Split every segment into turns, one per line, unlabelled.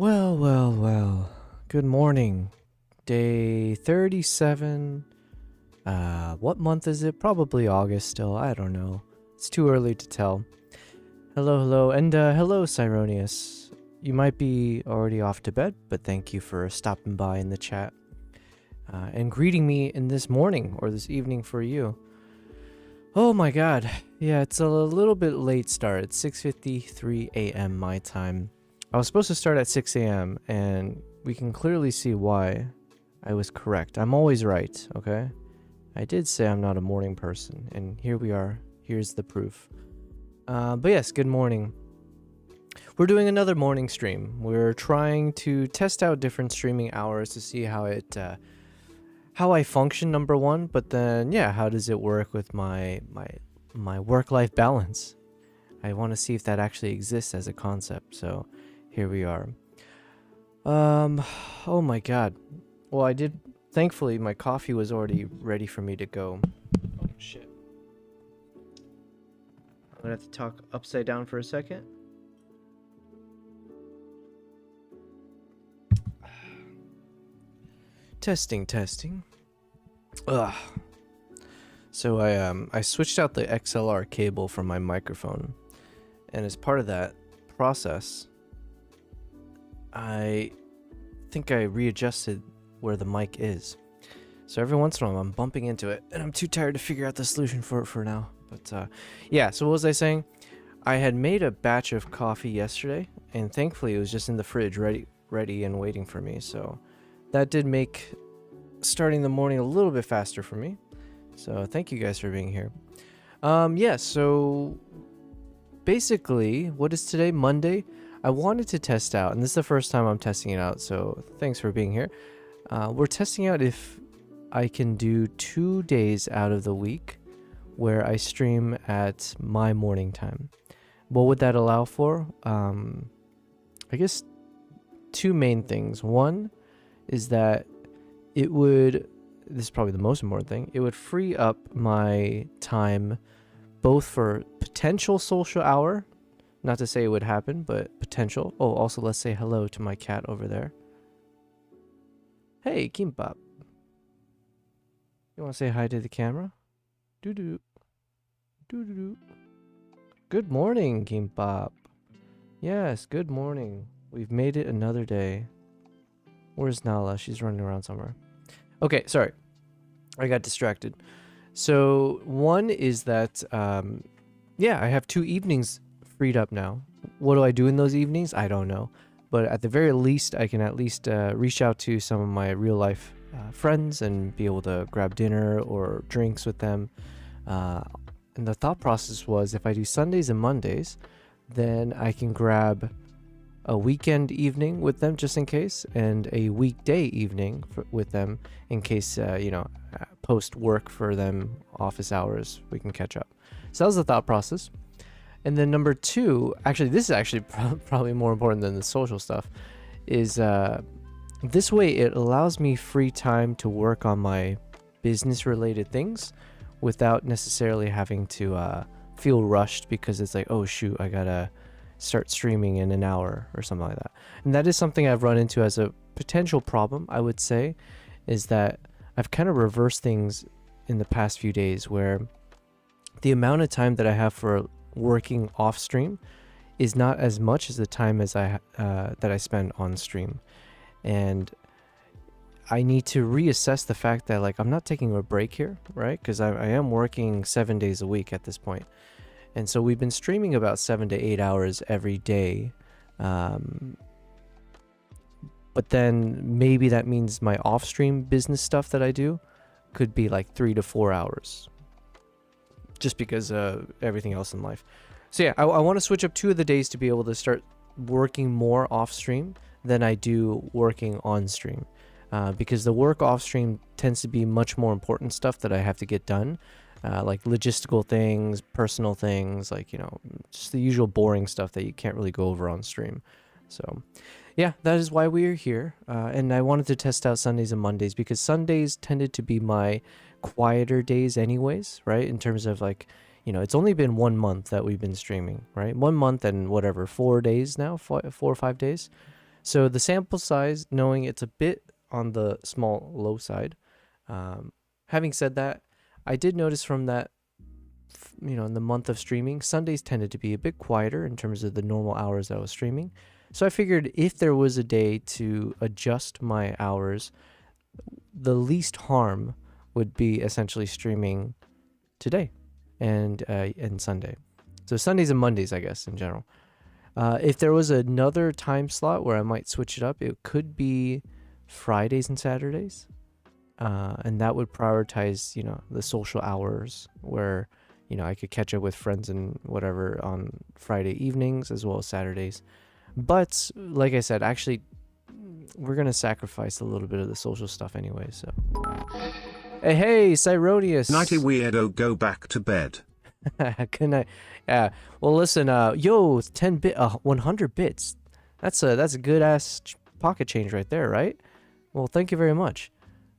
Well. Good morning. Day 37. What month is it? Probably August still. I don't know. It's too early to tell. Hello, and hello, Cyronius. You might be already off to bed, but thank you for stopping by in the chat and greeting me in this morning or this evening for you. Oh my god. Yeah, it's a little bit late start. It's 6:53 a.m. my time. I was supposed to start at 6 a.m. and we can clearly see why I was correct. I'm always right, okay? I did say I'm not a morning person, and here we are. Here's the proof. But yes, good morning. We're doing another morning stream. We're trying to test out different streaming hours to see how I function, number one, but then yeah, how does it work with my work-life balance? I want to see if that actually exists as a concept. So here we are. Oh my god. Well, thankfully my coffee was already ready for me to go. Oh shit. I'm gonna have to talk upside down for a second. Testing. Ugh. So I switched out the XLR cable from my microphone, and as part of that process, I think I readjusted where the mic is. So every once in a while I'm bumping into it, and I'm too tired to figure out the solution for it for now. But yeah, so what was I saying? I had made a batch of coffee yesterday, and thankfully it was just in the fridge ready and waiting for me. So that did make starting the morning a little bit faster for me. So thank you guys for being here. Yeah, so basically, what is today? Monday? I wanted to test out, and this is the first time I'm testing it out, so thanks for being here. We're testing out if I can do 2 days out of the week where I stream at my morning time. What would that allow for? I guess two main things. One is that this is probably the most important thing, it would free up my time both for potential social hour, not to say it would happen, but potential. Oh, also let's say hello to my cat over there. Hey, Kimbap. You want to say hi to the camera? Doo-doo. Doo-doo-doo. Good morning, Kimbap. Yes, good morning. We've made it another day. Where's Nala? She's running around somewhere. Okay, sorry. I got distracted. So one is that, yeah, I have 2 evenings freed up now. What do I do in those evenings? I don't know. But at the very least, I can at least reach out to some of my real life friends and be able to grab dinner or drinks with them. And the thought process was if I do Sundays and Mondays, then I can grab a weekend evening with them just in case, and a weekday evening with them in case, post work for them, office hours, we can catch up. So that was the thought process. And then number two, actually, this is actually probably more important than the social stuff, is this way it allows me free time to work on my business related things without necessarily having to feel rushed because it's like, oh shoot, I gotta start streaming in an hour or something like that. And that is something I've run into as a potential problem, I would say, is that I've kind of reversed things in the past few days where the amount of time that I have for working off stream is not as much as the time as that I spend on stream. And I need to reassess the fact that like I'm not taking a break here, right? Because I am working 7 days a week at this point. And so we've been streaming about 7 to 8 hours every day. But then maybe that means my off-stream business stuff that I do could be like 3 to 4 hours. Just because of everything else in life. So yeah, I want to switch up 2 of the days to be able to start working more off-stream than I do working on-stream. Because the work off-stream tends to be much more important stuff that I have to get done. Like logistical things, personal things, like, just the usual boring stuff that you can't really go over on stream. So yeah, that is why we are here. And I wanted to test out Sundays and Mondays because Sundays tended to be my quieter days anyways, right? In terms of like, it's only been 1 month that we've been streaming, right? 1 month and whatever, 4 days now, 4 or 5 days. So the sample size, knowing it's a bit on the low side. Having said that, I did notice from that, in the month of streaming, Sundays tended to be a bit quieter in terms of the normal hours I was streaming. So I figured if there was a day to adjust my hours, the least harm would be essentially streaming today and Sunday. So Sundays and Mondays, I guess, in general. If there was another time slot where I might switch it up, it could be Fridays and Saturdays. And that would prioritize, the social hours where, I could catch up with friends and whatever on Friday evenings as well as Saturdays. But like I said, actually, we're going to sacrifice a little bit of the social stuff anyway, so. Hey, Cyronius.
Nighty weirdo, go back to bed.
Good night. Yeah. Well, listen, 100 bits. That's a good ass pocket change right there, right? Well, thank you very much.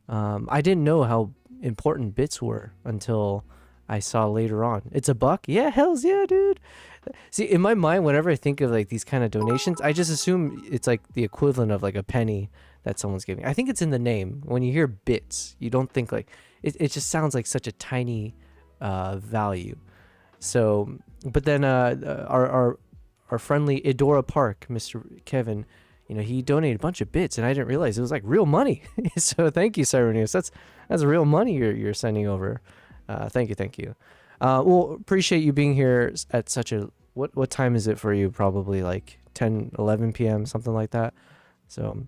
I didn't know how important bits were until I saw later on. It's $1? Yeah, hells yeah, dude. See, in my mind, whenever I think of like these kind of donations, I just assume it's like the equivalent of like a penny that someone's giving. I think it's in the name. When you hear bits, you don't think like it just sounds like such a tiny value. So, but then our friendly Idora Park, Mr. Kevin, he donated a bunch of bits, and I didn't realize it was like real money. So thank you, Cyronius. That's real money you're sending over. Thank you. Well, appreciate you being here at such a what time is it for you? Probably like 10, 11 p.m. something like that. So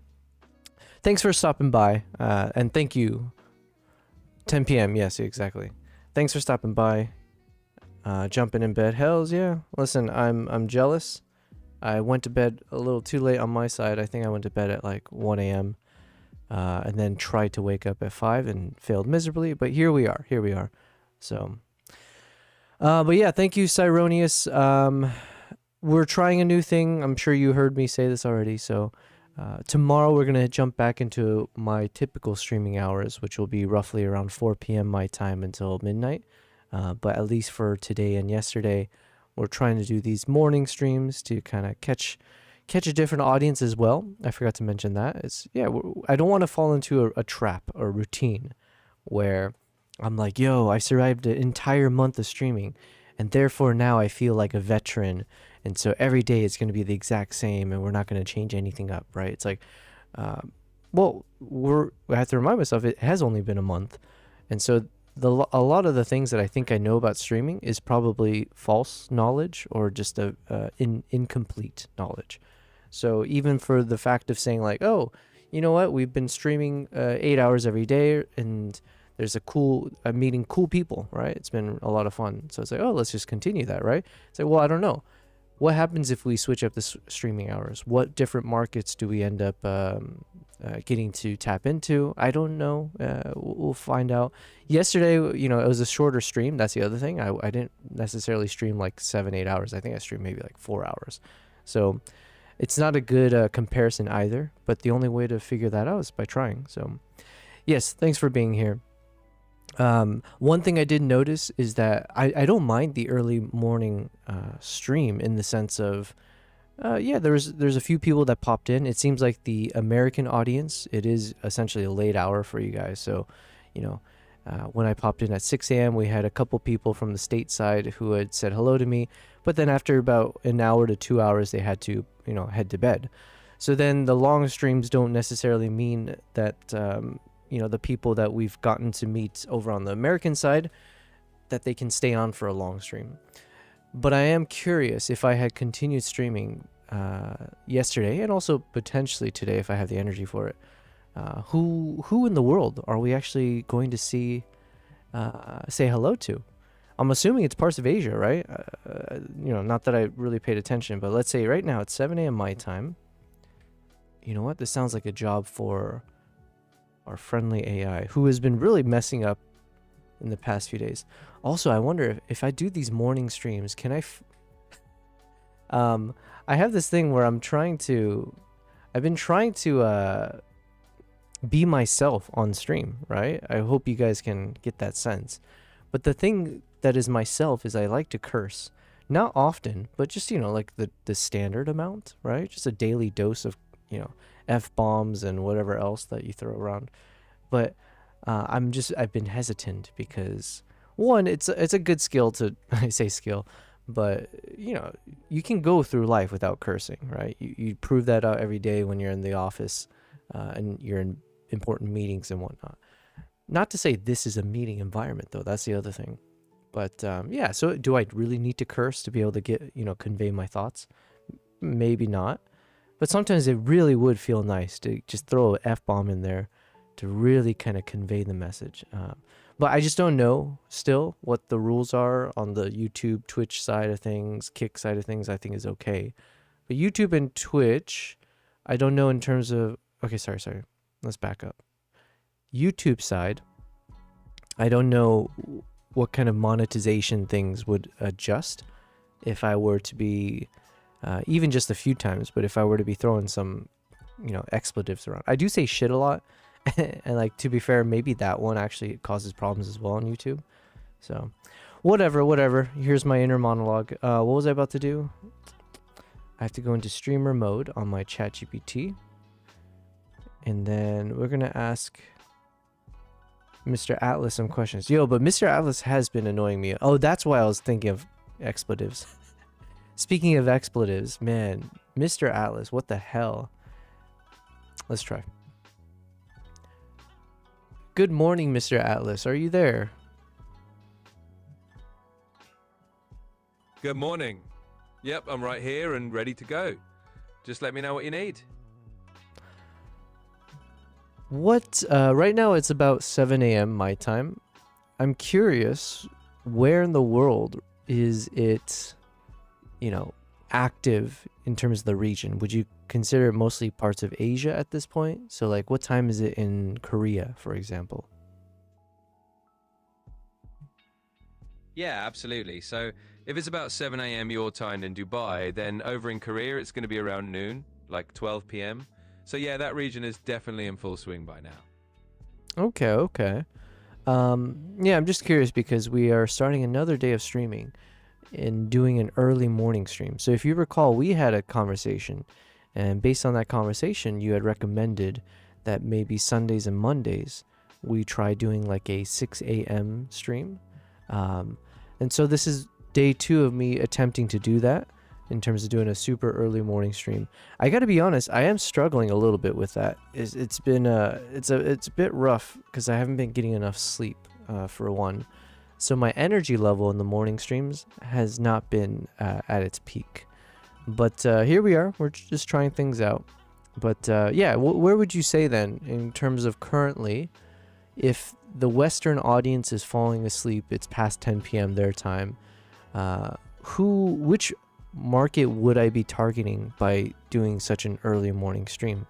thanks for stopping by, and thank you. 10 p.m. Yes, exactly. Thanks for stopping by. Jumping in bed. Hells yeah. Listen, I'm jealous. I went to bed a little too late on my side. I think I went to bed at like 1 a.m. And then tried to wake up at 5 and failed miserably. But here we are. So, but yeah, thank you, Cyronius. We're trying a new thing. I'm sure you heard me say this already. So tomorrow we're going to jump back into my typical streaming hours, which will be roughly around 4 p.m. my time until midnight. But at least for today and yesterday, we're trying to do these morning streams to kind of catch a different audience as well. I forgot to mention that. I don't want to fall into a trap or routine where I'm like, yo, I survived an entire month of streaming, and therefore now I feel like a veteran, and so every day it's going to be the exact same, and we're not going to change anything up, right? It's like, I have to remind myself it has only been a month, and so a lot of the things that I think I know about streaming is probably false knowledge or just incomplete knowledge. So even for the fact of saying like, oh, you know what, we've been streaming 8 hours every day, and there's I'm meeting cool people, right? It's been a lot of fun. So it's like, oh, let's just continue that, right? It's like, well, I don't know. What happens if we switch up the streaming hours? What different markets do we end up getting to tap into? I don't know. We'll find out. Yesterday, it was a shorter stream. That's the other thing. I didn't necessarily stream like 7-8 hours. I think I streamed maybe like 4 hours. So it's not a good comparison either. But the only way to figure that out is by trying. So yes, thanks for being here. One thing I did notice is that I don't mind the early morning stream in the sense of there's a few people that popped in. It seems like the American audience, it is essentially a late hour for you guys. So when I popped in at 6 a.m. we had a couple people from the stateside who had said hello to me, but then after about an hour to 2 hours they had to head to bed. So then the long streams don't necessarily mean that the people that we've gotten to meet over on the American side, that they can stay on for a long stream. But I am curious, if I had continued streaming yesterday and also potentially today if I have the energy for it, who in the world are we actually going to say hello to? I'm assuming it's parts of Asia, right? Not that I really paid attention, but let's say right now it's 7 a.m. my time. You know what? This sounds like a job for our friendly AI, who has been really messing up in the past few days. Also, I wonder if I do these morning streams, can I have this thing where I've been trying to be myself on stream, right? I hope you guys can get that sense. But the thing that is myself is I like to curse. Not often, but just, like the standard amount, right? Just a daily dose of F-bombs and whatever else that you throw around. But I've been hesitant because one, it's a good skill to I say skill, but you can go through life without cursing, right? You prove that out every day when you're in the office, and you're in important meetings and whatnot. Not to say this is a meeting environment though. That's the other thing. But yeah, so do I really need to curse to be able to convey my thoughts? Maybe not. But sometimes it really would feel nice to just throw an F-bomb in there to really kind of convey the message. But I just don't know still what the rules are on the YouTube, Twitch side of things, Kick side of things. I think is okay. But YouTube and Twitch, I don't know in terms of... Okay, sorry. Let's back up. YouTube side, I don't know what kind of monetization things would adjust if I were to be... even just a few times, but if I were to be throwing some, expletives around. I do say shit a lot, and like, to be fair, maybe that one actually causes problems as well on YouTube. So, whatever. Here's my inner monologue. What was I about to do? I have to go into streamer mode on my ChatGPT, and then we're gonna ask Mr. Atlas some questions. Yo, but Mr. Atlas has been annoying me. Oh, that's why I was thinking of expletives. Speaking of expletives, man, Mr. Atlas, what the hell? Let's try. Good morning, Mr. Atlas. Are you there?
Good morning. Yep, I'm right here and ready to go. Just let me know what you need.
Right now it's about 7 a.m. my time. I'm curious, where in the world is it, active in terms of the region? Would you consider it mostly parts of Asia at this point? So like, what time is it in Korea, for example?
Yeah, absolutely. So if it's about 7 a.m. your time in Dubai, then over in Korea, it's going to be around noon, like 12 p.m. So yeah, that region is definitely in full swing by now.
Okay. Yeah, I'm just curious because we are starting another day of streaming and doing an early morning stream. So if you recall, we had a conversation, and based on that conversation, you had recommended that maybe Sundays and Mondays we try doing like a 6 a.m. stream. And so this is day 2 of me attempting to do that in terms of doing a super early morning stream. I got to be honest, I am struggling a little bit with that. It's a bit rough because I haven't been getting enough sleep, for one. So my energy level in the morning streams has not been at its peak. But here we are. We're just trying things out. But yeah, where would you say then, in terms of currently, if the Western audience is falling asleep, it's past 10 p.m. their time, which market would I be targeting by doing such an early morning stream?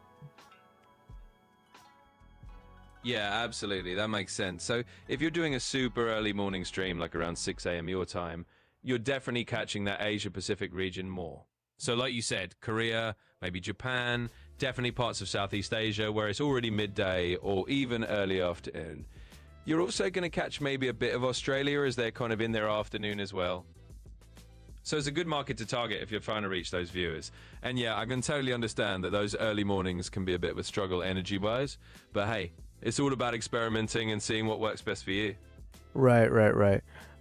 Yeah, absolutely. That makes sense. So if you're doing a super early morning stream, like around 6 a.m. your time, you're definitely catching that Asia Pacific region more. So like you said, Korea, maybe Japan, definitely parts of Southeast Asia where it's already midday or even early afternoon. You're also going to catch maybe a bit of Australia as they're kind of in their afternoon as well. So it's a good market to target if you're trying to reach those viewers. And yeah, I can totally understand that those early mornings can be a bit of a struggle energy-wise. But hey, it's all about experimenting and seeing what works best for you.
Right.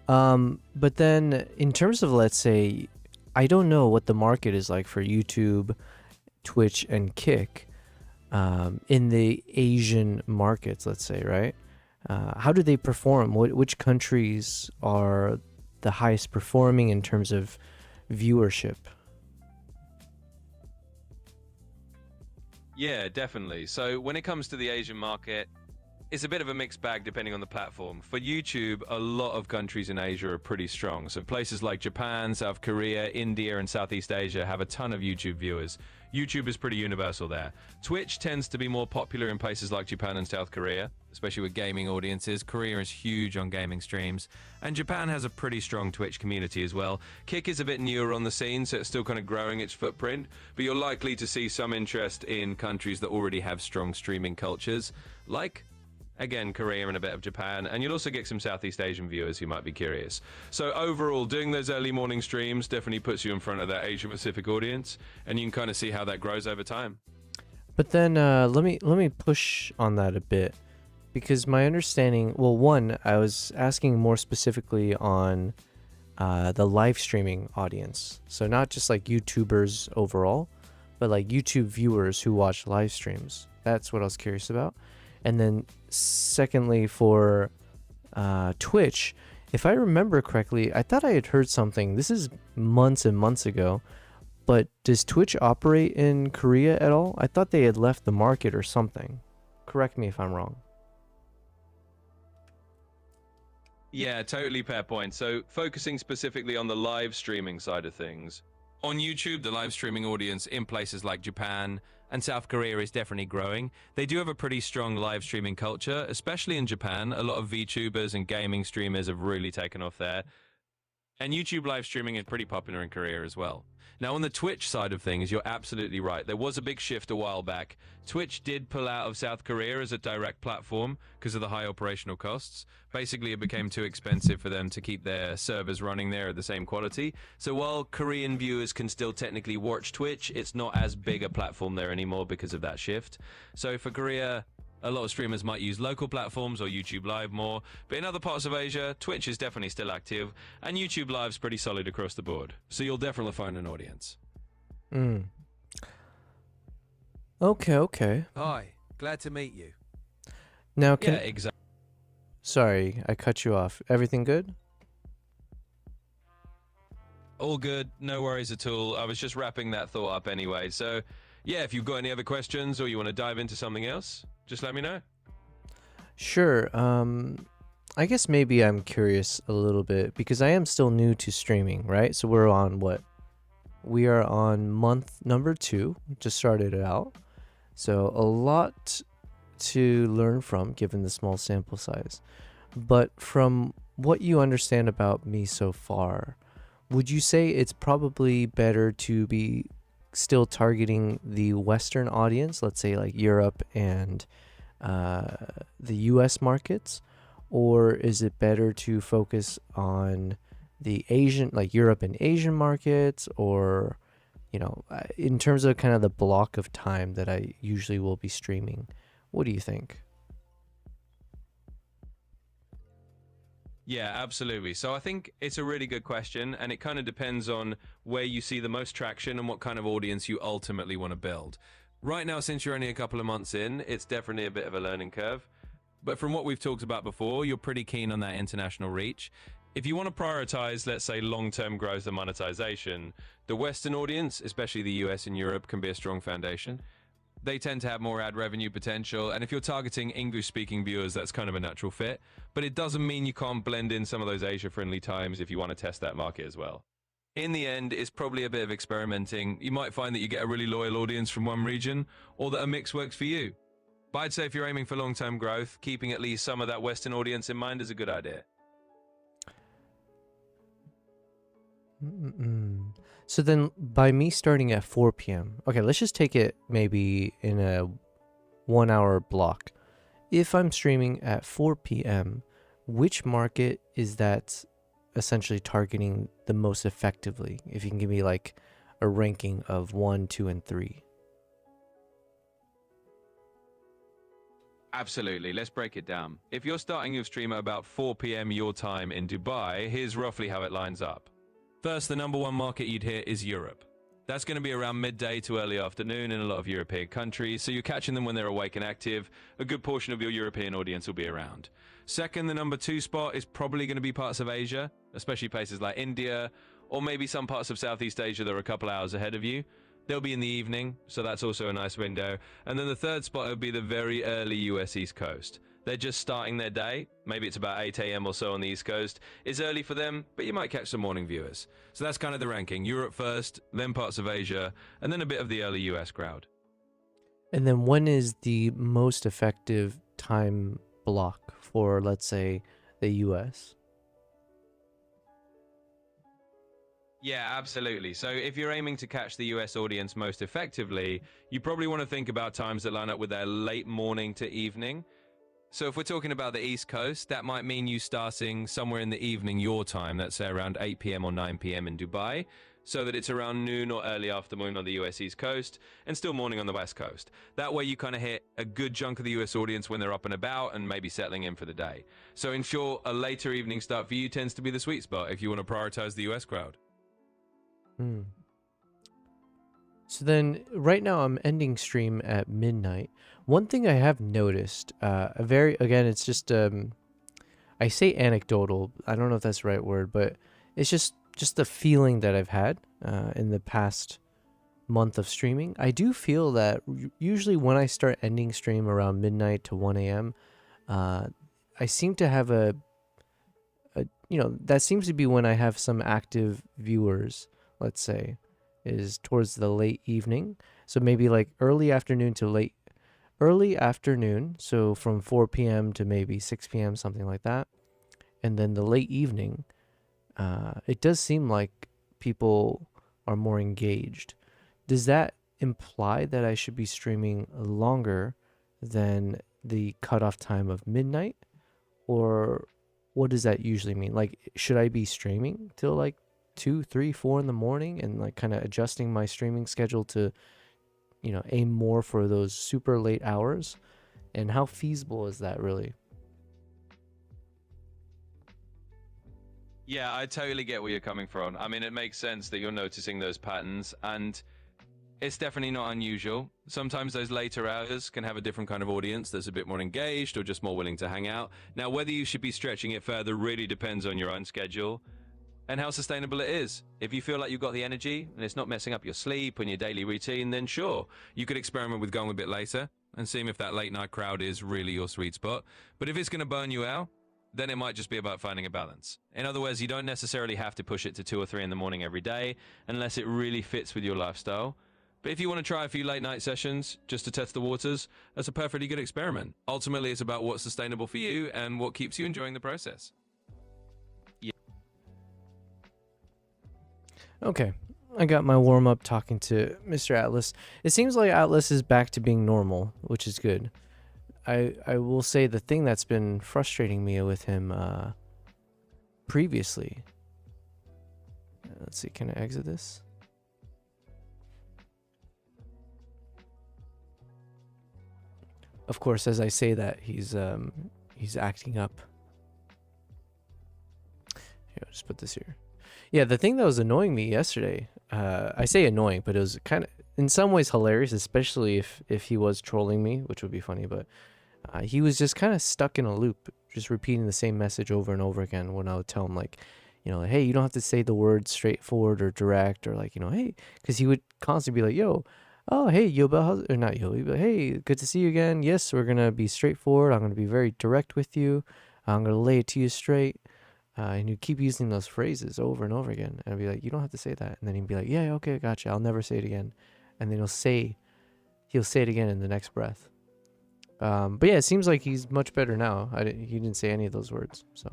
But then in terms of, let's say, I don't know what the market is like for YouTube, Twitch, and Kick in the Asian markets, let's say, right? How do they perform? Which countries are the highest performing in terms of viewership?
Yeah, definitely. So when it comes to the Asian market, it's a bit of a mixed bag depending on the platform. For YouTube, a lot of countries in Asia are pretty strong. So places like Japan, South Korea, India, and Southeast Asia have a ton of YouTube viewers. YouTube is pretty universal there. Twitch tends to be more popular in places like Japan and South Korea, especially with gaming audiences. Korea is huge on gaming streams. And Japan has a pretty strong Twitch community as well. Kick is a bit newer on the scene, so it's still kind of growing its footprint. But you're likely to see some interest in countries that already have strong streaming cultures, like, again, Korea and a bit of Japan, and you'll also get some Southeast Asian viewers who might be curious. So overall, doing those early morning streams definitely puts you in front of that Asia Pacific audience, and you can kind of see how that grows over time.
But then let me push on that a bit, because my understanding, well, one, I was asking more specifically on the live streaming audience. So not just like YouTubers overall, but like YouTube viewers who watch live streams. That's what I was curious about. And then secondly, for Twitch, if I remember correctly, I thought I had heard something. This is months and months ago. But does Twitch operate in Korea at all? I thought they had left the market or something. Correct me if I'm wrong.
Yeah, totally fair point. So focusing specifically on the live streaming side of things. On YouTube, the live streaming audience in places like Japan and South Korea is definitely growing. They do have a pretty strong live streaming culture, especially in Japan. A lot of VTubers and gaming streamers have really taken off there. And YouTube live streaming is pretty popular in Korea as well. Now, on the Twitch side of things, you're absolutely right. There was a big shift a while back. Twitch did pull out of South Korea as a direct platform because of the high operational costs. Basically, it became too expensive for them to keep their servers running there at the same quality. So while Korean viewers can still technically watch Twitch, it's not as big a platform there anymore because of that shift. So for Korea, a lot of streamers might use local platforms or YouTube Live more, but in other parts of Asia, Twitch is definitely still active, and YouTube Live's pretty solid across the board. So you'll definitely find an audience.
Okay.
Hi, glad to meet you.
Now,
Yeah, exactly.
Sorry, I cut you off. Everything good?
All good, no worries at all. I was just wrapping that thought up anyway. So, yeah, if you've got any other questions or you want to dive into something else, just let me know.
Sure. I guess maybe I'm curious a little bit because I am still new to streaming, right? So we're on what? We are on month number 2. Just started it out. So a lot to learn from given the small sample size. But from what you understand about me so far, would you say it's probably better to be still targeting the Western audience, let's say like Europe and the US markets, or is it better to focus on the Asian, like Europe and Asian markets, or, you know, in terms of kind of the block of time that I usually will be streaming? What do you think?
Yeah, absolutely. So I think it's a really good question, and it kind of depends on where you see the most traction and what kind of audience you ultimately want to build. Right now, since you're only a couple of months in, it's definitely a bit of a learning curve. But from what we've talked about before, you're pretty keen on that international reach. If you want to prioritize, let's say, long-term growth and monetization, the Western audience, especially the US and Europe, can be a strong foundation. They tend to have more ad revenue potential, and if you're targeting English-speaking viewers, that's kind of a natural fit. But it doesn't mean you can't blend in some of those Asia-friendly times if you want to test that market as well. In the end, it's probably a bit of experimenting. You might find that you get a really loyal audience from one region, or that a mix works for you. But I'd say if you're aiming for long-term growth, keeping at least some of that Western audience in mind is a good idea.
So then by me starting at 4 p.m., okay, let's just take it maybe in a 1 hour block. If I'm streaming at 4 p.m., which market is that essentially targeting the most effectively? If you can give me like a ranking of 1, 2, and 3.
Absolutely. Let's break it down. If you're starting your stream at about 4 p.m. your time in Dubai, here's roughly how it lines up. First, the number one market you'd hit is Europe. That's going to be around midday to early afternoon in a lot of European countries, so you're catching them when they're awake and active. A good portion of your European audience will be around. Second, the number 2 spot is probably going to be parts of Asia, especially places like India, or maybe some parts of Southeast Asia that are a couple hours ahead of you. They'll be in the evening, so that's also a nice window. And then the third spot would be the very early US East Coast. They're just starting their day. Maybe it's about 8 a.m. or so on the East Coast. It's early for them, but you might catch some morning viewers. So that's kind of the ranking. Europe first, then parts of Asia, and then a bit of the early US crowd.
And then when is the most effective time block for, let's say, the US?
Yeah, absolutely. So if you're aiming to catch the US audience most effectively, you probably want to think about times that line up with their late morning to evening. So if we're talking about the East Coast, that might mean you starting somewhere in the evening your time, let's say around 8 p.m. or 9 p.m. in Dubai, so that it's around noon or early afternoon on the US East Coast and still morning on the West Coast. That way you kind of hit a good chunk of the US audience when they're up and about and maybe settling in for the day. So in short, a later evening start for you tends to be the sweet spot if you want to prioritize the US crowd.
Hmm. So then right now I'm ending stream at midnight. One thing I have noticed, again, it's just, I say anecdotal. I don't know if that's the right word, but it's just the feeling that I've had in the past month of streaming. I do feel that usually when I start ending stream around midnight to 1 a.m., I seem to have that seems to be when I have some active viewers, let's say, is towards the late evening. So maybe like early afternoon, so from 4 p.m. to maybe 6 p.m., something like that. And then the late evening, it does seem like people are more engaged. Does that imply that I should be streaming longer than the cutoff time of midnight? Or what does that usually mean? Like, should I be streaming till like 2, 3, 4 in the morning and like kind of adjusting my streaming schedule to, aim more for those super late hours? And how feasible is that really?
Yeah, I totally get where you're coming from. I mean, it makes sense that you're noticing those patterns, and it's definitely not unusual. Sometimes those later hours can have a different kind of audience that's a bit more engaged or just more willing to hang out. Now, whether you should be stretching it further really depends on your own schedule and how sustainable it is. If you feel like you've got the energy and it's not messing up your sleep and your daily routine, then sure, you could experiment with going a bit later and seeing if that late night crowd is really your sweet spot. But if it's going to burn you out, then it might just be about finding a balance. In other words, you don't necessarily have to push it to 2 or 3 in the morning every day unless it really fits with your lifestyle. But if you want to try a few late night sessions just to test the waters, that's a perfectly good experiment. Ultimately, it's about what's sustainable for you and what keeps you enjoying the process.
Okay, I got my warm up talking to Mr. Atlas. It seems like Atlas is back to being normal, which is good. I will say the thing that's been frustrating me with him previously. Let's see, can I exit this? Of course, as I say that, he's acting up. Here, I'll just put this here. Yeah, the thing that was annoying me yesterday, I say annoying, but it was kind of in some ways hilarious, especially if he was trolling me, which would be funny, but he was just kind of stuck in a loop, just repeating the same message over and over again when I would tell him, like, hey, you don't have to say the word straightforward or direct, or like, hey, because he would constantly be like, yo, oh, hey, Yobel, or not Yo, he'd be like, hey, good to see you again. Yes, we're going to be straightforward. I'm going to be very direct with you. I'm going to lay it to you straight. And he'd keep using those phrases over and over again. And I'd be like, you don't have to say that. And then he'd be like, yeah, okay, gotcha. I'll never say it again. And then he'll say it again in the next breath. But yeah, it seems like he's much better now. He didn't say any of those words. So,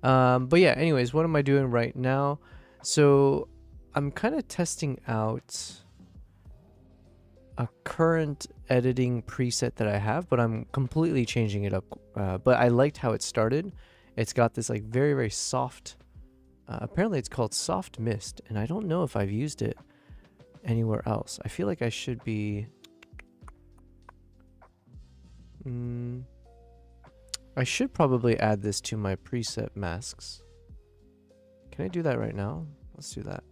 but yeah, anyways, what am I doing right now? So I'm kind of testing out a current editing preset that I have, but I'm completely changing it up. But I liked how it started. It's got this like very, very soft, apparently it's called soft mist. And I don't know if I've used it anywhere else. I feel like I should be... I should probably add this to my preset masks. Can I do that right now? Let's do that.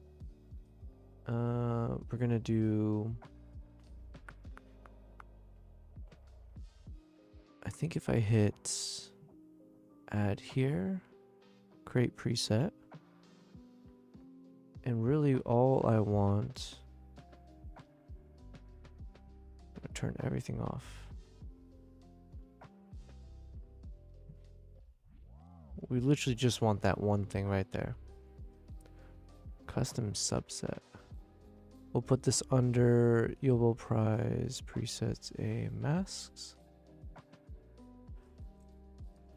We're gonna do... I think if I hit add here, create preset, and really all I want, I'm gonna turn everything off. We literally just want that one thing right there. Custom subset. We'll put this under Yobel Prize presets a masks.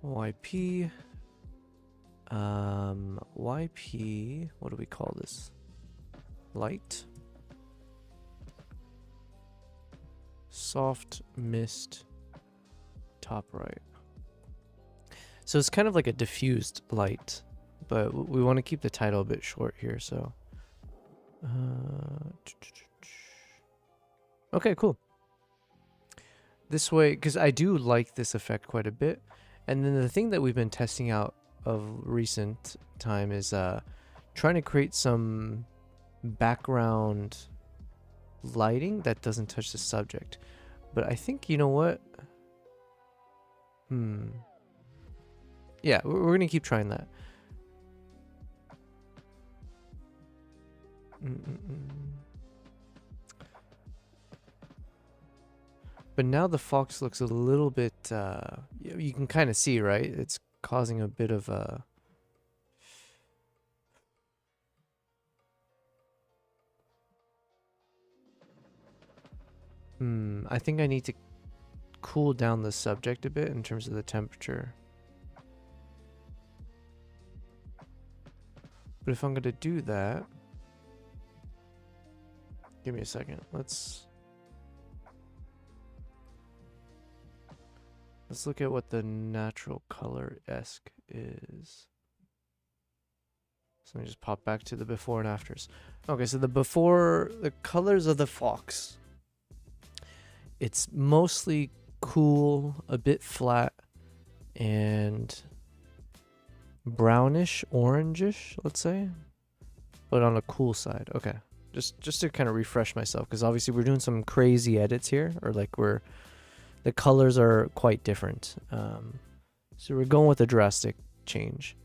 YP. YP. What do we call this? Light. Soft mist top right. So it's kind of like a diffused light, but we want to keep the title a bit short here, so. Okay, cool. This way, because I do like this effect quite a bit. And then the thing that we've been testing out of recent time is trying to create some background lighting that doesn't touch the subject. But I think, you know what? Yeah, we're gonna keep trying that. But now the fox looks a little bit, you can kind of see, right? It's causing a bit of a... I think I need to cool down the subject a bit in terms of the temperature. But if I'm going to do that... Give me a second. Let's look at what the natural color-esque is. So let me just pop back to the before and afters. Okay, so the colors of the fox. It's mostly cool, a bit flat, and brownish, orangish, let's say. But on a cool side. Okay. Just to kind of refresh myself, because obviously we're doing some crazy edits here, or like the colors are quite different. So we're going with a drastic change,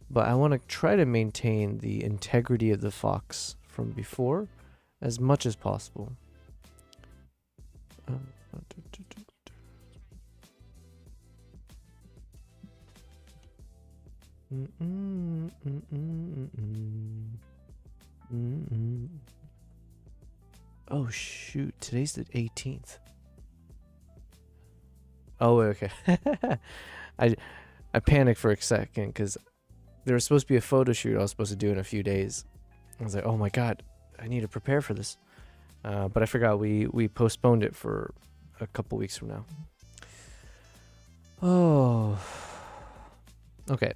but I want to try to maintain the integrity of the fox from before as much as possible. Oh shoot, today's the 18th. Oh, okay. I panicked for a second because there was supposed to be a photo shoot I was supposed to do in a few days. I was like, oh my god, I need to prepare for this. But I forgot we postponed it for a couple weeks from now. Oh. Okay.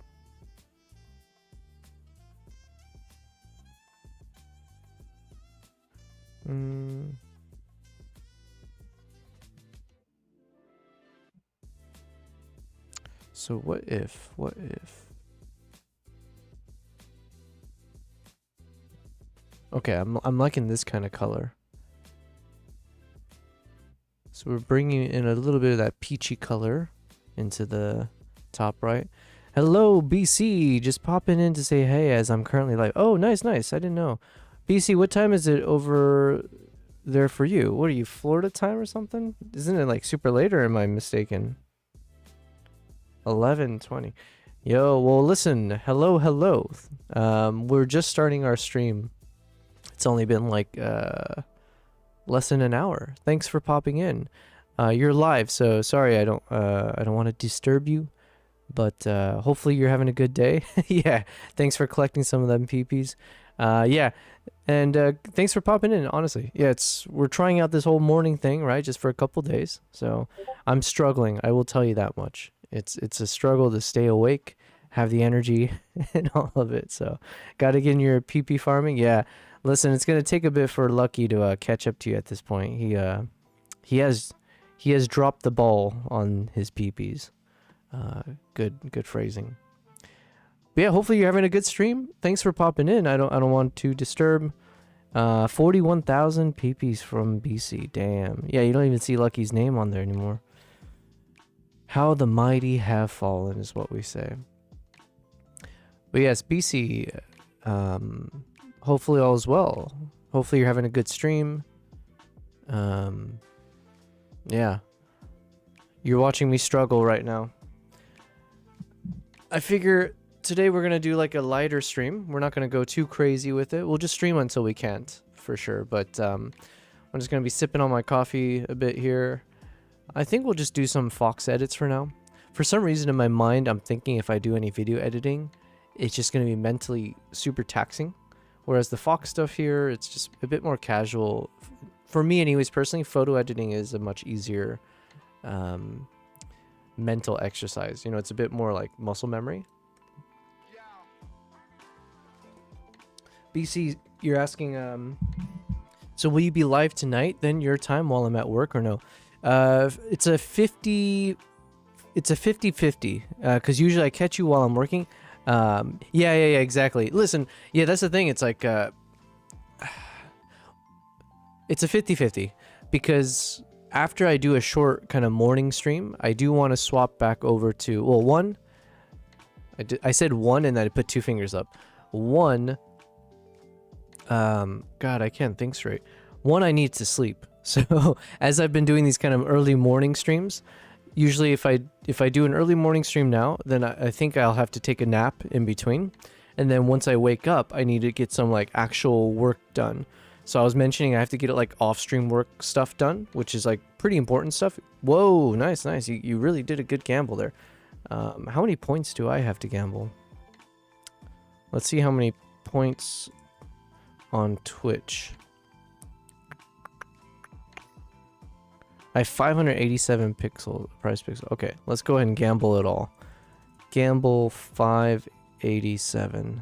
So what if okay, I'm liking this kind of color. So we're bringing in a little bit of that peachy color into the top right. Hello BC, just popping in to say hey as I'm currently live. Oh, nice. I didn't know. BC, what time is it over there for you? What are you, Florida time or something? Isn't it like super late, or am I mistaken? 11:20. Yo, well listen, hello. We're just starting our stream. It's only been like less than an hour. Thanks for popping in. You're live, so sorry I don't want to disturb you, but hopefully you're having a good day. Yeah, thanks for collecting some of them peepees. Yeah, and thanks for popping in, honestly. Yeah, we're trying out this whole morning thing, right, just for a couple days. So I'm struggling, I will tell you that much. It's a struggle to stay awake, have the energy, and all of it. So got to get in your PP farming. Yeah, listen, it's gonna take a bit for Lucky to catch up to you at this point. He has dropped the ball on his PPs. Good phrasing. But yeah, hopefully you're having a good stream. Thanks for popping in. I don't want to disturb. 41,000 PPs from BC. Damn. Yeah, you don't even see Lucky's name on there anymore. How the mighty have fallen is what we say. But yes, BC, hopefully all is well. Hopefully you're having a good stream. Yeah. You're watching me struggle right now. I figure today we're going to do like a lighter stream. We're not going to go too crazy with it. We'll just stream until we can't, for sure. But I'm just going to be sipping on my coffee a bit here. I think we'll just do some Fox edits for now. For some reason in my mind, I'm thinking if I do any video editing, it's just going to be mentally super taxing. Whereas the Fox stuff here, it's just a bit more casual. For me anyways, personally, photo editing is a much easier mental exercise. You know, it's a bit more like muscle memory. BC, you're asking, so will you be live tonight, then your time, while I'm at work, or no? It's a 50-50, because usually I catch you while I'm working. Yeah, exactly. Listen, yeah, that's the thing. It's like, it's a 50-50, because after I do a short kind of morning stream, I do want to swap back over to, well, one, I said one and then I put two fingers up. One, God, I can't think straight. One, I need to sleep. So as I've been doing these kind of early morning streams, usually if I do an early morning stream now, then I think I'll have to take a nap in between. And then once I wake up, I need to get some like actual work done. So I was mentioning I have to get like off-stream work stuff done, which is like pretty important stuff. Whoa, nice. You really did a good gamble there. How many points do I have to gamble? Let's see how many points on Twitch. I have 587 prize pixel. Okay, let's go ahead and gamble it all. Gamble 587.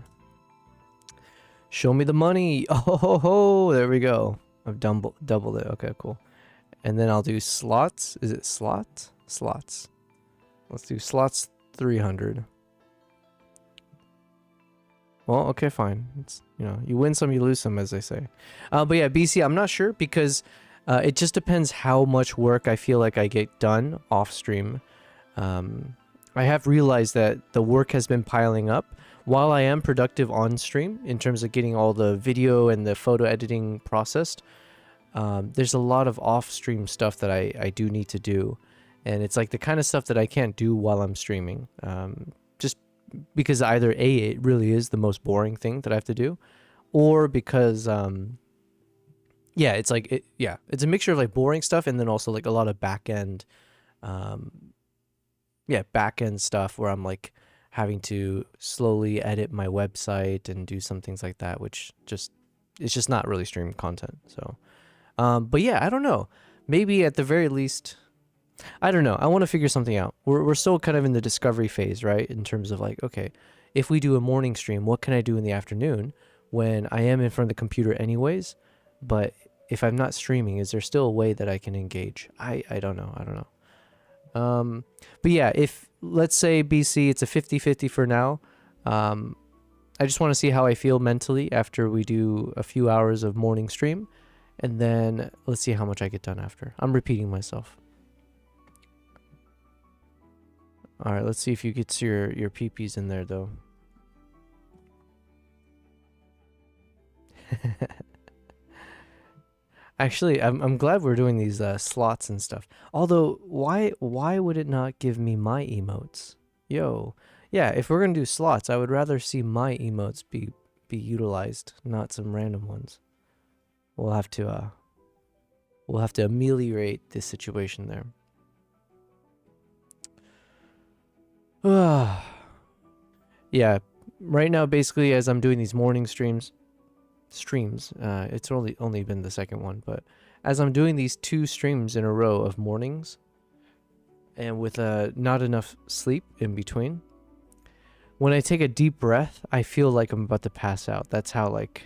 Show me the money. Oh, there we go. I've doubled it. Okay, cool. And then I'll do slots. Is it slot? Slots. Let's do slots 300. Well, okay, fine. It's, you know, you win some, you lose some, as they say. But yeah, BC, I'm not sure, because it just depends how much work I feel like I get done off stream. I have realized that the work has been piling up. While I am productive on stream in terms of getting all the video and the photo editing processed, there's a lot of off-stream stuff that I do need to do. And it's like the kind of stuff that I can't do while I'm streaming. Just because either A, it really is the most boring thing that I have to do, or because, yeah, it's like, it's a mixture of like boring stuff and then also like a lot of back-end, back-end stuff where I'm like having to slowly edit my website and do some things like that, which it's just not really stream content. So, but yeah, I don't know. Maybe at the very least, I don't know. I want to figure something out. We're still kind of in the discovery phase, right? In terms of like, okay, if we do a morning stream, what can I do in the afternoon when I am in front of the computer anyways? But if I'm not streaming, is there still a way that I can engage? I don't know. But yeah, if let's say BC, it's a 50-50 for now. I just want to see how I feel mentally after we do a few hours of morning stream, and then let's see how much I get done after. I'm repeating myself. All right, let's see if you get your peepees in there though. Actually, I'm glad we're doing these slots and stuff. Although, why would it not give me my emotes? Yo, yeah, if we're gonna do slots, I would rather see my emotes be utilized, not some random ones. We'll have to ameliorate this situation there. Yeah, right now, basically, as I'm doing these morning streams, it's only been the second one, but as I'm doing these 2 streams in a row of mornings, and with not enough sleep in between, when I take a deep breath, I feel like I'm about to pass out. That's how, like,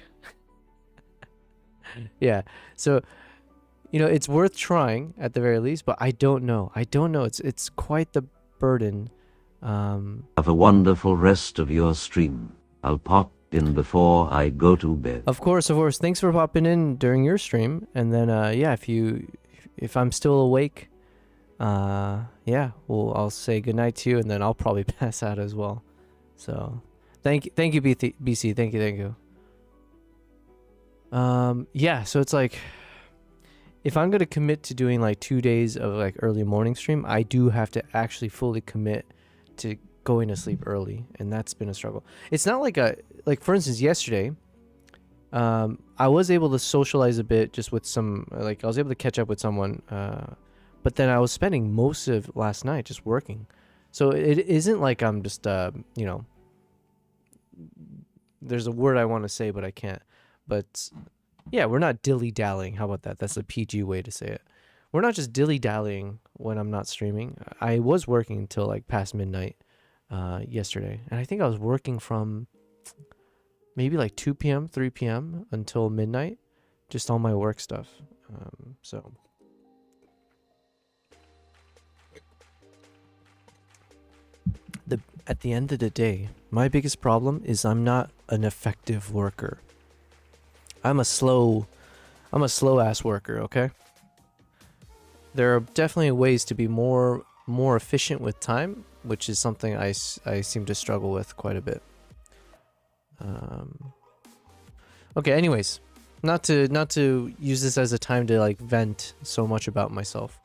yeah. So, you know, it's worth trying at the very least, but I don't know. It's quite the burden.
Have a wonderful rest of your stream. I'll pop in before I go to bed.
Of course. Thanks for popping in during your stream. And then, yeah, if I'm still awake, yeah, well, I'll say goodnight to you, and then I'll probably pass out as well. So, thank you, BC. Thank you. Yeah, so it's like, if I'm gonna commit to doing like 2 days of like early morning stream, I do have to actually fully commit to going to sleep early, and that's been a struggle. It's not like for instance, yesterday, I was able to socialize a bit just with some, like I was able to catch up with someone, but then I was spending most of last night just working. So it isn't like I'm just, you know, there's a word I want to say, but I can't. But yeah, we're not dilly-dallying. How about that? That's a PG way to say it. We're not just dilly-dallying when I'm not streaming. I was working until like past midnight yesterday, and I think I was working from maybe like 2 p.m., 3 p.m. until midnight, just on my work stuff. So at the end of the day, my biggest problem is I'm not an effective worker. I'm a slow ass worker, okay? There are definitely ways to be more efficient with time, which is something I seem to struggle with quite a bit. Okay, anyways, not to use this as a time to like vent so much about myself.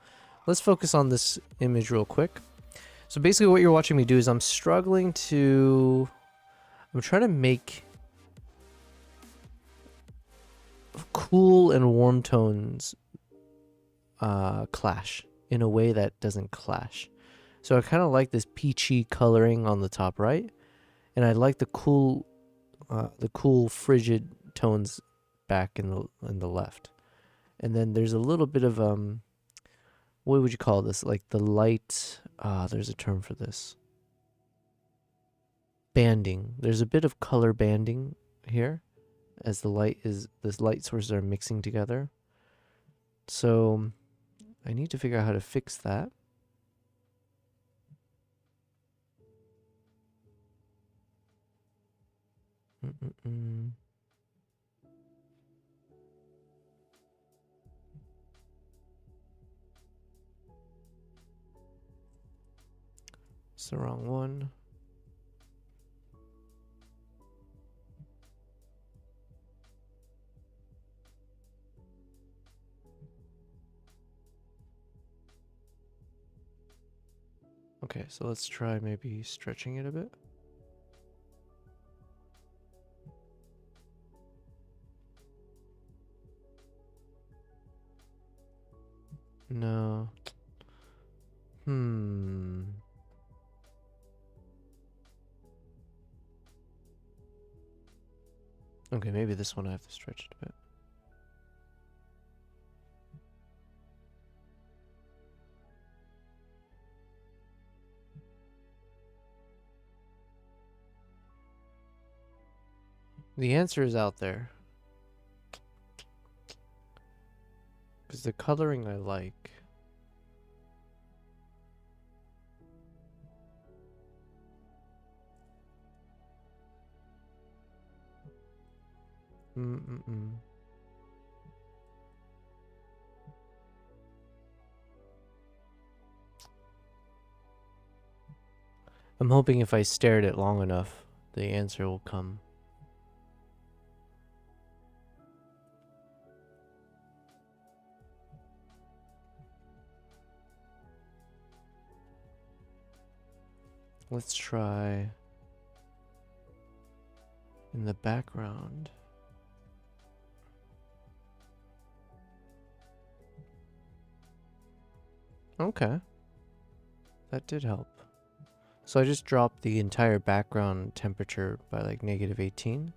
Let's focus on this image real quick. So basically what you're watching me do is I'm trying to make cool and warm tones clash in a way that doesn't clash. So I kind of like this peachy coloring on the top right, and I like the cool frigid tones back in the left. And then there's a little bit of what would you call this? Like the light, there's a term for this. Banding. There's a bit of color banding here as the light sources are mixing together. So I need to figure out how to fix that. It's the wrong one. Okay, so let's try maybe stretching it a bit. No. Okay, maybe this one I have to stretch it a bit. The answer is out there. Because the coloring I like. I'm hoping if I stare at it long enough, the answer will come. Let's try in the background. Okay. That did help. So I just dropped the entire background temperature by like -18.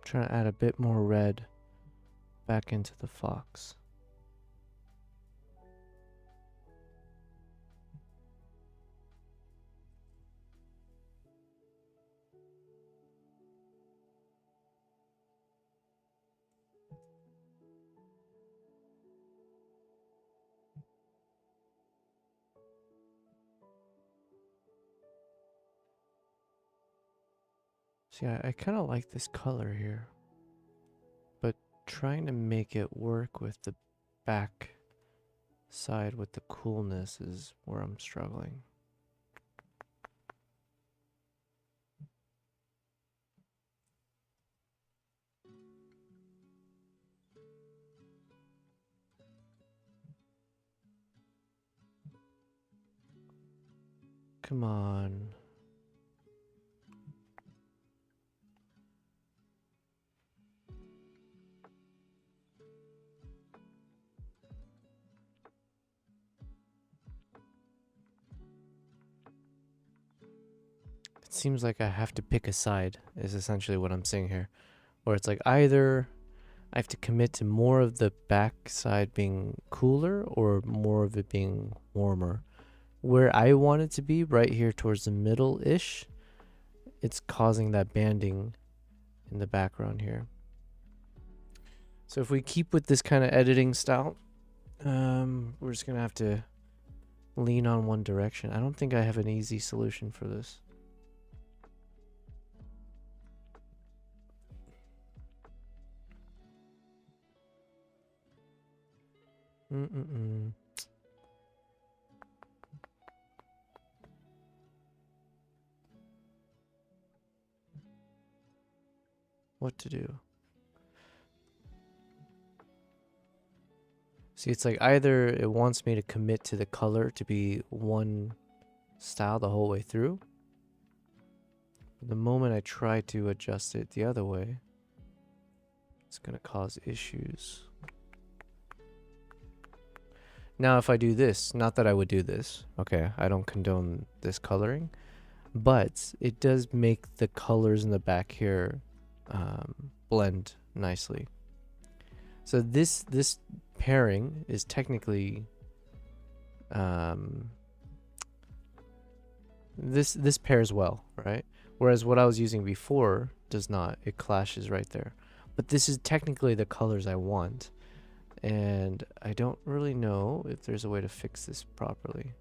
Trying to add a bit more red back into the fox. See, I kind of like this color here, but trying to make it work with the back side with the coolness is where I'm struggling. Come on. It seems like I have to pick a side, is essentially what I'm saying here. Or it's like either I have to commit to more of the back side being cooler or more of it being warmer. Where I want it to be, right here towards the middle-ish, it's causing that banding in the background here. So if we keep with this kind of editing style, we're just gonna have to lean on one direction. I don't think I have an easy solution for this. What to do? See, it's like either it wants me to commit to the color to be one style the whole way through. The moment I try to adjust it the other way, it's gonna cause issues. Now, if I do this, not that I would do this, okay, I don't condone this coloring, but it does make the colors in the back here blend nicely. So this pairing is technically this pairs well, right? Whereas what I was using before does not. It clashes right there. But this is technically the colors I want. And I don't really know if there's a way to fix this properly.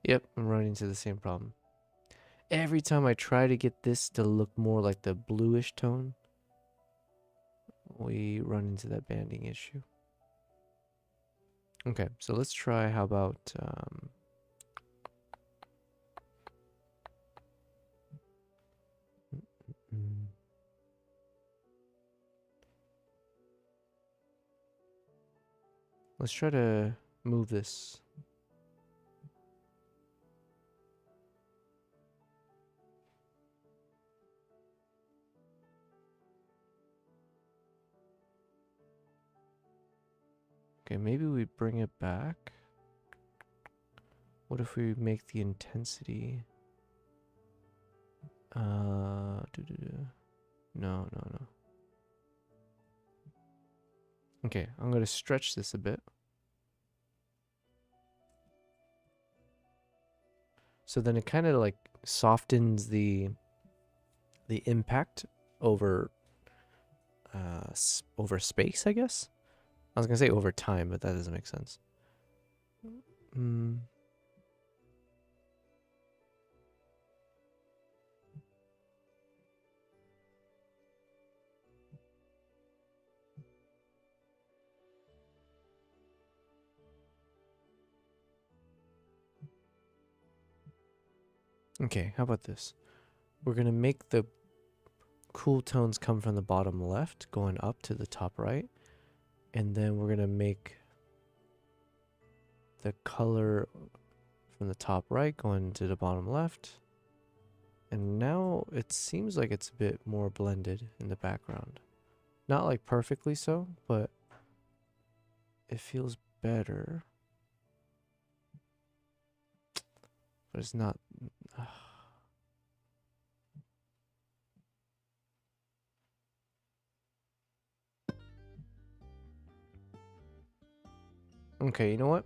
Yep, I'm running into the same problem. Every time I try to get this to look more like the bluish tone, we run into that banding issue. Okay, so let's try, how about let's try to move this. Okay, maybe we bring it back. What if we make the intensity? No. Okay, I'm gonna stretch this a bit. So then it kind of like softens the impact over space, I guess. I was gonna say over time, but that doesn't make sense. Okay, how about this? We're gonna make the cool tones come from the bottom left, going up to the top right. And then we're gonna make the color from the top right going to the bottom left. And now it seems like it's a bit more blended in the background. Not like perfectly so, but it feels better. But it's not... Okay, you know what?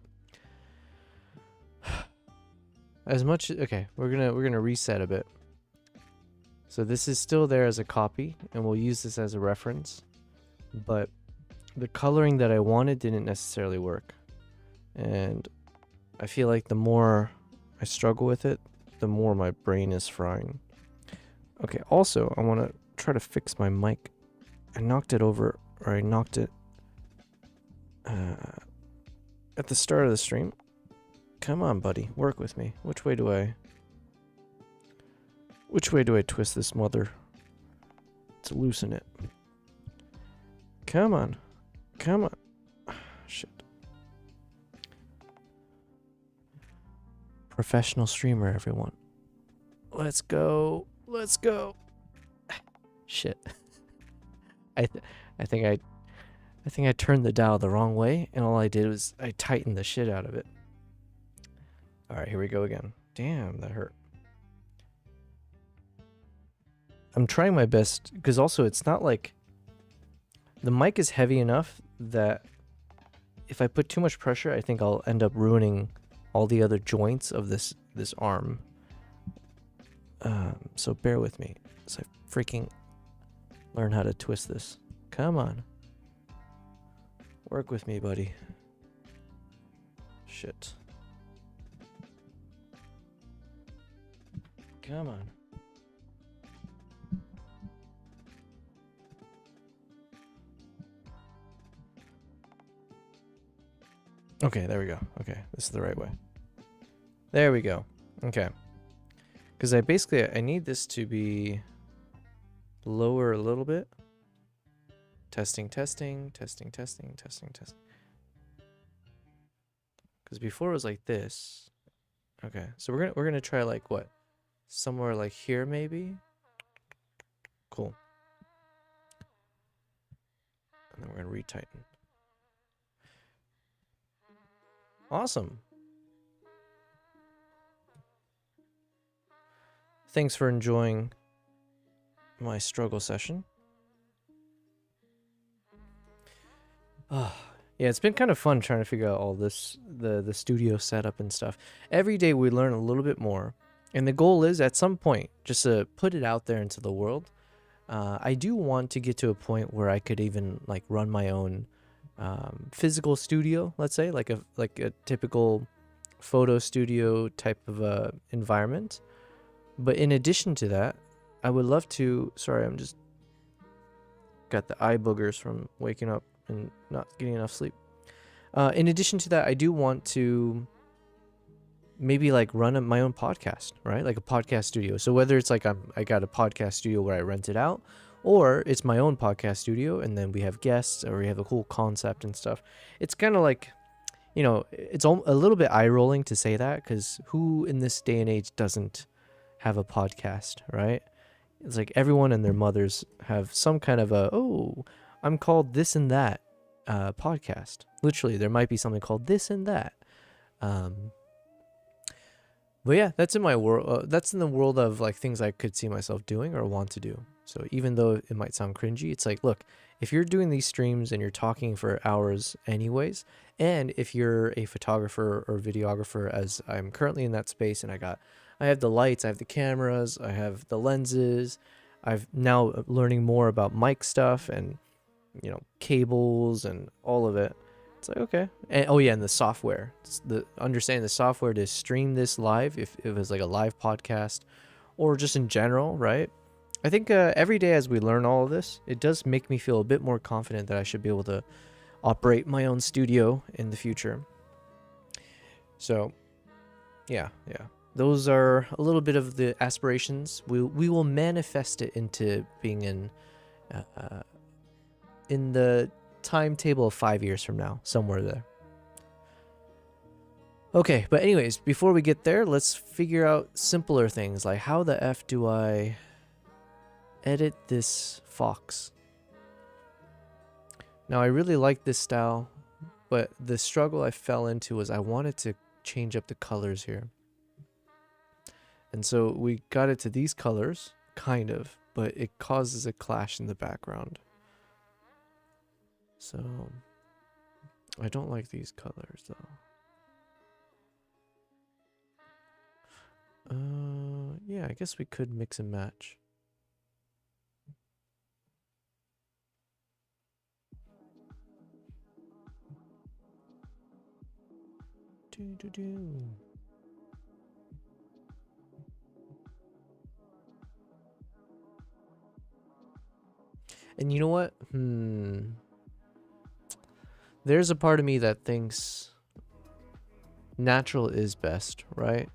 As much... Okay, we're gonna reset a bit. So this is still there as a copy, and we'll use this as a reference. But the coloring that I wanted didn't necessarily work. And I feel like the more I struggle with it, the more my brain is frying. Okay, also, I want to try to fix my mic. I knocked it over, or I knocked it at the start of the stream. Come on, buddy, work with me. Which way do I twist this mother to loosen it? Come on. Come on. Shit. Professional streamer, everyone. Let's go. Let's go. Shit. I think I turned the dial the wrong way, and all I did was I tightened the shit out of it. All right, here we go again. Damn, that hurt. I'm trying my best, because also it's not like the mic is heavy enough that if I put too much pressure, I think I'll end up ruining all the other joints of this arm. So bear with me as I freaking learn how to twist this. Come on. Work with me, buddy. Shit. Come on. Okay, there we go. Okay, this is the right way. There we go. Okay. Because I need this to be lower a little bit. Testing, testing, testing, testing, testing, testing. Because before it was like this. Okay, so we're gonna try like what? Somewhere like here maybe? Cool. And then we're gonna retighten. Awesome. Thanks for enjoying my struggle session. Yeah, it's been kind of fun trying to figure out all this, the studio setup and stuff. Every day we learn a little bit more, and the goal is at some point just to put it out there into the world. I do want to get to a point where I could even like run my own physical studio, let's say, like a typical photo studio type of environment. But in addition to that, I would love to. Sorry, I'm just got the eye boogers from waking up and not getting enough sleep. In addition to that, I do want to maybe like run my own podcast, right? Like a podcast studio. So whether it's like I got a podcast studio where I rent it out, or it's my own podcast studio and then we have guests or we have a cool concept and stuff. It's kind of like, you know, it's a little bit eye rolling to say that, because who in this day and age doesn't have a podcast, right? It's like everyone and their mothers have some kind of I'm called this and that podcast. Literally, there might be something called this and that. But yeah, that's in my world. That's in the world of like things I could see myself doing or want to do. So even though it might sound cringy, it's like, look, if you're doing these streams and you're talking for hours anyways, and if you're a photographer or videographer, as I'm currently in that space, and I have the lights, I have the cameras, I have the lenses, I've now learning more about mic stuff and, you know, cables and all of it. It's like, okay. And oh yeah, and the software. Understanding the software to stream this live, if it was like a live podcast or just in general, right? I think every day as we learn all of this, it does make me feel a bit more confident that I should be able to operate my own studio in the future. So, yeah. Those are a little bit of the aspirations. We will manifest it into being in the timetable of 5 years from now, somewhere there. Okay, but anyways, before we get there, let's figure out simpler things like how the F do I edit this fox? Now, I really like this style, but the struggle I fell into was I wanted to change up the colors here. And so we got it to these colors, kind of, but it causes a clash in the background. So I don't like these colors though. Yeah, I guess we could mix and match. And you know what? There's a part of me that thinks natural is best, right?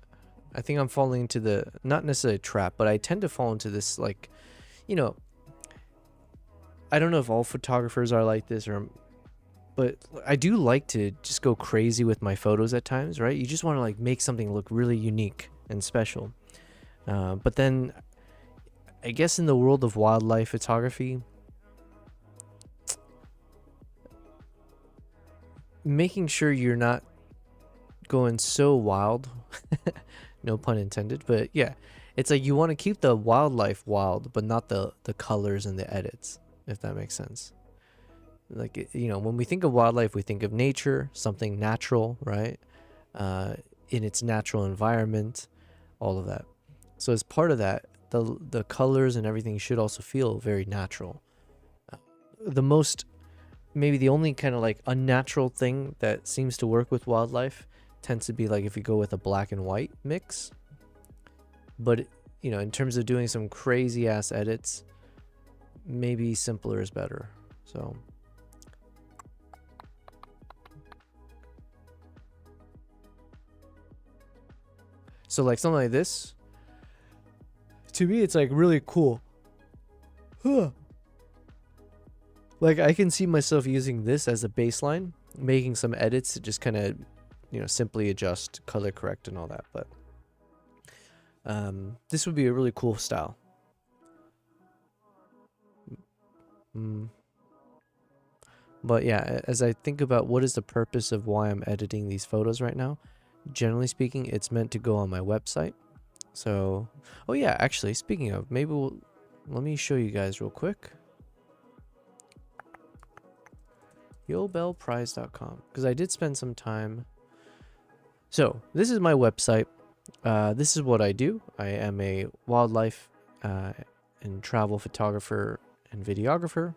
I think I'm falling into the, not necessarily a trap, but I tend to fall into this, like, you know, I don't know if all photographers are like this, but I do like to just go crazy with my photos at times, right? You just want to like make something look really unique and special. But then I guess in the world of wildlife photography, making sure you're not going so wild, no pun intended, but yeah, it's like you want to keep the wildlife wild, but not the colors and the edits, if that makes sense. Like, you know, when we think of wildlife, we think of nature, something natural, right? In its natural environment, all of that. So as part of that, the colors and everything should also feel very natural. Maybe the only kind of like unnatural thing that seems to work with wildlife tends to be like if you go with a black and white mix. But, you know, in terms of doing some crazy ass edits, maybe simpler is better. So like something like this, to me, it's like really cool. Like I can see myself using this as a baseline, making some edits to just kind of, you know, simply adjust, color correct and all that. But this would be a really cool style. But yeah, as I think about what is the purpose of why I'm editing these photos right now, generally speaking, it's meant to go on my website. So, oh yeah, actually, speaking of, let me show you guys real quick. YoBellPrize.com, because I did spend some time. So this is my website. This is what I do. I am a wildlife and travel photographer and videographer,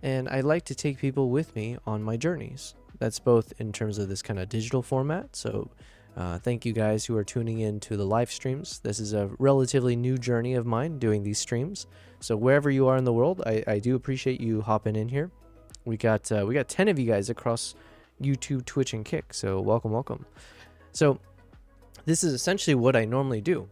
and I like to take people with me on my journeys. That's both in terms of this kind of digital format. So thank you guys who are tuning in to the live streams. This is a relatively new journey of mine doing these streams. So wherever you are in the world, I do appreciate you hopping in here. We got 10 of you guys across YouTube, Twitch, and Kick. So welcome. So this is essentially what I normally do.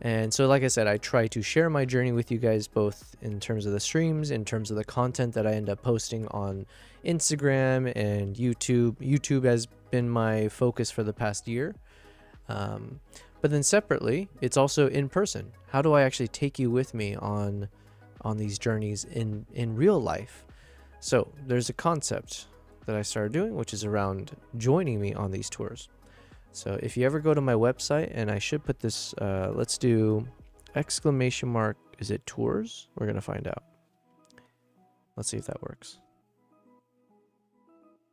And so like I said, I try to share my journey with you guys, both in terms of the streams, in terms of the content that I end up posting on Instagram and YouTube. YouTube has been my focus for the past year. But then separately, it's also in person. How do I actually take you with me on these journeys in real life? So there's a concept that I started doing, which is around joining me on these tours. So if you ever go to my website, and I should put this, let's do ! Is it tours? We're going to find out. Let's see if that works.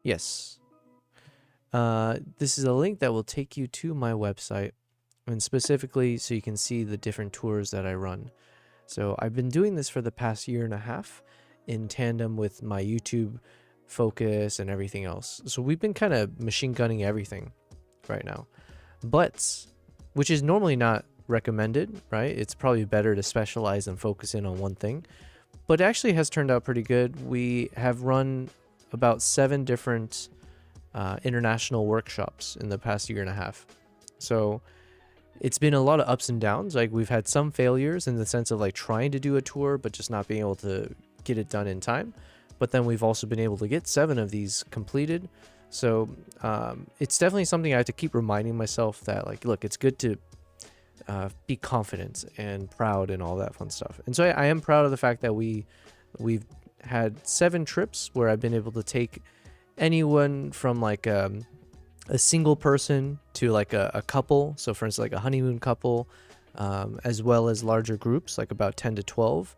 Yes. This is a link that will take you to my website, and specifically so you can see the different tours that I run. So I've been doing this for the past 1.5 years in tandem with my YouTube focus and everything else. So we've been kind of machine gunning everything right now, but which is normally not recommended, right? It's probably better to specialize and focus in on one thing, but it actually has turned out pretty good. We have run about 7 different international workshops in the past 1.5 years. So it's been a lot of ups and downs. Like we've had some failures in the sense of like trying to do a tour but just not being able to get it done in time, but then we've also been able to get 7 of these completed. So it's definitely something I have to keep reminding myself that, like, look, it's good to be confident and proud and all that fun stuff. And so I am proud of the fact that we've had 7 trips where I've been able to take anyone from like a single person to like a couple. So for instance, like a honeymoon couple, as well as larger groups, like about 10 to 12,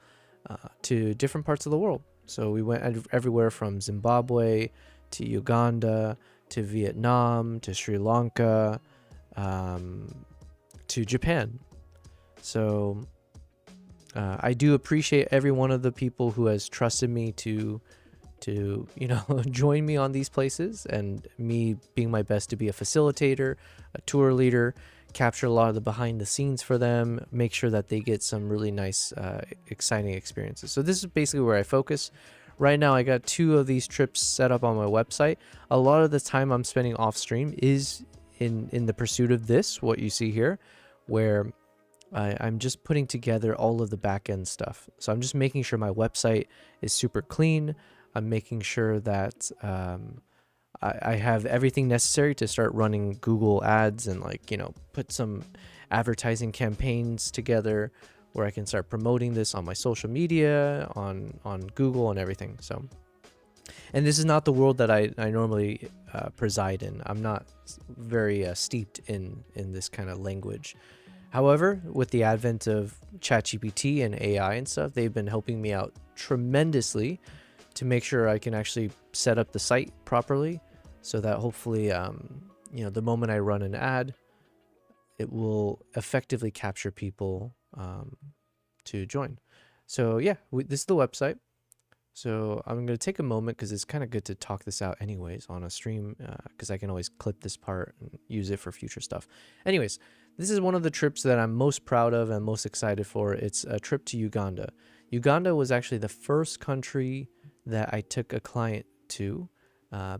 to different parts of the world. So we went everywhere from Zimbabwe to Uganda to Vietnam to Sri Lanka to Japan. So I do appreciate every one of the people who has trusted me to you know join me on these places, and me being my best to be a facilitator, a tour leader, capture a lot of the behind the scenes for them, make sure that they get some really nice, exciting experiences. So this is basically where I focus. Right now I got 2 of these trips set up on my website. A lot of the time I'm spending off stream is in the pursuit of this, what you see here, where I'm just putting together all of the back end stuff. So I'm just making sure my website is super clean. I'm making sure that I have everything necessary to start running Google ads and, like, you know, put some advertising campaigns together where I can start promoting this on my social media, on Google and everything. So, and this is not the world that I normally preside in. I'm not very steeped in this kind of language. However, with the advent of ChatGPT and AI and stuff, they've been helping me out tremendously to make sure I can actually set up the site properly, so that hopefully, you know, the moment I run an ad, it will effectively capture people to join. So yeah, this is the website. So I'm going to take a moment because it's kind of good to talk this out anyways on a stream, because I can always clip this part and use it for future stuff. Anyways, this is one of the trips that I'm most proud of and most excited for. It's a trip to Uganda. Uganda was actually the first country that I took a client to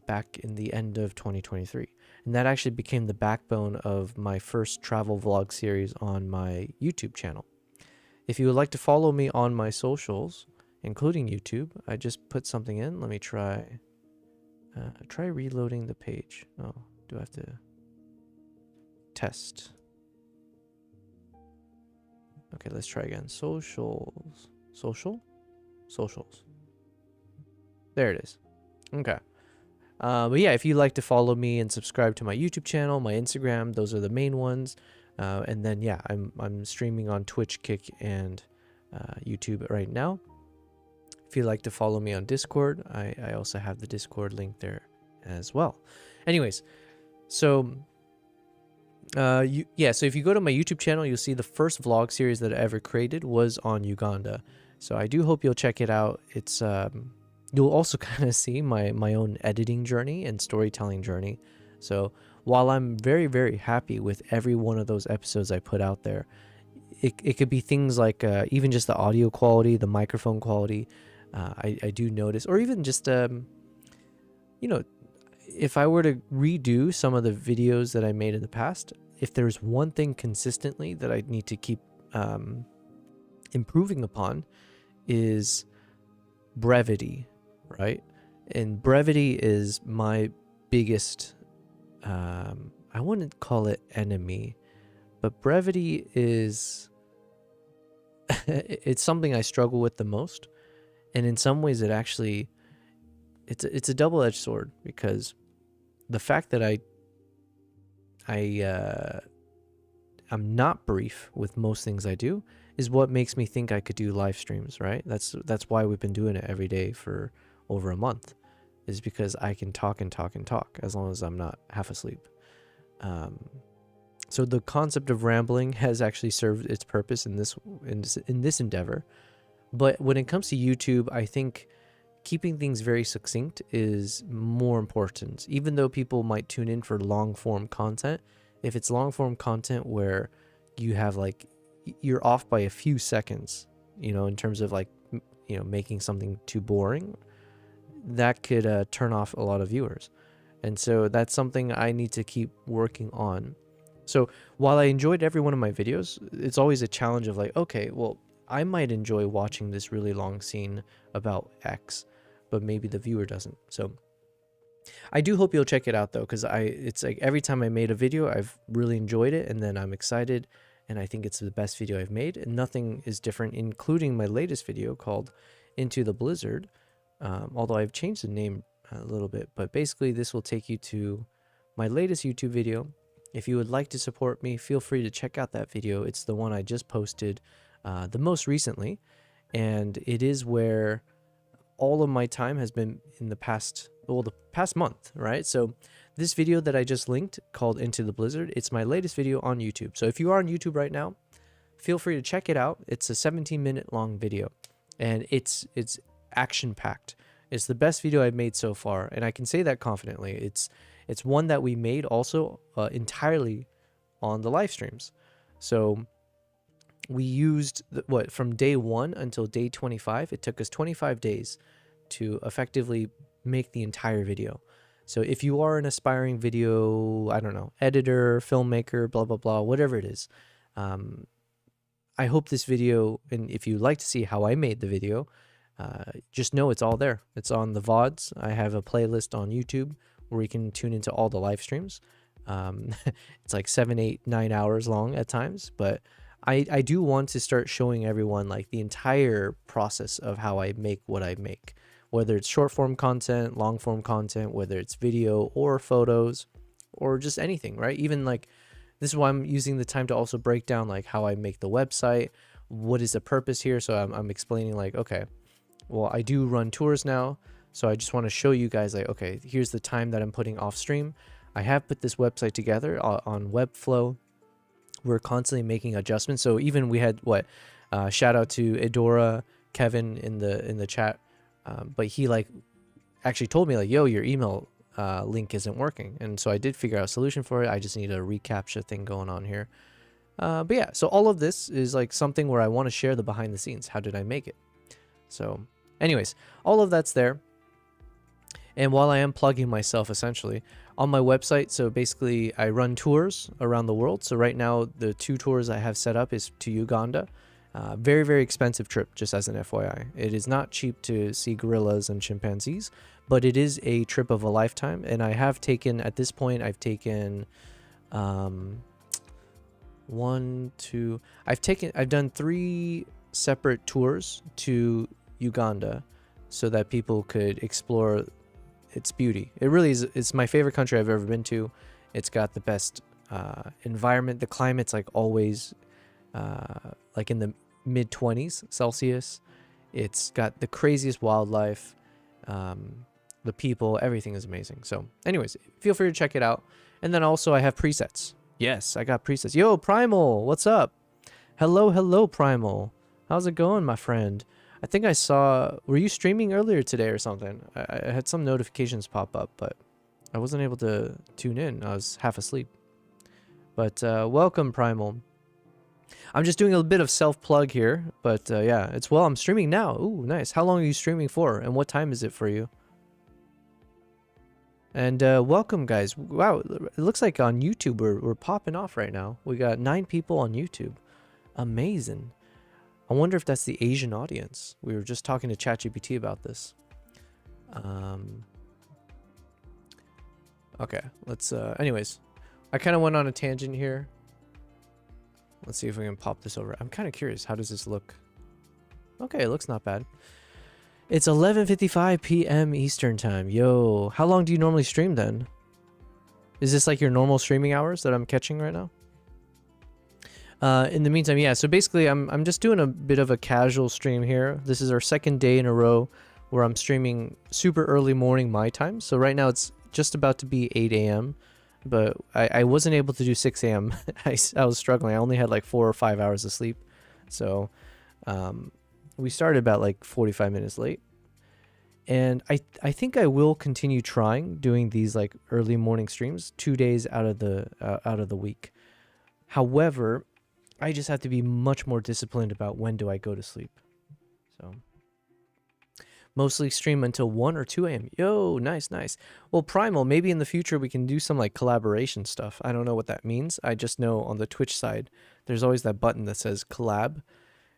back in the end of 2023. And that actually became the backbone of my first travel vlog series on my YouTube channel. If you would like to follow me on my socials, including YouTube, I just put something in. Let me try reloading the page. Oh, do I have to test? Okay, let's try again. Socials. Socials. There it is. Okay. But yeah, if you'd like to follow me and subscribe to my YouTube channel, my Instagram, those are the main ones. And then yeah, I'm streaming on Twitch, Kick, and YouTube right now. If you'd like to follow me on Discord, I also have the Discord link there as well. Anyways, so so if you go to my YouTube channel, you'll see the first vlog series that I ever created was on Uganda. So I do hope you'll check it out. It's you'll also kind of see my own editing journey and storytelling journey. So while I'm very, very happy with every one of those episodes I put out there, it could be things like even just the audio quality, the microphone quality. I do notice, or even just, you know, if I were to redo some of the videos that I made in the past, if there's one thing consistently that I need to keep improving upon, is brevity, right? And brevity is my biggest, I wouldn't call it enemy, but brevity is, it's something I struggle with the most. And in some ways it actually, it's a double-edged sword, because the fact that I'm not brief with most things I do is what makes me think I could do live streams, right? That's why we've been doing it every day for over a month, is because I can talk and talk and talk as long as I'm not half asleep. So the concept of rambling has actually served its purpose in this endeavor. But when it comes to YouTube, I think keeping things very succinct is more important. Even though people might tune in for long form content, if it's long form content where you have, like, you're off by a few seconds, you know, in terms of, like, you know, making something too boring, that could turn off a lot of viewers. And so that's something I need to keep working on. So while I enjoyed every one of my videos, it's always a challenge of, like, okay, well, I might enjoy watching this really long scene about X, but maybe the viewer doesn't. So I do hope you'll check it out, though, because it's like every time I made a video, I've really enjoyed it, and then I'm excited, and I think it's the best video I've made, and nothing is different, including my latest video called Into the Blizzard, although I've changed the name a little bit. But basically, this will take you to my latest YouTube video. If you would like to support me, feel free to check out that video. It's the one I just posted the most recently, and it is where all of my time has been in the past month, right? So this video that I just linked, called Into the Blizzard, it's my latest video on YouTube. So if you are on YouTube right now, feel free to check it out. It's a 17-minute long video, and it's action-packed. It's the best video I've made so far, and I can say that confidently. It's one that we made also entirely on the live streams. So we used from day 1 until day 25. It took us 25 days to effectively make the entire video. So if you are an aspiring video, I don't know, editor, filmmaker, blah, blah, blah, whatever it is, I hope this video, and if you'd like to see how I made the video, just know it's all there. It's on the VODs. I have a playlist on YouTube where you can tune into all the live streams. It's like 7, 8, 9 hours long at times, but I do want to start showing everyone like the entire process of how I make what I make, whether it's short form content, long form content, whether it's video or photos or just anything, right? Even like, this is why I'm using the time to also break down like how I make the website, what is the purpose here. So I'm explaining like, okay, well, I do run tours now. So I just want to show you guys like, okay, here's the time that I'm putting off stream. I have put this website together on Webflow. We're constantly making adjustments. So even we had shout out to Edora, Kevin in the chat. But he like actually told me like, yo, your email link isn't working. And so I did figure out a solution for it. I just need a reCAPTCHA thing going on here. But yeah, so all of this is like something where I want to share the behind the scenes. How did I make it? So anyways, all of that's there. And while I am plugging myself essentially on my website, so basically I run tours around the world. So right now the 2 tours I have set up is to Uganda. Very, very expensive trip, just as an FYI. It is not cheap to see gorillas and chimpanzees, but it is a trip of a lifetime. And I have taken, at this point, I've taken I've done 3 separate tours to Uganda so that people could explore its beauty. It really is, it's my favorite country I've ever been to. It's got the best environment. The climate's like always like in the mid-20s Celsius. It's got the craziest wildlife. The people, everything is amazing. So anyways, feel free to check it out. And then also I have presets. Yes, I got presets. Yo, Primal, what's up? Hello, Primal. How's it going, my friend? I think I saw, were you streaming earlier today or something? I had some notifications pop up, but I wasn't able to tune in. I was half asleep. But welcome, Primal. I'm just doing a bit of self-plug here, but yeah, I'm streaming now. Ooh, nice. How long are you streaming for, and what time is it for you? And welcome, guys. Wow, it looks like on YouTube we're popping off right now. We got 9 people on YouTube. Amazing. I wonder if that's the Asian audience. We were just talking to ChatGPT about this. Okay, let's anyways, I kind of went on a tangent here. Let's see if we can pop this over. I'm kind of curious, how does this look? Okay, it looks not bad. It's 11:55 p.m. Eastern time. Yo, how long do you normally stream then? Is this like your normal streaming hours that I'm catching right now? In the meantime, yeah, so basically I'm just doing a bit of a casual stream here. This is our 2nd day in a row where I'm streaming super early morning my time. So right now it's just about to be 8 a.m. But I wasn't able to do 6 a.m. I was struggling. I only had like 4 or 5 hours of sleep. So we started about like 45 minutes late. And I think I will continue trying doing these like early morning streams 2 days out of the week. However, I just have to be much more disciplined about when do I go to sleep. So mostly stream until 1 or 2 a.m. Yo, nice. Well, Primal, maybe in the future we can do some like collaboration stuff. I don't know what that means. I just know on the Twitch side, there's always that button that says collab.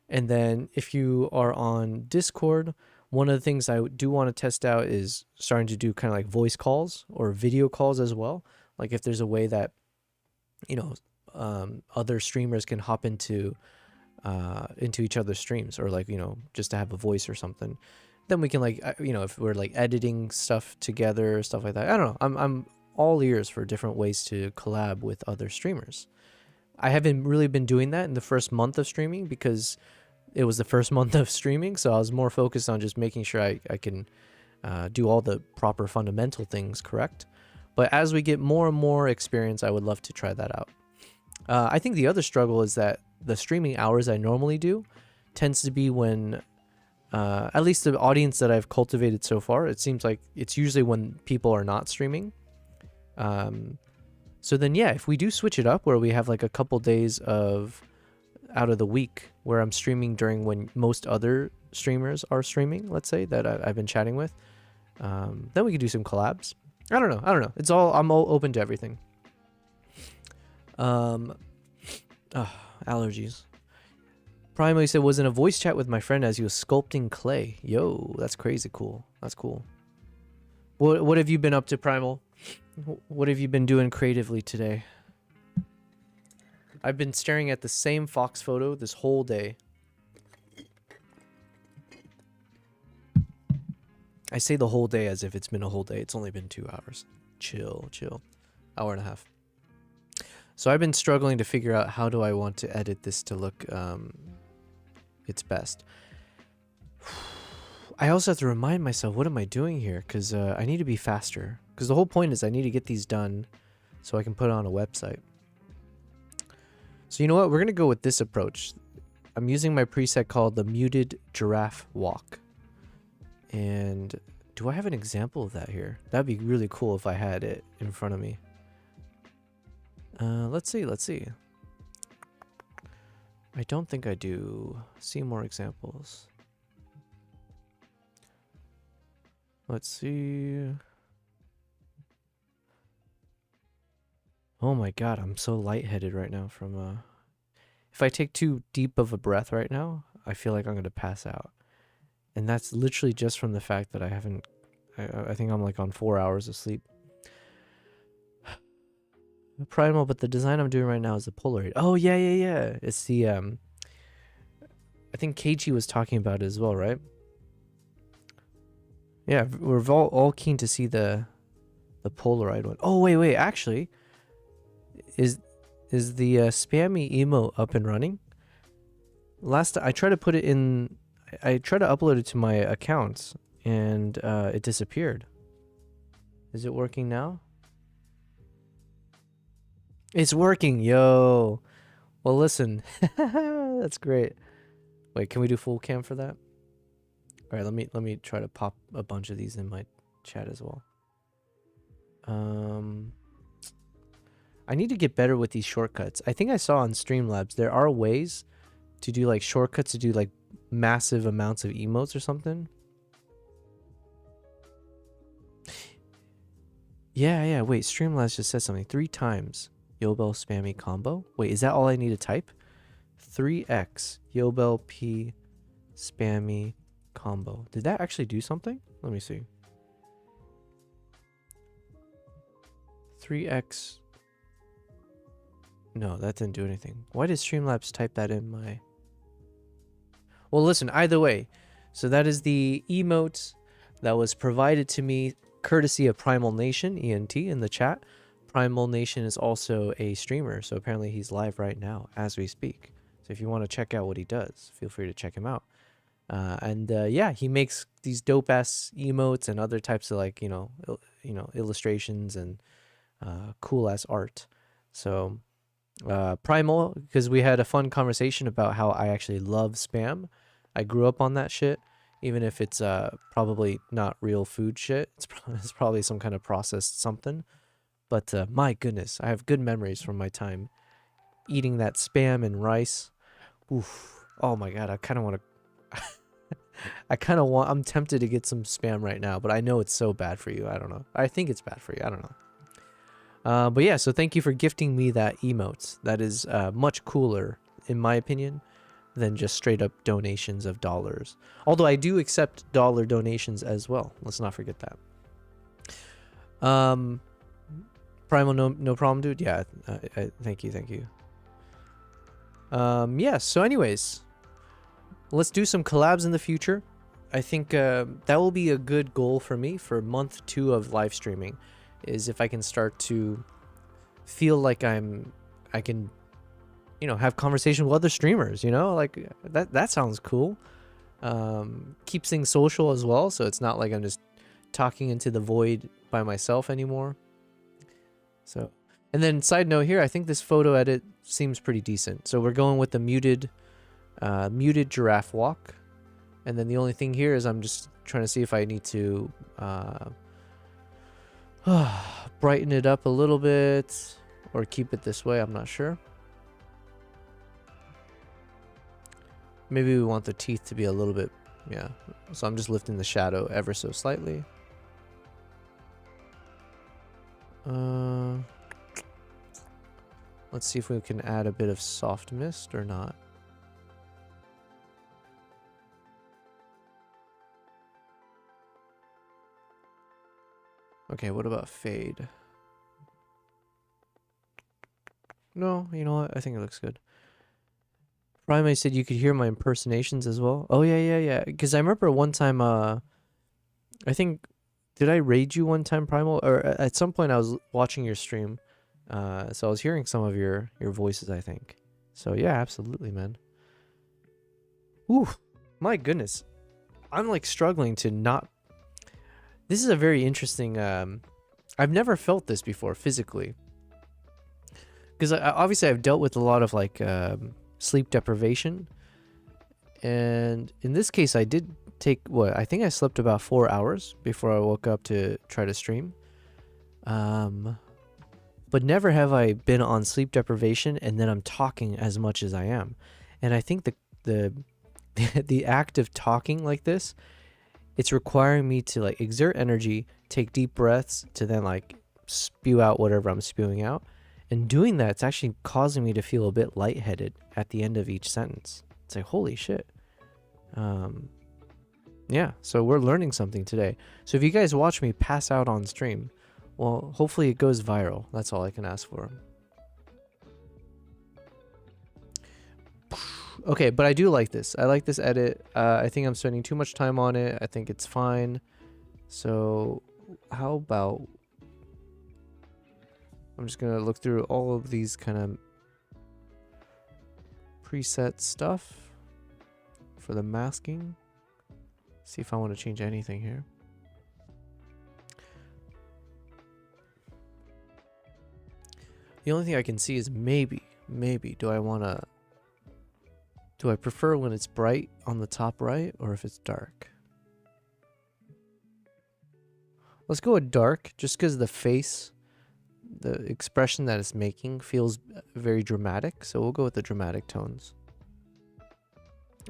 And then if you are on Discord, one of the things I do want to test out is starting to do kind of like voice calls or video calls as well. Like if there's a way that, other streamers can hop into each other's streams, or like, just to have a voice or something. Then we can like, if we're like editing stuff together, stuff like that. I don't know. I'm all ears for different ways to collab with other streamers. I haven't really been doing that in the first month of streaming because it was the first month of streaming. So I was more focused on just making sure I can do all the proper fundamental things correct. But as we get more and more experience, I would love to try that out. I think the other struggle is that the streaming hours I normally do tends to be when, at least the audience that I've cultivated so far, it seems like it's usually when people are not streaming. So then, yeah, if we do switch it up where we have like a couple days of out of the week where I'm streaming during when most other streamers are streaming, let's say, that I've been chatting with, then we could do some collabs. I don't know. It's all, I'm all open to everything. Allergies. Primarily said, was in a voice chat with my friend as he was sculpting clay. Yo, that's crazy cool. That's cool. What have you been up to, Primal? What have you been doing creatively today? I've been staring at the same fox photo this whole day. I say the whole day as if it's been a whole day. It's only been 2 hours. Chill. Hour and a half. So I've been struggling to figure out how do I want to edit this to look its best. I also have to remind myself, what am I doing here? Because I need to be faster. Because the whole point is I need to get these done so I can put it on a website. So you know what? We're going to go with this approach. I'm using my preset called the muted giraffe walk. And do I have an example of that here? That'd be really cool if I had it in front of me. Let's see. I don't think I do. See more examples. Let's see. Oh my god, I'm so lightheaded right now from if I take too deep of a breath right now, I feel like I'm going to pass out. And that's literally just from the fact that I think I'm like on 4 hours of sleep. Primal, but the design I'm doing right now is the Polaroid. Oh, yeah. It's the, I think Keiichi was talking about it as well, right? Yeah, we're all keen to see the Polaroid one. Oh, wait, actually, is the spammy emote up and running? I tried to put it in, I tried to upload it to my accounts, and it disappeared. Is it working now? It's working, yo. Well, listen, that's great. Wait, can we do full cam for that? All right, let me try to pop a bunch of these in my chat as well. I need to get better with these shortcuts. I think I saw on Streamlabs there are ways to do like shortcuts to do like massive amounts of emotes or something. Yeah. Wait, Streamlabs just said something 3 times. Yobel spammy combo. Wait, is that all I need to type? 3x Yobel P spammy combo. Did that actually do something? Let me see. 3x. No, that didn't do anything. Why did Streamlabs type that in my... Well, listen, either way. So that is the emote that was provided to me courtesy of Primal Nation, ENT, in the chat. Primal Nation is also a streamer, so apparently he's live right now as we speak. So if you want to check out what he does, feel free to check him out. Yeah, he makes these dope ass emotes and other types of like illustrations and cool ass art. So Primal, because we had a fun conversation about how I actually love spam. I grew up on that shit, even if it's probably not real food shit. It's probably some kind of processed something. But my goodness, I have good memories from my time eating that spam and rice. Oof. Oh my god, I kind of want to... I'm tempted to get some spam right now, but I know it's so bad for you. I don't know. I think it's bad for you. I don't know. But yeah, so thank you for gifting me that emote. That is much cooler, in my opinion, than just straight up donations of dollars. Although I do accept dollar donations as well. Let's not forget that. Primal, no problem, dude. Yeah, thank you. Yeah, so anyways, let's do some collabs in the future. I think that will be a good goal for me for month 2 of live streaming, is if I can start to feel like I can, have conversation with other streamers, like that sounds cool. Keeps things social as well, so it's not like I'm just talking into the void by myself anymore. So, and then side note here, I think this photo edit seems pretty decent. So we're going with the muted giraffe walk. And then the only thing here is I'm just trying to see if I need to brighten it up a little bit. or keep it this way. I'm not sure. Maybe we want the teeth to be a little bit, yeah. So I'm just lifting the shadow ever so slightly. Let's see if we can add a bit of soft mist or not. Okay, what about fade? No, you know what? I think it looks good. Primate said you could hear my impersonations as well. Oh, yeah. Because I remember one time, I think, did I raid you one time, Primal? Or at some point I was watching your stream. So I was hearing some of your voices, I think. So yeah, absolutely, man. Ooh, my goodness. I'm like struggling to not... This is a very interesting... I've never felt this before physically. Because obviously I've dealt with a lot of like sleep deprivation. And in this case I did take, I think I slept about 4 hours before I woke up to try to stream. But never have I been on sleep deprivation and then I'm talking as much as I am. And I think the act of talking like this, it's requiring me to like exert energy, take deep breaths to then like spew out whatever I'm spewing out. And doing that, it's actually causing me to feel a bit lightheaded at the end of each sentence. It's like, holy shit. Yeah, so we're learning something today. So if you guys watch me pass out on stream, well, hopefully it goes viral. That's all I can ask for. Okay, but I do like this. I like this edit. I think I'm spending too much time on it. I think it's fine. So how about... I'm just going to look through all of these kind of preset stuff for the masking. See if I want to change anything here. The only thing I can see is maybe do I prefer when it's bright on the top right or if it's dark? Let's go with dark just because the face, the expression that it's making feels very dramatic. So we'll go with the dramatic tones.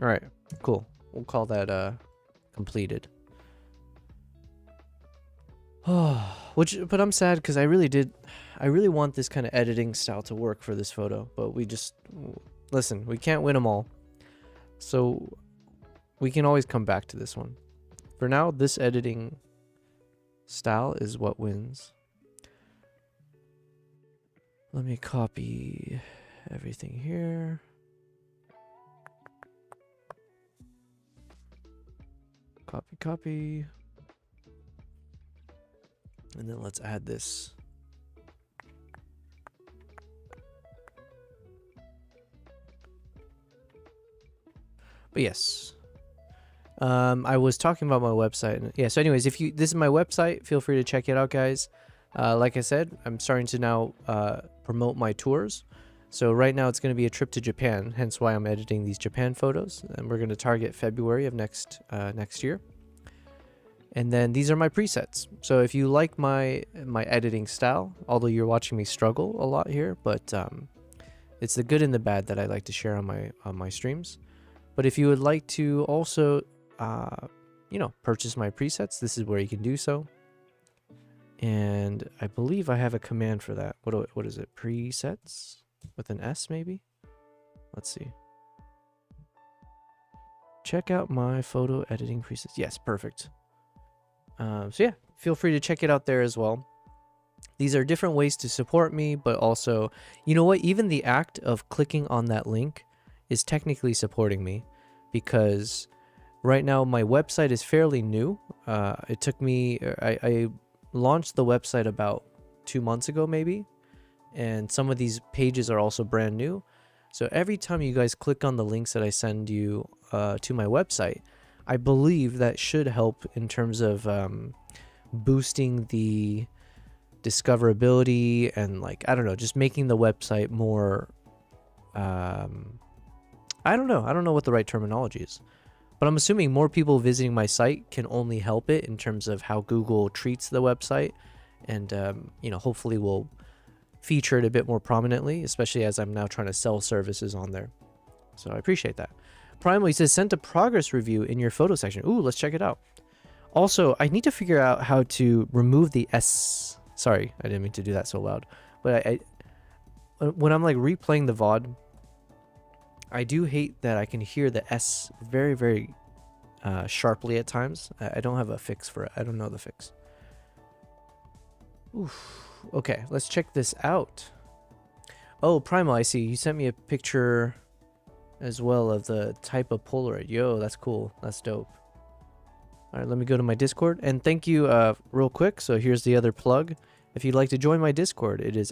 All right, cool. We'll call that completed. But I'm sad because I really want this kind of editing style to work for this photo, but listen, we can't win them all. So we can always come back to this one. For now, this editing style is what wins. Let me copy everything here. Copy. And then let's add this. But yes. I was talking about my website. Yeah, so anyways, this is my website, feel free to check it out, guys. Like I said, I'm starting to now promote my tours. So right now it's going to be a trip to Japan, hence why I'm editing these Japan photos. And we're going to target February of next year. And then these are my presets. So if you like my editing style, although you're watching me struggle a lot here, but it's the good and the bad that I like to share on my streams. But if you would like to also, purchase my presets, this is where you can do so. And I believe I have a command for that. What is it? Presets with an S maybe? Let's see. Check out my photo editing presets. Yes, perfect. So yeah, feel free to check it out there as well. These are different ways to support me, but also, you know what? Even the act of clicking on that link is technically supporting me, because right now my website is fairly new. It took me, I launched the website about 2 months ago maybe, and some of these pages are also brand new. So every time you guys click on the links that I send you to my website, I believe that should help in terms of boosting the discoverability and, like, I don't know, just making the website more, I don't know what the right terminology is, but I'm assuming more people visiting my site can only help it in terms of how Google treats the website, and hopefully will featured a bit more prominently, especially as I'm now trying to sell services on there. So I appreciate that. Primal, he says, sent a progress review in your photo section. Ooh, let's check it out. Also, I need to figure out how to remove the S. Sorry, I didn't mean to do that so loud. But when I'm like replaying the VOD, I do hate that I can hear the S very, very sharply at times. I don't have a fix for it. I don't know the fix. Oof. Okay, let's check this out. Oh, Primal, I see. You sent me a picture as well of the type of Polaroid. Yo, that's cool. That's dope. All right, let me go to my Discord. And thank you real quick. So here's the other plug. If you'd like to join my Discord, it is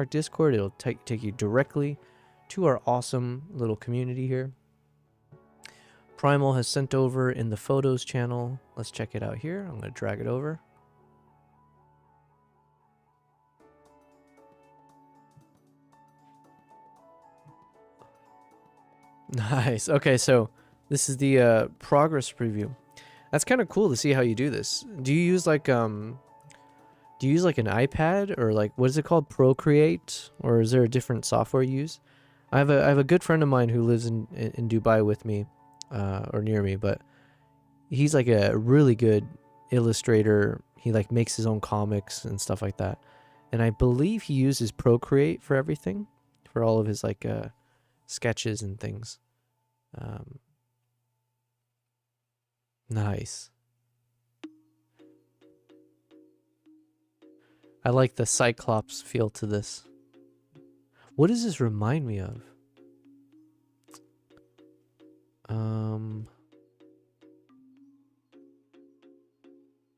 !Discord. It'll take you directly to our awesome little community here. Primal has sent over in the photos channel. Let's check it out here. I'm going to drag it over. Nice. Okay, so this is the progress preview. That's kind of cool to see how you do this. Do you use like an iPad, or like, what is it called, Procreate, or is there a different software you use? I have a good friend of mine who lives in Dubai with me, or near me, but he's like a really good illustrator. He like makes his own comics and stuff like that, and I believe he uses Procreate for everything, for all of his like sketches and things. Nice. I like the Cyclops feel to this. What does this remind me of?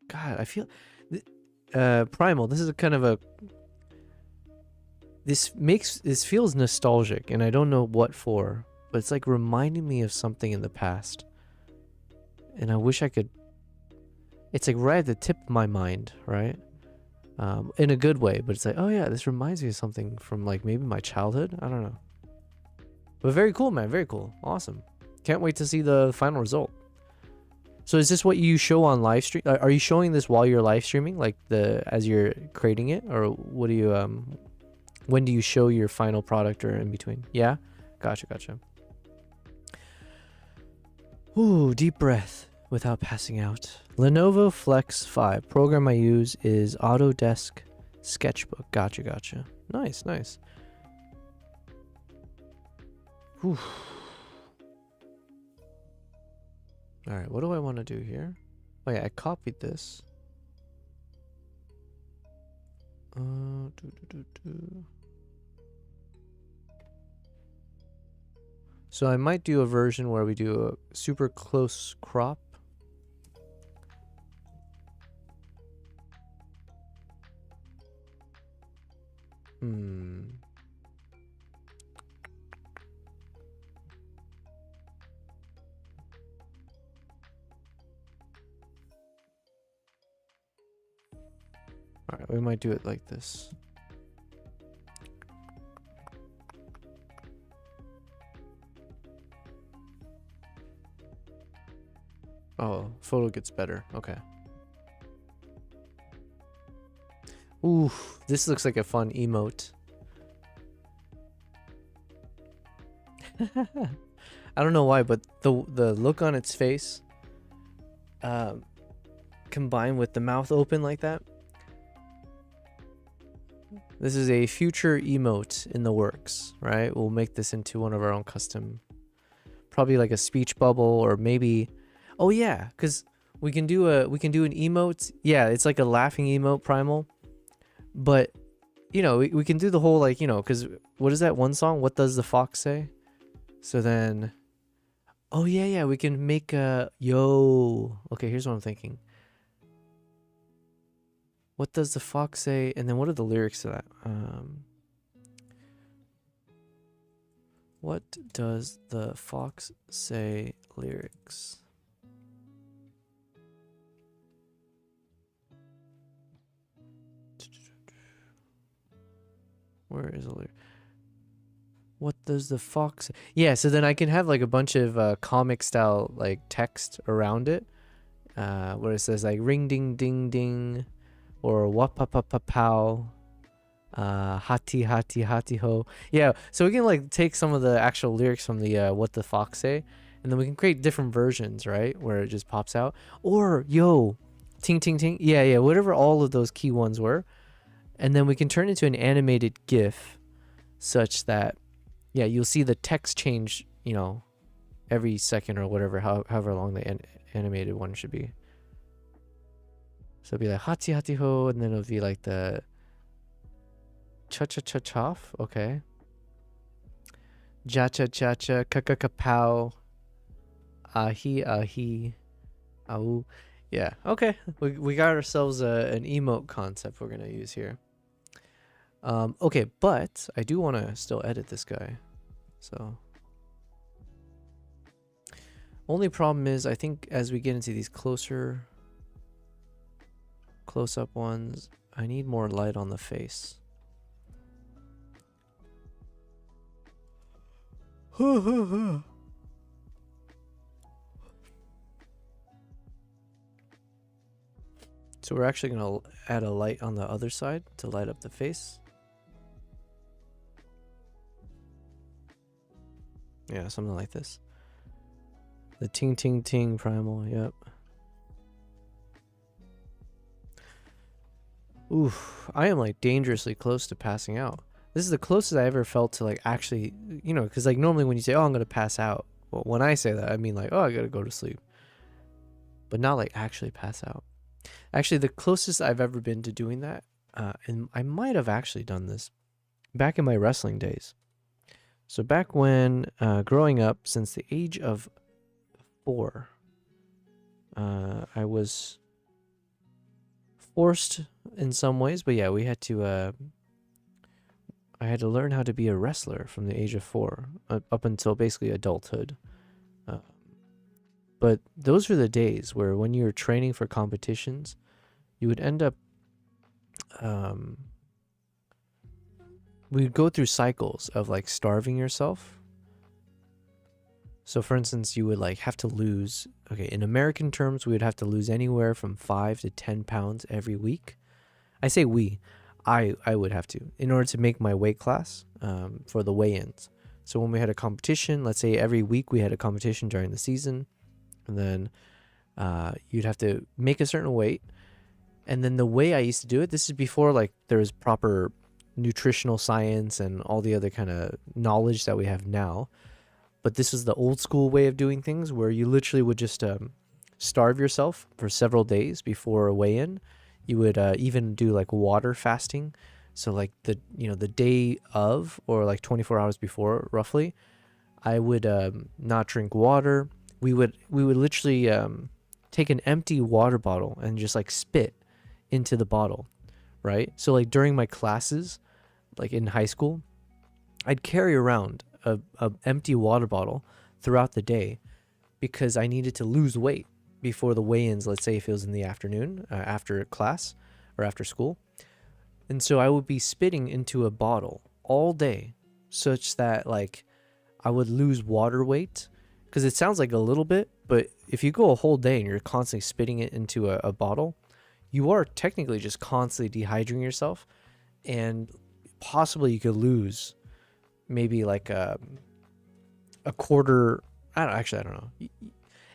God, I feel Primal, this is a kind of a this feels nostalgic, and I don't know what for, but it's like reminding me of something in the past. And I wish I could, it's like right at the tip of my mind, right? In a good way, but it's like, oh yeah, this reminds me of something from like maybe my childhood. I don't know. But very cool, man. Very cool. Awesome. Can't wait to see the final result. So is this what you show on live stream? Are you showing this while you're live streaming, like as you're creating it, or what do you when do you show your final product, or in between? Yeah, gotcha. Ooh, deep breath without passing out. Lenovo Flex 5. Program I use is Autodesk Sketchbook. Gotcha. Nice. Whew. All right, what do I want to do here? Oh yeah, I copied this. So I might do a version where we do a super close crop. Alright, we might do it like this. Oh, photo gets better. Okay. Ooh, this looks like a fun emote. I don't know why, but the look on its face, combined with the mouth open like that. This is a future emote in the works, right? We'll make this into one of our own custom, probably like a speech bubble, or maybe, oh yeah, because we can do an emote. Yeah, it's like a laughing emote, Primal. But you know, we can do the whole, like, you know, because what is that one song? What does the fox say? So then, oh yeah, we can make a yo. Okay, here's what I'm thinking. What does the fox say? And then what are the lyrics to that? What does the fox say lyrics? Where is the lyric? What does the fox say? Yeah, so then I can have like a bunch of comic style like text around it, where it says like ring ding ding ding, or what pa pa pa pow, Hati hati hati ho. Yeah, so we can like take some of the actual lyrics from the what the fox say, and then we can create different versions, right? Where it just pops out. Or yo, ting ting ting. Yeah, yeah, whatever all of those key ones were. And then we can turn into an animated GIF such that, yeah, you'll see the text change, you know, every second or whatever, however long the animated one should be. So it'll be like hati hati ho, and then it'll be like the cha cha cha choff. Okay. Ja cha cha cha kaka kapow. Ahi ahi. Au. Yeah. Okay. We got ourselves an emote concept we're gonna use here. Okay, but I do want to still edit this guy. So only problem is I think as we get into these closer close-up ones, I need more light on the face. So we're actually going to add a light on the other side to light up the face. Yeah, something like this. The ting ting ting primal, yep. Oof, I am like dangerously close to passing out. This is the closest I ever felt to like actually, you know, because like normally when you say, oh, I'm going to pass out. Well, when I say that, I mean like, oh, I got to go to sleep. But not like actually pass out. Actually, the closest I've ever been to doing that, and I might have actually done this back in my wrestling days. So back when growing up, since the age of 4, I was forced in some ways, but yeah, we had to. I had to learn how to be a wrestler from the age of 4 up until basically adulthood. But those were the days where when you were training for competitions, you would end up. We would go through cycles of like starving yourself. So for instance, you would like have to lose, okay, in American terms, we would have to lose anywhere from 5 to 10 pounds every week. I say I would have to, in order to make my weight class for the weigh-ins. So when we had a competition, let's say every week we had a competition during the season, and then you'd have to make a certain weight. And then the way I used to do it, this is before like there was proper nutritional science and all the other kind of knowledge that we have now. But this is the old school way of doing things, where you literally would just starve yourself for several days before a weigh-in. You would even do like water fasting. So like the day of, or like 24 hours before roughly, I would not drink water. We would literally take an empty water bottle and just like spit into the bottle, right? So like during my classes, like in high school, I'd carry around a empty water bottle throughout the day because I needed to lose weight before the weigh-ins, let's say if it was in the afternoon, after class or after school. And so I would be spitting into a bottle all day such that like I would lose water weight, because it sounds like a little bit, but if you go a whole day and you're constantly spitting it into a bottle, you are technically just constantly dehydrating yourself, and possibly you could lose maybe like a quarter. I don't know.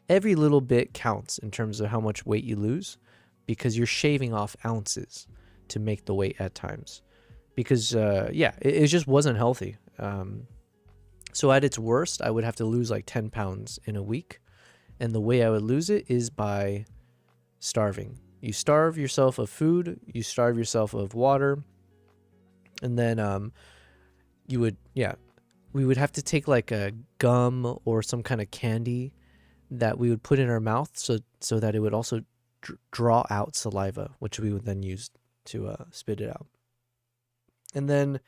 Every little bit counts in terms of how much weight you lose, because you're shaving off ounces to make the weight at times. Because it just wasn't healthy. So at its worst, I would have to lose like 10 pounds in a week. And the way I would lose it is by starving. You starve yourself of food, you starve yourself of water, and then we would have to take like a gum or some kind of candy that we would put in our mouth so that it would also draw out saliva, which we would then use to spit it out. And then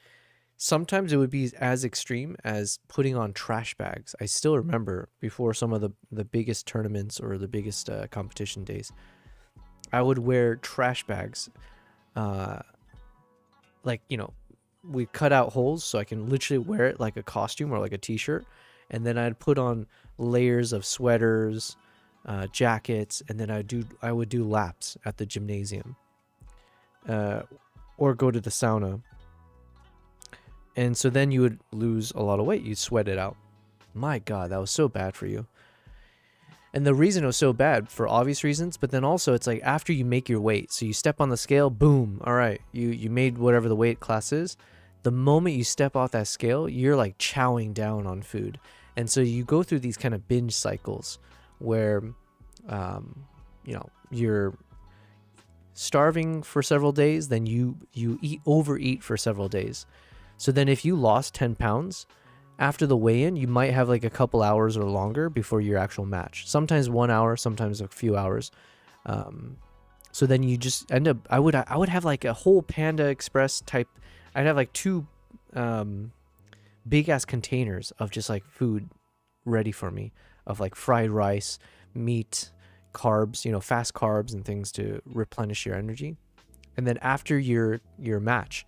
sometimes it would be as extreme as putting on trash bags. I still remember before some of the biggest tournaments or the biggest competition days, I would wear trash bags. We cut out holes so I can literally wear it like a costume or like a t-shirt. And then I'd put on layers of sweaters, jackets, and then I would do laps at the gymnasium, or go to the sauna. And so then you would lose a lot of weight. You'd sweat it out. My God, that was so bad for you. And the reason it was so bad, for obvious reasons, but then also it's like after you make your weight, so you step on the scale, boom, all right, you made whatever the weight class is. The moment you step off that scale, you're like chowing down on food. And so you go through these kind of binge cycles where, you know, you're starving for several days, then you overeat for several days. So then if you lost 10 pounds, after the weigh-in, you might have like a couple hours or longer before your actual match. Sometimes 1 hour, sometimes a few hours. So then you just end up, I would have like a whole Panda Express type, I'd have like 2 big ass containers of just like food ready for me, of like fried rice, meat, carbs, you know, fast carbs and things to replenish your energy. And then after your match,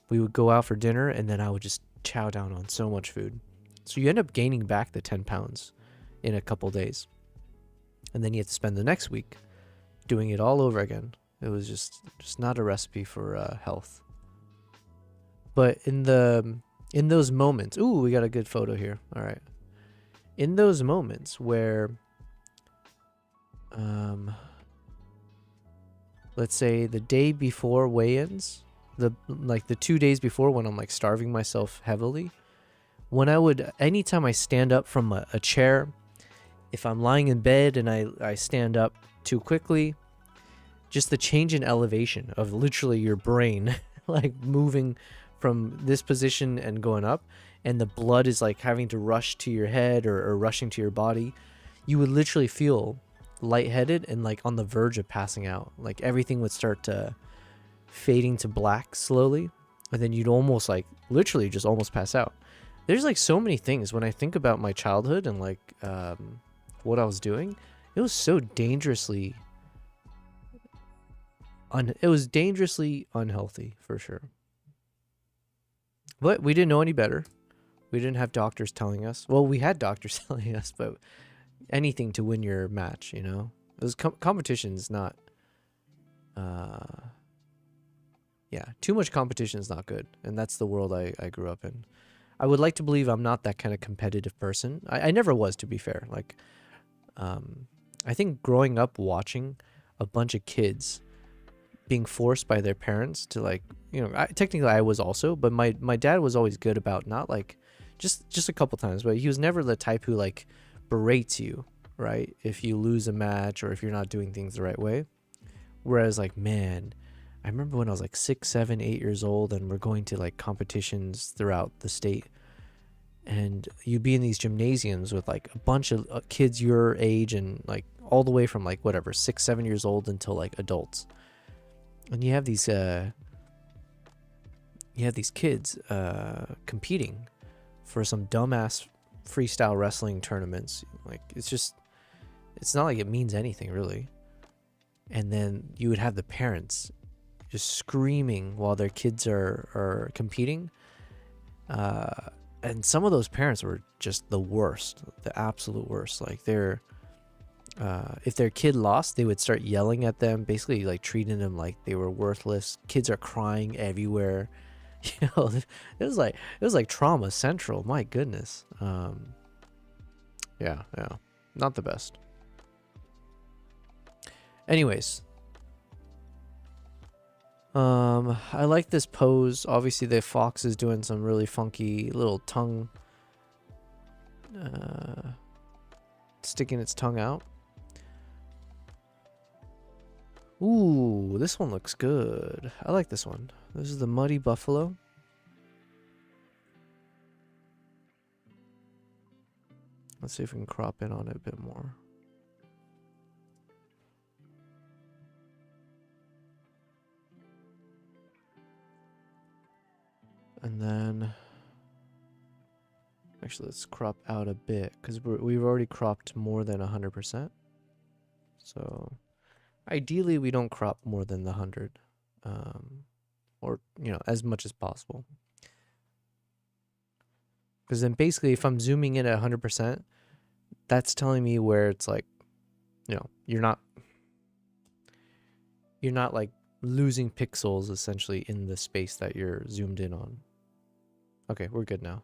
we would go out for dinner, and then I would just chow down on so much food. So you end up gaining back the 10 pounds in a couple days. And then you have to spend the next week doing it all over again. It was just not a recipe for health. But in those moments, ooh, we got a good photo here. All right. In those moments where, let's say the day before weigh-ins, the 2 days before, when I'm like starving myself heavily, anytime I stand up from a chair, if I'm lying in bed and I stand up too quickly, just the change in elevation of literally your brain like moving from this position and going up, and the blood is like having to rush to your head or rushing to your body, you would literally feel lightheaded and like on the verge of passing out. Like everything would start to fading to black slowly, and then you'd almost like literally just almost pass out. There's like so many things when I think about my childhood and like what I was doing. It was so dangerously unhealthy for sure. But we didn't know any better. We didn't have doctors telling us. Well, we had doctors telling us, but anything to win your match, you know. It was competition's not yeah, too much competition is not good, and that's the world I grew up in. I would like to believe I'm not that kind of competitive person. I never was, to be fair. Like, I think growing up watching a bunch of kids being forced by their parents to, like, you know, technically I was also, but my dad was always good about not like, just a couple times, but he was never the type who like berates you, right, if you lose a match or if you're not doing things the right way. Whereas like, man, I remember when I was like 6, 7, 8 years old, and we're going to like competitions throughout the state, and you'd be in these gymnasiums with like a bunch of kids your age, and like all the way from like whatever 6, 7 years old until like adults, and you have these kids competing for some dumbass freestyle wrestling tournaments. Like, it's not like it means anything really. And then you would have the parents just screaming while their kids are competing. And some of those parents were just the worst, the absolute worst. Like, if their kid lost, they would start yelling at them, basically like treating them like they were worthless. Kids are crying everywhere. You know, it was like trauma central. My goodness. Yeah, not the best. Anyways, I like this pose. Obviously, the fox is doing some really funky little tongue, sticking its tongue out. Ooh, this one looks good. I like this one. This is the muddy buffalo. Let's see if we can crop in on it a bit more. And then, actually, let's crop out a bit, because we've already cropped more than 100%. So, ideally, we don't crop more than the 100, or, you know, as much as possible. Because then basically, if I'm zooming in at 100%, that's telling me where it's like, you know, you're not like losing pixels essentially in the space that you're zoomed in on. Okay, we're good now.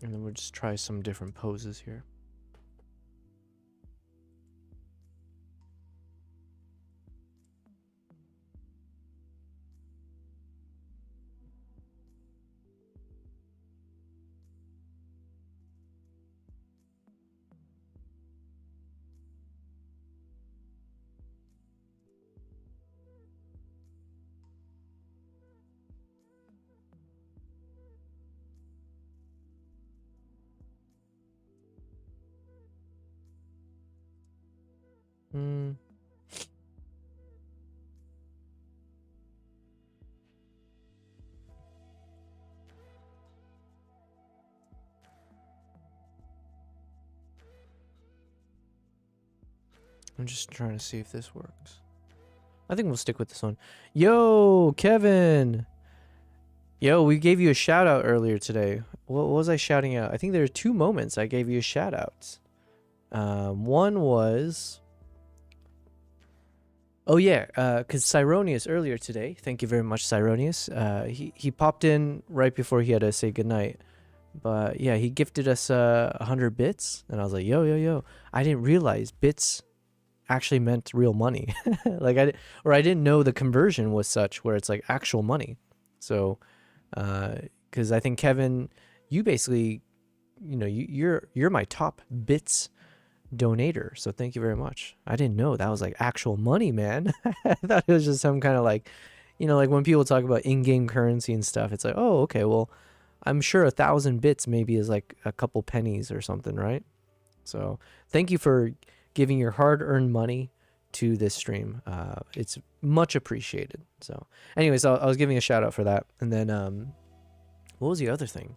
And then we'll just try some different poses here. Hmm. I'm just trying to see if this works. I think we'll stick with this one. Yo, Kevin! Yo, we gave you a shout out earlier today. What was I shouting out? I think there are 2 moments I gave you a shout out. One was... Oh yeah, because Cyronius earlier today, thank you very much, Cyronius. He popped in right before he had to say goodnight. But yeah, he gifted us 100 bits, and I was like, yo. I didn't realize bits actually meant real money. Like I didn't know the conversion was such where it's like actual money. So, because I think Kevin, you basically, you know, you're my top bits donator, so thank you very much. I didn't know that was like actual money, man. I thought it was just some kind of like, you know, like when people talk about in-game currency and stuff, it's like, oh, okay, well, I'm sure 1,000 bits maybe is like a couple pennies or something, right? So thank you for giving your hard-earned money to this stream. It's much appreciated. So anyways, I was giving a shout out for that. And then what was the other thing?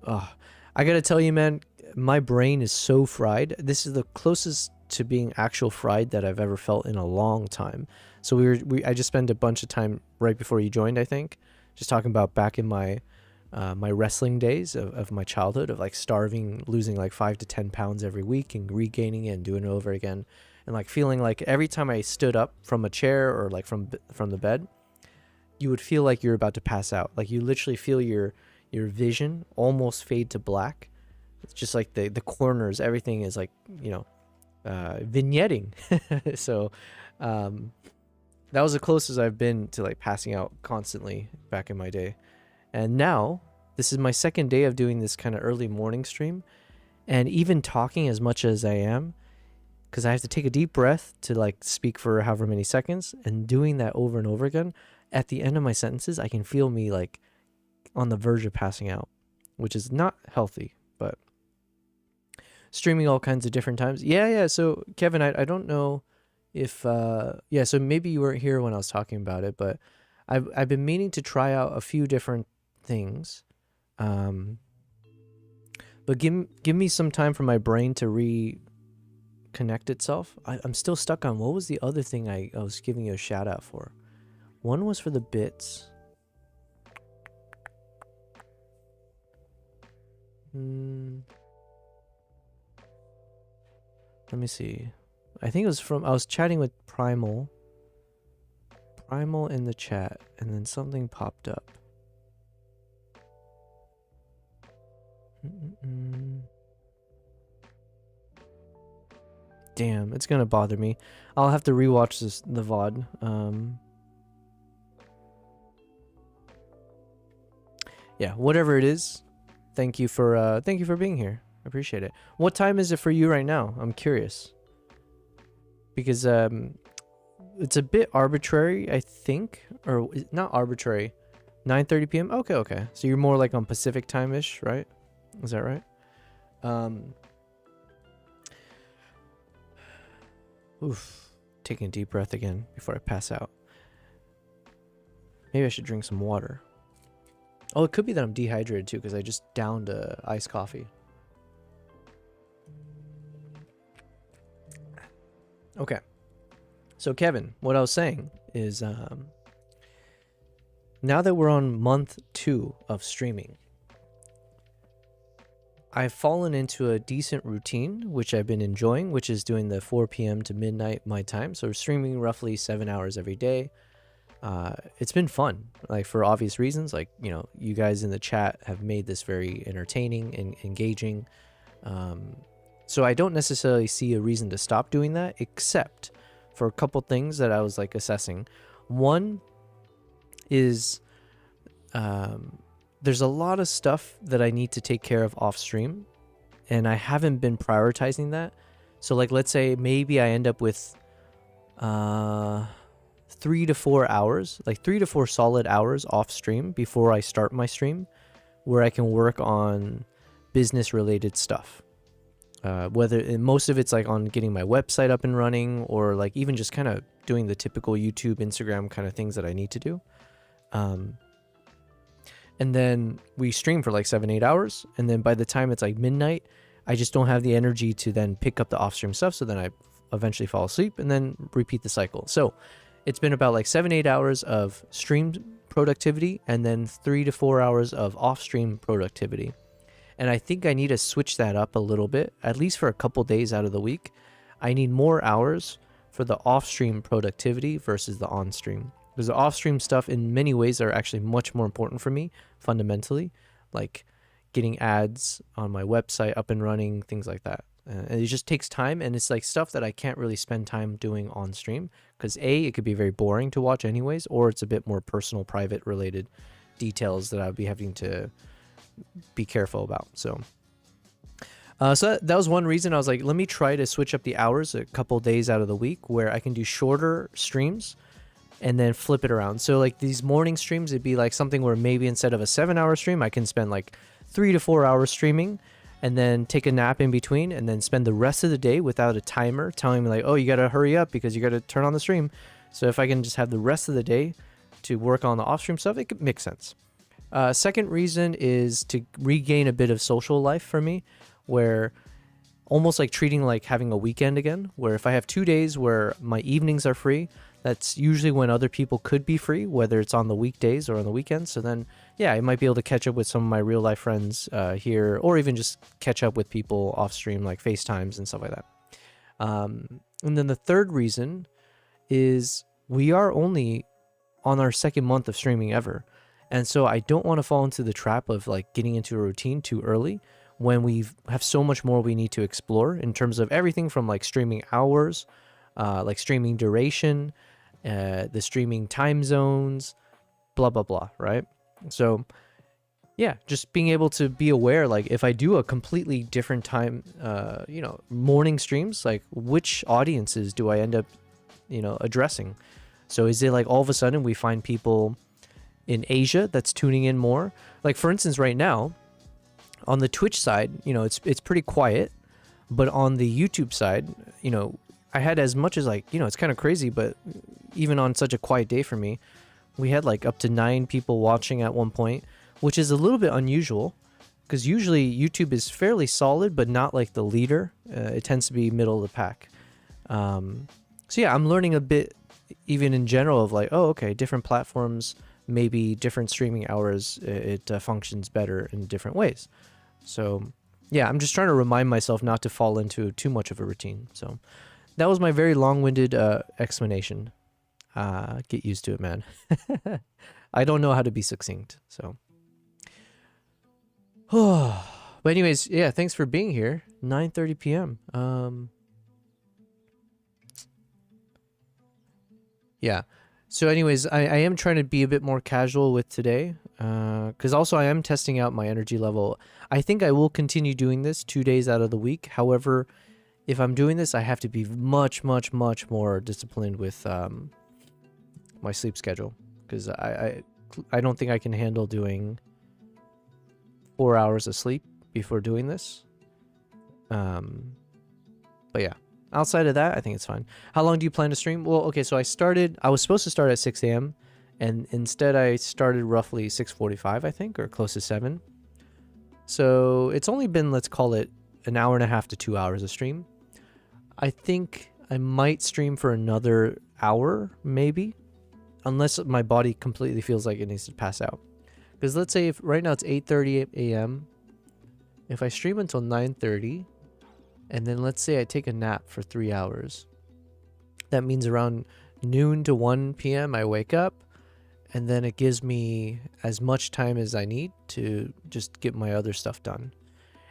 Oh, I gotta tell you, man, my brain is so fried. This is the closest to being actual fried that I've ever felt in a long time. So I just spent a bunch of time right before you joined, I think, just talking about back in my my wrestling days of my childhood, of like starving, losing like 5 to 10 pounds every week and regaining it and doing it over again, and like feeling like every time I stood up from a chair or like from the bed, you would feel like you're about to pass out. Like you literally feel your vision almost fade to black. It's just like the corners, everything is like, you know, vignetting. So that was the closest I've been to like passing out constantly back in my day. And now this is my second day of doing this kind of early morning stream, and even talking as much as I am, because I have to take a deep breath to like speak for however many seconds, and doing that over and over again, at the end of my sentences I can feel me like on the verge of passing out, which is not healthy. But streaming all kinds of different times. Yeah. So Kevin, I don't know if yeah, so maybe you weren't here when I was talking about it, but I've been meaning to try out a few different things. But give me some time for my brain to reconnect itself. I'm still stuck on what was the other thing I was giving you a shout out for. One was for the bits. Let me see. I think it was from, I was chatting with Primal in the chat, and then something popped up. Damn, it's gonna bother me. I'll have to rewatch the VOD. Yeah, whatever it is, thank you for being here. I appreciate it. What time is it for you right now? I'm curious. Because it's a bit arbitrary, I think, or not arbitrary. 9:30 p.m. Okay. So you're more like on Pacific time-ish, right? Is that right? Oof. Taking a deep breath again before I pass out. Maybe I should drink some water. Oh, it could be that I'm dehydrated too, because I just downed iced coffee. Okay. So Kevin, what I was saying is now that we're on month 2 of streaming, I've fallen into a decent routine, which I've been enjoying, which is doing the 4 p.m. to midnight my time. So streaming roughly 7 hours every day. It's been fun, like for obvious reasons. Like, you know, you guys in the chat have made this very entertaining and engaging. So I don't necessarily see a reason to stop doing that, except for a couple things that I was like assessing. One is there's a lot of stuff that I need to take care of off stream, and I haven't been prioritizing that. So like, let's say maybe I end up with 3 to 4 hours, like 3 to 4 solid hours off stream before I start my stream, where I can work on business related stuff. Whether most of it's like on getting my website up and running, or like even just kind of doing the typical YouTube, Instagram kind of things that I need to do. And then we stream for like 7-8 hours, and then by the time it's like midnight, I just don't have the energy to then pick up the off stream stuff. So then I eventually fall asleep and then repeat the cycle. So it's been about like 7-8 hours of stream productivity, and then 3 to 4 hours of off stream productivity. And I think I need to switch that up a little bit, at least for a couple days out of the week. I need more hours for the off-stream productivity versus the on-stream. Because the off-stream stuff in many ways are actually much more important for me, fundamentally. Like getting ads on my website up and running, things like that. And it just takes time, and it's like stuff that I can't really spend time doing on stream. Because A, it could be very boring to watch anyways, or it's a bit more personal, private related details that I'd be having to be careful about. So that was one reason I was like, let me try to switch up the hours a couple days out of the week where I can do shorter streams and then flip it around. So like these morning streams, it'd be like something where maybe instead of a 7-hour stream, I can spend like 3 to 4 hours streaming and then take a nap in between, and then spend the rest of the day without a timer telling me like, oh, you got to hurry up because you got to turn on the stream. So if I can just have the rest of the day to work on the off stream stuff, it could make sense. Second reason is to regain a bit of social life for me, where almost like treating like having a weekend again, where if I have 2 days where my evenings are free, that's usually when other people could be free, whether it's on the weekdays or on the weekends. So then, yeah, I might be able to catch up with some of my real life friends here, or even just catch up with people off stream, like FaceTimes and stuff like that. And then the third reason is we are only on our second month of streaming ever. And so I don't want to fall into the trap of like getting into a routine too early when we have so much more we need to explore in terms of everything from like streaming hours, like streaming duration, the streaming time zones, blah, blah, blah, right? So yeah, just being able to be aware, like if I do a completely different time, morning streams, like which audiences do I end up, addressing? So is it like all of a sudden we find people in Asia that's tuning in more? Like for instance, right now on the Twitch side, it's pretty quiet, but on the YouTube side, I had as much as like, it's kind of crazy, but even on such a quiet day for me, we had like up to 9 people watching at one point, which is a little bit unusual because usually YouTube is fairly solid, but not like the leader. It tends to be middle of the pack. So yeah, I'm learning a bit even in general of like, oh, okay, different platforms, maybe different streaming hours, it functions better in different ways. So yeah, I'm just trying to remind myself not to fall into too much of a routine. So that was my very long-winded explanation. Get used to it, man. I don't know how to be succinct, so. But anyways, yeah, thanks for being here. 9:30 p.m. Yeah. So anyways, I am trying to be a bit more casual with today, because also I am testing out my energy level. I think I will continue doing this 2 days out of the week. However, if I'm doing this, I have to be much, much, much more disciplined with my sleep schedule, because I don't think I can handle doing 4 hours of sleep before doing this. But yeah. Outside of that, I think it's fine. How long do you plan to stream? Well, okay, so I was supposed to start at 6 a.m. and instead I started roughly 6:45, I think, or close to 7. So it's only been, let's call it, an hour and a half to 2 hours of stream. I think I might stream for another hour, maybe. unless my body completely feels like it needs to pass out. Because let's say if right now it's 8:30 a.m. If I stream until 9:30, and then let's say I take a nap for 3 hours, that means around noon to 1 p.m. I wake up, and then it gives me as much time as I need to just get my other stuff done.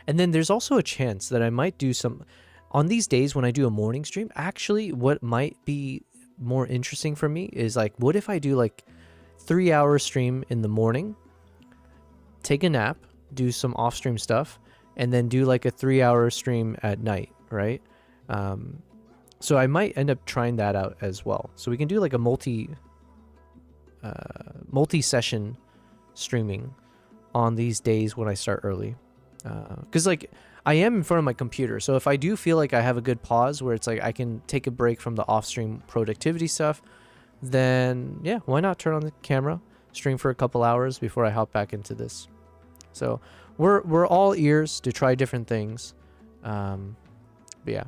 And then there's also a chance that I might do some on these days when I do a morning stream. Actually, what might be more interesting for me is like, what if I do like 3-hour stream in the morning, take a nap, do some off-stream stuff, and then do like a 3-hour stream at night, right? So I might end up trying that out as well. So we can do like a multi-session streaming on these days when I start early. Because like I am in front of my computer, so if I do feel like I have a good pause where it's like I can take a break from the off-stream productivity stuff, then yeah, why not turn on the camera, stream for a couple hours before I hop back into this. So we're all ears to try different things. But yeah.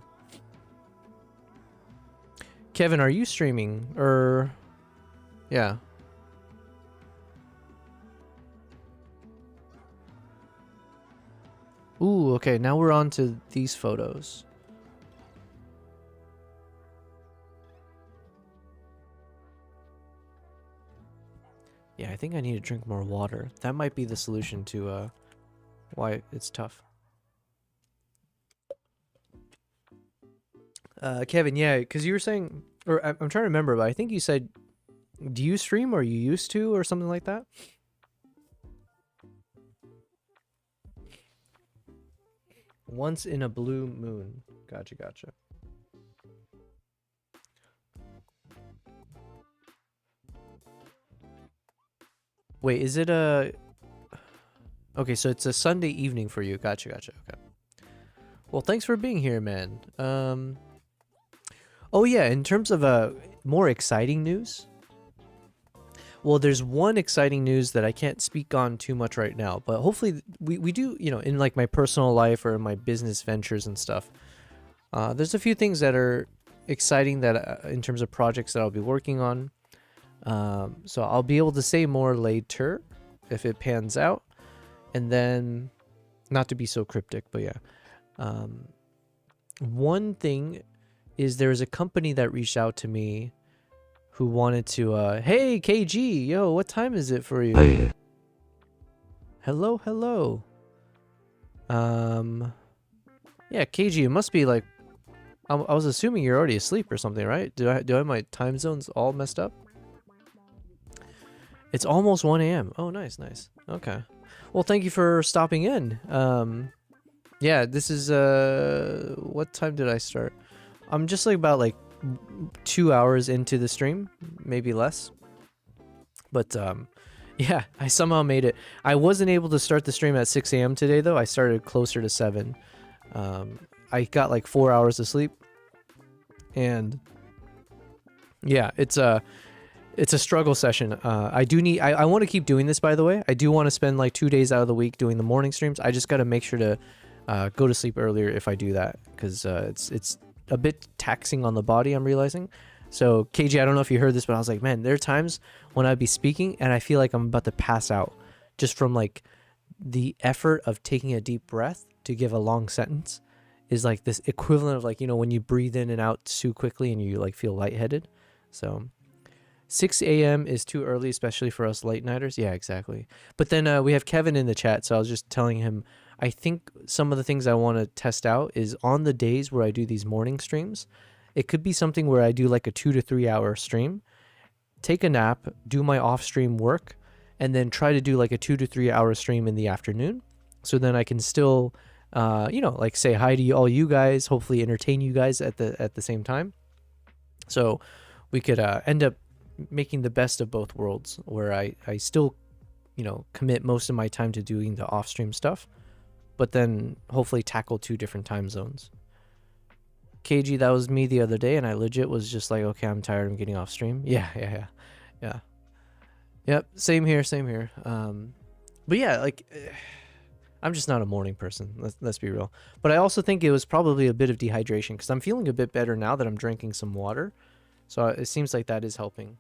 Kevin, are you streaming or yeah? Ooh, okay, now we're on to these photos. Yeah, I think I need to drink more water. That might be the solution to why it's tough. Kevin, yeah, because you were saying, or I'm trying to remember, but I think you said, do you stream or you used to or something like that? Once in a blue moon. Gotcha, gotcha. Wait, is it a... Okay, so it's a Sunday evening for you. Gotcha, gotcha. Okay. Well, thanks for being here, man. Oh yeah, in terms of more exciting news. Well, there's one exciting news that I can't speak on too much right now, but hopefully we do, you know, in like my personal life or in my business ventures and stuff. There's a few things that are exciting that in terms of projects that I'll be working on. So I'll be able to say more later if it pans out. And then, not to be so cryptic, but yeah. One thing is there's a company that reached out to me who wanted to, hey, KG, yo, what time is it for you?
Hey.
Hello, hello. Yeah, KG, it must be like, I was assuming you're already asleep or something, right? Do I have my time zones all messed up? It's almost 1 a.m. Oh, nice, nice. Okay. Well, thank you for stopping in. Yeah, this is, what time did I start? I'm just like about like 2 hours into the stream, maybe less. But, yeah, I somehow made it. I wasn't able to start the stream at 6 a.m. today, though. I started closer to 7. I got like 4 hours of sleep. And, yeah, it's a struggle session. I want to keep doing this, by the way. I do want to spend like 2 days out of the week doing the morning streams. I just got to make sure to go to sleep earlier if I do that, because it's a bit taxing on the body, I'm realizing. So KG, I don't know if you heard this, but I was like, man, there are times when I'd be speaking and I feel like I'm about to pass out just from like the effort of taking a deep breath to give a long sentence is like this equivalent of like, you know, when you breathe in and out too quickly and you like feel lightheaded. So 6 a.m. is too early, especially for us late nighters. Yeah, exactly. But then we have Kevin in the chat, so I was just telling him, I think some of the things I want to test out is on the days where I do these morning streams, it could be something where I do like a 2 to 3 hour stream, take a nap, do my off-stream work, and then try to do like a 2 to 3 hour stream in the afternoon. So then I can still, you know, like say hi to all you guys, hopefully entertain you guys at the same time. So we could end up making the best of both worlds, where I still, you know, commit most of my time to doing the off-stream stuff, but then hopefully tackle 2 different time zones. KG, that was me the other day, and I legit was just like, okay, I'm tired, I'm getting off stream. Yeah. Yep, same here. But yeah, like, I'm just not a morning person, let's be real. But I also think it was probably a bit of dehydration, because I'm feeling a bit better now that I'm drinking some water. So it seems like that is helping.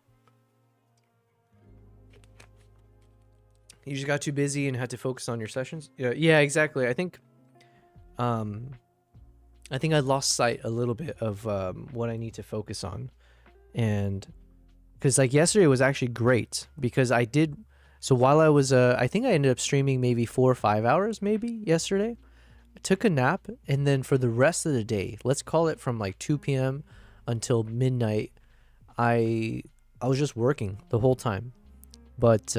You just got too busy and had to focus on your sessions. Yeah, exactly. I think I lost sight a little bit of what I need to focus on, and because like yesterday was actually great because I did. So while I was, I think I ended up streaming maybe 4 or 5 hours maybe yesterday. I took a nap, and then for the rest of the day, let's call it from like 2 p.m. until midnight, I was just working the whole time. But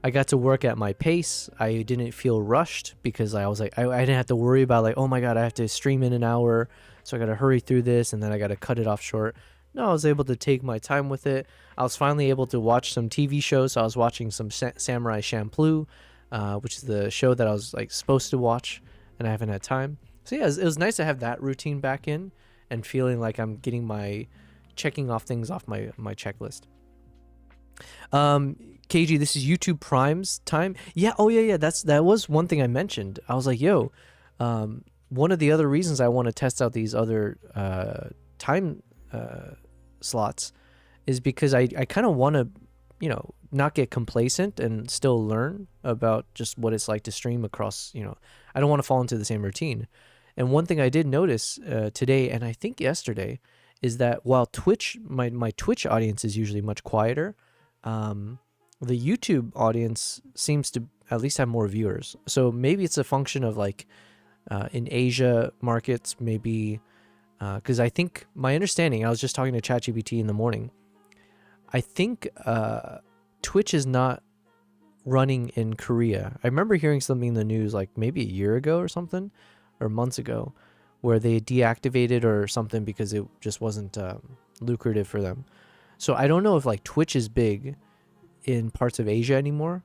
I got to work at my pace. I didn't feel rushed because I was like, I didn't have to worry about like, oh my God, I have to stream in an hour. So I got to hurry through this and then I got to cut it off short. No, I was able to take my time with it. I was finally able to watch some TV shows. So I was watching some Samurai Champloo, which is the show that I was like supposed to watch and I haven't had time. So yeah, it was nice to have that routine back in and feeling like I'm getting checking off things off my checklist. KG, this is YouTube Prime's time. Yeah, oh yeah, that was one thing I mentioned. I was like, yo, one of the other reasons I want to test out these other time slots is because I kind of want to, not get complacent and still learn about just what it's like to stream across, I don't want to fall into the same routine. And one thing I did notice today, and I think yesterday, is that while Twitch, my Twitch audience is usually much quieter, the YouTube audience seems to at least have more viewers. So maybe it's a function of like in Asia markets, maybe because I think my understanding, I was just talking to ChatGPT in the morning, I think Twitch is not running in Korea. I remember hearing something in the news like maybe a year ago or something, or months ago, where they deactivated or something because it just wasn't lucrative for them. So I don't know if like Twitch is big in parts of Asia anymore,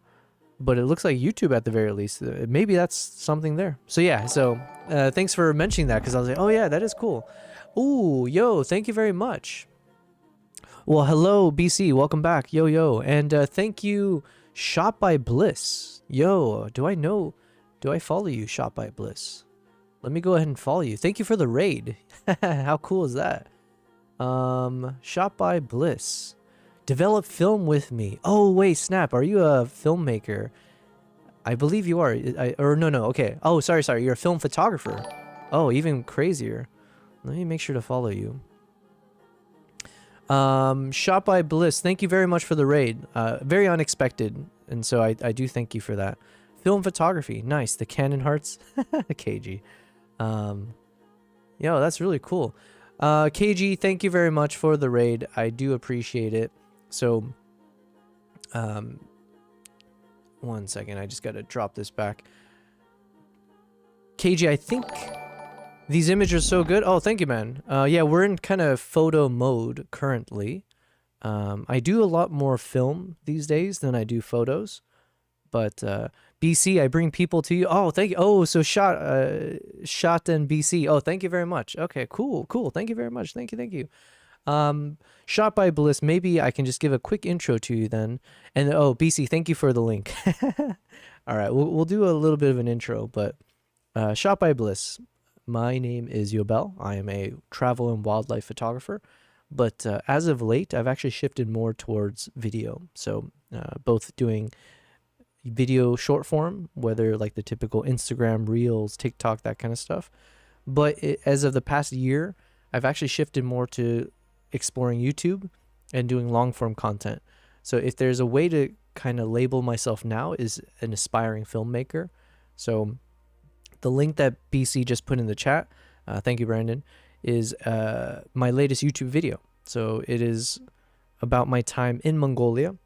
but it looks like YouTube at the very least. Maybe that's something there. So yeah, so thanks for mentioning that because I was like, oh yeah, that is cool. Ooh, yo, thank you very much. Well, hello, BC. Welcome back. Yo. And thank you, Shot by Bliss. Yo, do I follow you, Shot by Bliss? Let me go ahead and follow you. Thank you for the raid. How cool is that? Shot by Bliss. Develop film with me. Oh, wait, snap. Are you a filmmaker? I believe you are. No. Okay. Oh, sorry. You're a film photographer. Oh, even crazier. Let me make sure to follow you. Shot by Bliss. Thank you very much for the raid. Very unexpected. And so I do thank you for that. Film photography. Nice. The Canon hearts. KG. Yo, that's really cool. KG, thank you very much for the raid. I do appreciate it. So, one second. I just got to drop this back. KG, I think these images are so good. Oh, thank you, man. Yeah, we're in kind of photo mode currently. I do a lot more film these days than I do photos. But BC, I bring people to you. Oh, thank you. Oh, so Shot and BC. Oh, thank you very much. Okay, cool. Thank you very much. Thank you. Shot by Bliss. Maybe I can just give a quick intro to you then. And oh, BC, thank you for the link. All right, we'll do a little bit of an intro. But Shot by Bliss. My name is Yobel. I am a travel and wildlife photographer. But as of late, I've actually shifted more towards video. So both doing video short form, whether like the typical Instagram, Reels, TikTok, that kind of stuff. But as of the past year, I've actually shifted more to exploring YouTube and doing long form content. So if there's a way to kind of label myself now is an aspiring filmmaker. So the link that BC just put in the chat, thank you, Brandon, is my latest YouTube video. So it is about my time in Mongolia.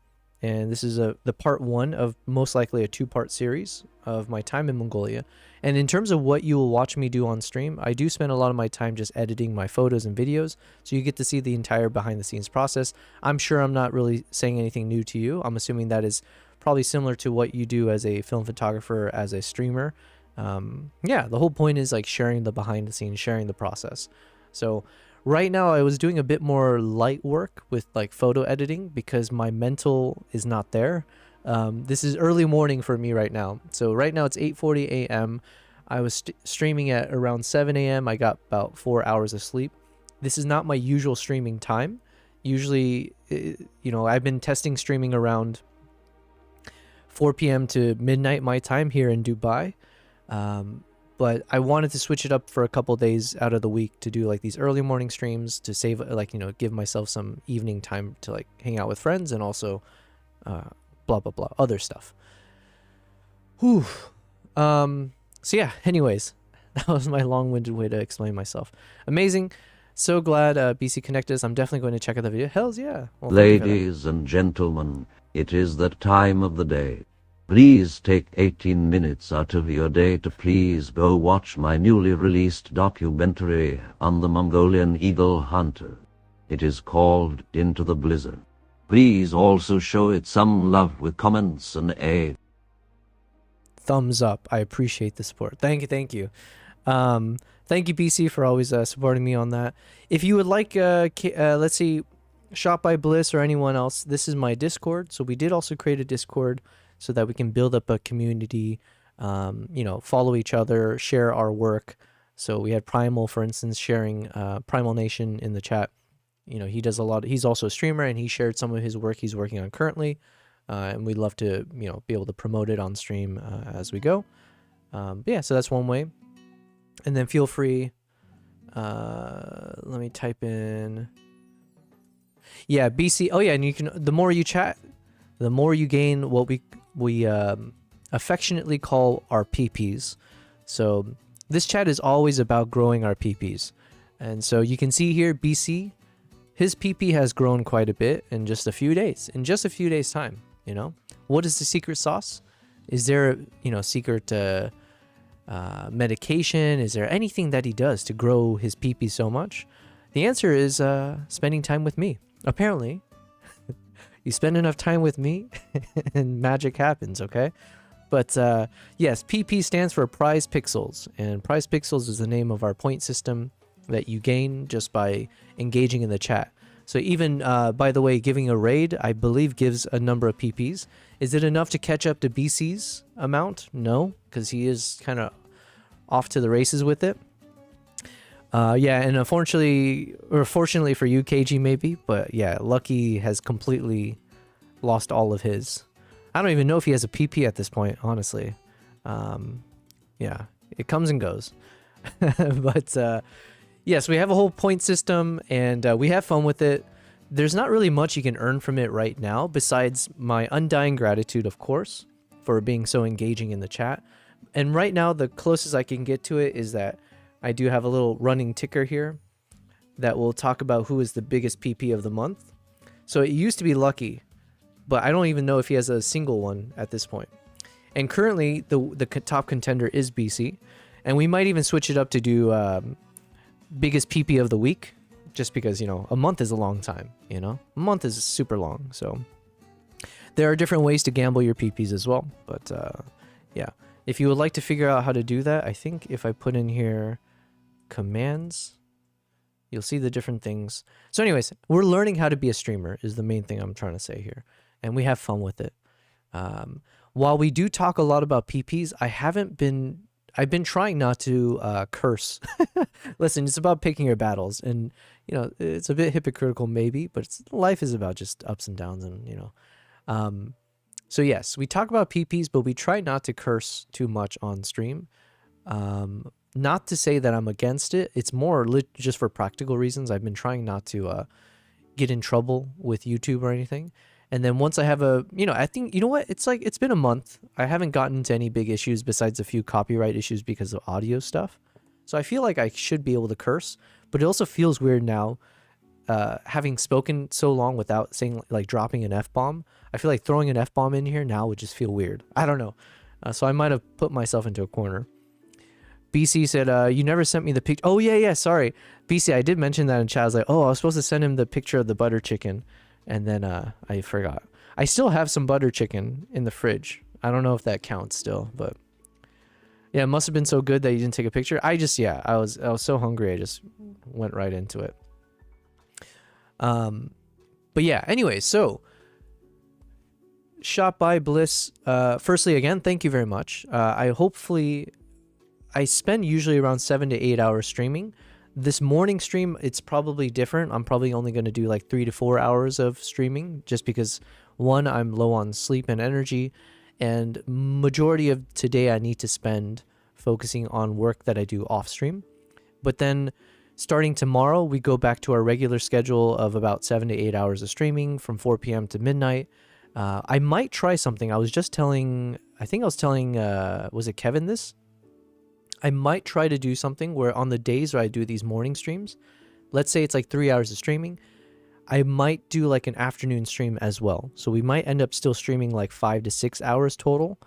And this is the part 1 of most likely a 2-part series of my time in Mongolia. And in terms of what you will watch me do on stream, I do spend a lot of my time just editing my photos and videos. So you get to see the entire behind the scenes process. I'm sure I'm not really saying anything new to you. I'm assuming that is probably similar to what you do as a film photographer, as a streamer. Yeah, the whole point is like sharing the behind the scenes, sharing the process. So right now I was doing a bit more light work with like photo editing because my mental is not there. This is early morning for me right now. So right now it's 8:40 a.m. I was streaming at around 7 a.m. I got about 4 hours of sleep. This is not my usual streaming time. Usually, I've been testing streaming around 4 p.m. to midnight my time here in Dubai. But I wanted to switch it up for a couple days out of the week to do like these early morning streams to save, like, you know, give myself some evening time to like hang out with friends and also blah, blah, blah, other stuff. Whew. So yeah, anyways, that was my long-winded way to explain myself. Amazing. So glad BC connected us. I'm definitely going to check out the video. Hells yeah. Well,
Ladies and gentlemen, it is that time of the day. Please take 18 minutes out of your day to please go watch my newly released documentary on the Mongolian eagle hunter. It is called Into the Blizzard. Please also show it some love with comments and a
thumbs up. I appreciate the support. Thank you. Thank you, BC, for always supporting me on that. If you would like, let's see, Shop by Bliss or anyone else, this is my Discord. So we did also create a Discord so that we can build up a community, you know, follow each other, share our work. So we had Primal, for instance, sharing Primal Nation in the chat. You know, he does a lot. He's also a streamer, and he shared some of his work he's working on currently. And we'd love to, you know, be able to promote it on stream as we go. But yeah, so that's one way. And then feel free. Let me type in. Yeah, BC. Oh yeah, and you can. The more you chat, the more you gain what we affectionately call our PPs. So this chat is always about growing our PPs. And so you can see here, BC, his PP has grown quite a bit in just a few days. In just a few days' time, you know? What is the secret sauce? Is there, you know, secret medication? Is there anything that he does to grow his PP so much? The answer is spending time with me. Apparently, you spend enough time with me and magic happens, okay? But yes, PP stands for Prize Pixels, and Prize Pixels is the name of our point system that you gain just by engaging in the chat. So even, by the way, giving a raid, I believe, gives a number of PPs. Is it enough to catch up to BC's amount? No, because he is kind of off to the races with it. Yeah, and unfortunately, or fortunately for you, KG, maybe, but yeah, Lucky has completely lost all of his. I don't even know if he has a PP at this point, honestly. Yeah, it comes and goes. But yes, we have a whole point system, and we have fun with it. There's not really much you can earn from it right now, besides my undying gratitude, of course, for being so engaging in the chat. And right now, the closest I can get to it is that I do have a little running ticker here that will talk about who is the biggest PP of the month. So it used to be Lucky, but I don't even know if he has a single one at this point. And currently, the top contender is BC, and we might even switch it up to do biggest PP of the week, just because, you know, a month is a long time, you know? A month is super long, so there are different ways to gamble your PPs as well, but yeah. If you would like to figure out how to do that, I think if I put in here commands, you'll see the different things. So anyways, we're learning how to be a streamer is the main thing I'm trying to say here, and we have fun with it. While we do talk a lot about PPs, I've been trying not to curse. Listen, it's about picking your battles, and you know, it's a bit hypocritical maybe, but life is about just ups and downs, and you know. So yes, we talk about PPs, but we try not to curse too much on stream. Not to say that I'm against it. It's more just for practical reasons. I've been trying not to get in trouble with YouTube or anything. And then once I have you know, I think, you know what? It's like, it's been a month. I haven't gotten into any big issues besides a few copyright issues because of audio stuff. So I feel like I should be able to curse, but it also feels weird now, having spoken so long without saying, like, dropping an F-bomb. I feel like throwing an F-bomb in here now would just feel weird. I don't know. So I might have put myself into a corner. BC said, you never sent me the picture. Oh, yeah, sorry. BC, I did mention that in chat. I was like, oh, I was supposed to send him the picture of the butter chicken. And then I forgot. I still have some butter chicken in the fridge. I don't know if that counts still, but yeah, it must have been so good that you didn't take a picture. I was so hungry. I just went right into it. But yeah, anyway, so Shop by Bliss. Firstly, again, thank you very much. I spend usually around 7 to 8 hours streaming. This morning stream, it's probably different. I'm probably only going to do like 3 to 4 hours of streaming just because, one, I'm low on sleep and energy, And majority of today I need to spend focusing on work that I do off stream. But then starting tomorrow, we go back to our regular schedule of about 7 to 8 hours of streaming from 4 p.m. to midnight. I might try something. I was just telling, was it Kevin this? I might try to do something where on the days where I do these morning streams, let's say it's like 3 hours of streaming, I might do like an afternoon stream as well. So we might end up still streaming like 5 to 6 hours total,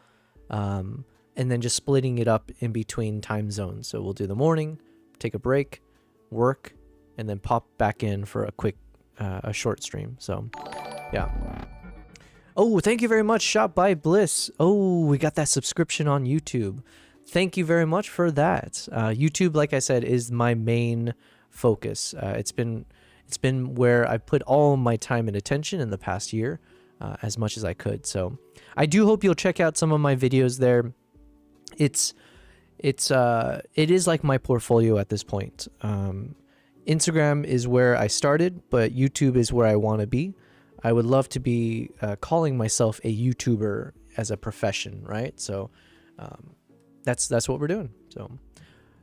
and then just splitting it up in between time zones. So we'll do the morning, take a break, work, and then pop back in for a quick, a short stream. So yeah. Oh, thank you very much, Shop by Bliss. Oh, we got that subscription on YouTube. Thank you very much for that. YouTube, like I said, is my main focus. It's been where I put all my time and attention in the past year, as much as I could. So I do hope you'll check out some of my videos there. It is like my portfolio at this point. Instagram is where I started, but YouTube is where I want to be. I would love to be calling myself a YouTuber as a profession, right? So that's what we're doing. So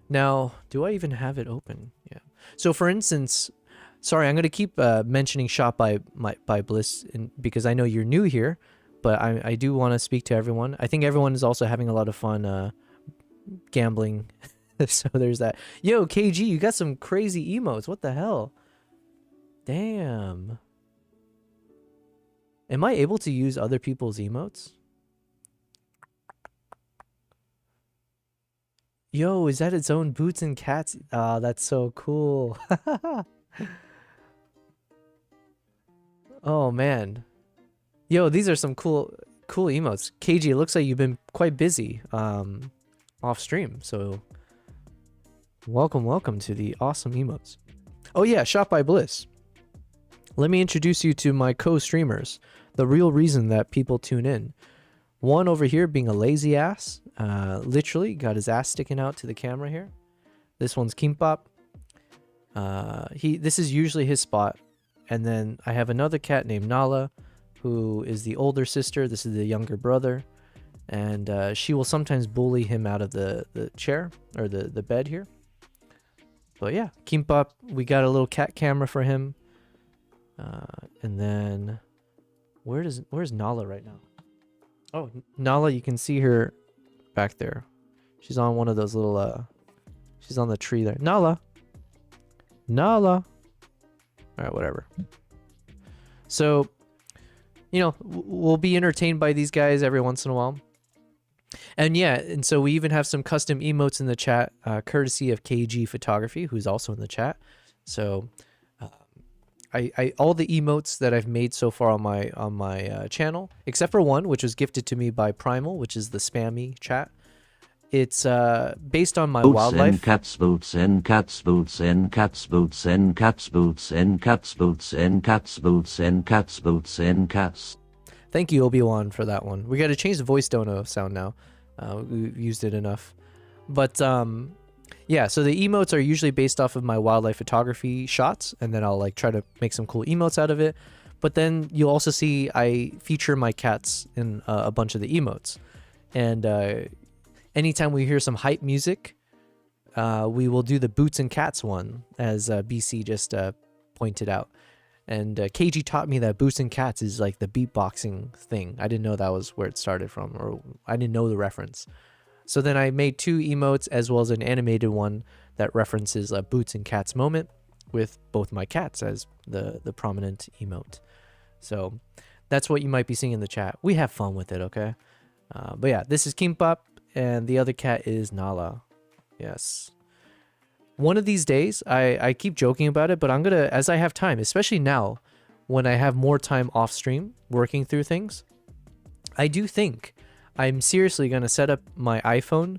now, do I even have it open? Yeah. So for instance, sorry, I'm going to keep mentioning Shop by Bliss because I know you're new here, but I do want to speak to everyone. I think everyone is also having a lot of fun gambling. So there's that. Yo, KG, you got some crazy emotes. What the hell? Damn. Am I able to use other people's emotes? Yo, is that its own boots and cats? Ah, that's so cool. Oh man. Yo, these are some cool emotes. KG, it looks like you've been quite busy off stream. So welcome to the awesome emotes. Oh yeah, Shop by Bliss. Let me introduce you to my co-streamers. The real reason that people tune in. One over here being a lazy ass. Literally got his ass sticking out to the camera here. This one's Kimbap. This is usually his spot. And then I have another cat named Nala, who is the older sister. This is the younger brother. And she will sometimes bully him out of the chair or the bed here. But yeah, Kimbap, we got a little cat camera for him. And then where's Nala right now? Oh, Nala, you can see her back there. She's on one of those little she's on the tree there. Nala. All right, whatever. So, you know, we'll be entertained by these guys every once in a while. And yeah, and so we even have some custom emotes in the chat, courtesy of KG Photography, who's also in the chat. So I all the emotes that I've made so far on my channel, except for one, which was gifted to me by Primal, which is the spammy chat. It's based on my wildlife.
And cats boots and cats boots and cats boots and cats boots and cats boots and cats boots and cats boots and cats.
Thank you, Obi-Wan, for that one. We got to change the voice dono sound now. We've used it enough. But yeah, so the emotes are usually based off of my wildlife photography shots, and then I'll like try to make some cool emotes out of it. But then you'll also see I feature my cats in a bunch of the emotes. And anytime we hear some hype music, we will do the boots and cats one, as BC just pointed out. And KG taught me that boots and cats is like the beatboxing thing. I didn't know that was where it started from, or I didn't know the reference. So then I made 2 emotes as well as an animated one that references a boots and cats moment with both my cats as the prominent emote. So that's what you might be seeing in the chat. We have fun with it, okay? But yeah, this is Kimbap, and the other cat is Nala. Yes. One of these days, I keep joking about it, but I'm gonna, as I have time, especially now, when I have more time off stream working through things, I do think I'm seriously gonna set up my iPhone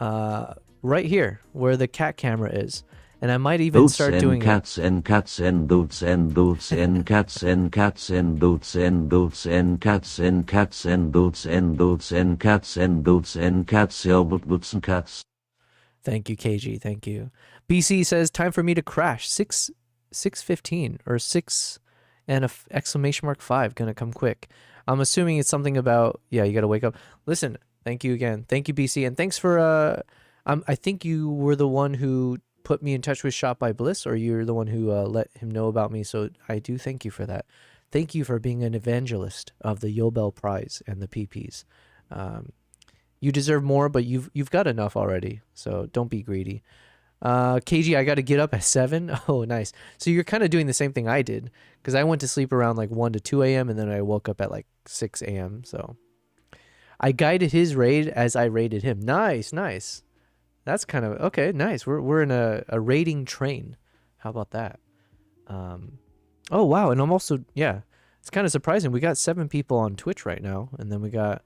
right here where the cat camera is, and I might even
Boots
start
and
doing
cats and cats and boots and boots and cats and cats and boots and boots and cats and cats and boots and boots and cats and boots and cats and boots and cats.
Thank you, KG. Thank you. BC says time for me to crash. 6:15 or 6. and a exclamation mark 5 gonna come quick. I'm assuming it's something about, yeah, you gotta wake up. Listen, thank you again. Thank you, BC, and thanks for I think you were the one who put me in touch with Shot by Bliss, or you're the one who let him know about me, so I do thank you for that. Thank you for being an evangelist of the Yobel Prize and the PPs. You deserve more, but you've got enough already, so don't be greedy. KG, I got to get up at 7. Oh, nice. So you're kind of doing the same thing I did, because I went to sleep around like 1 to 2 a.m. and then I woke up at like 6 a.m. So I guided his raid as I raided him. Nice, nice. That's kind of okay. Nice. We're in a raiding train. How about that? Oh wow, and I'm also, yeah, it's kind of surprising. We got 7 people on Twitch right now, and then we got,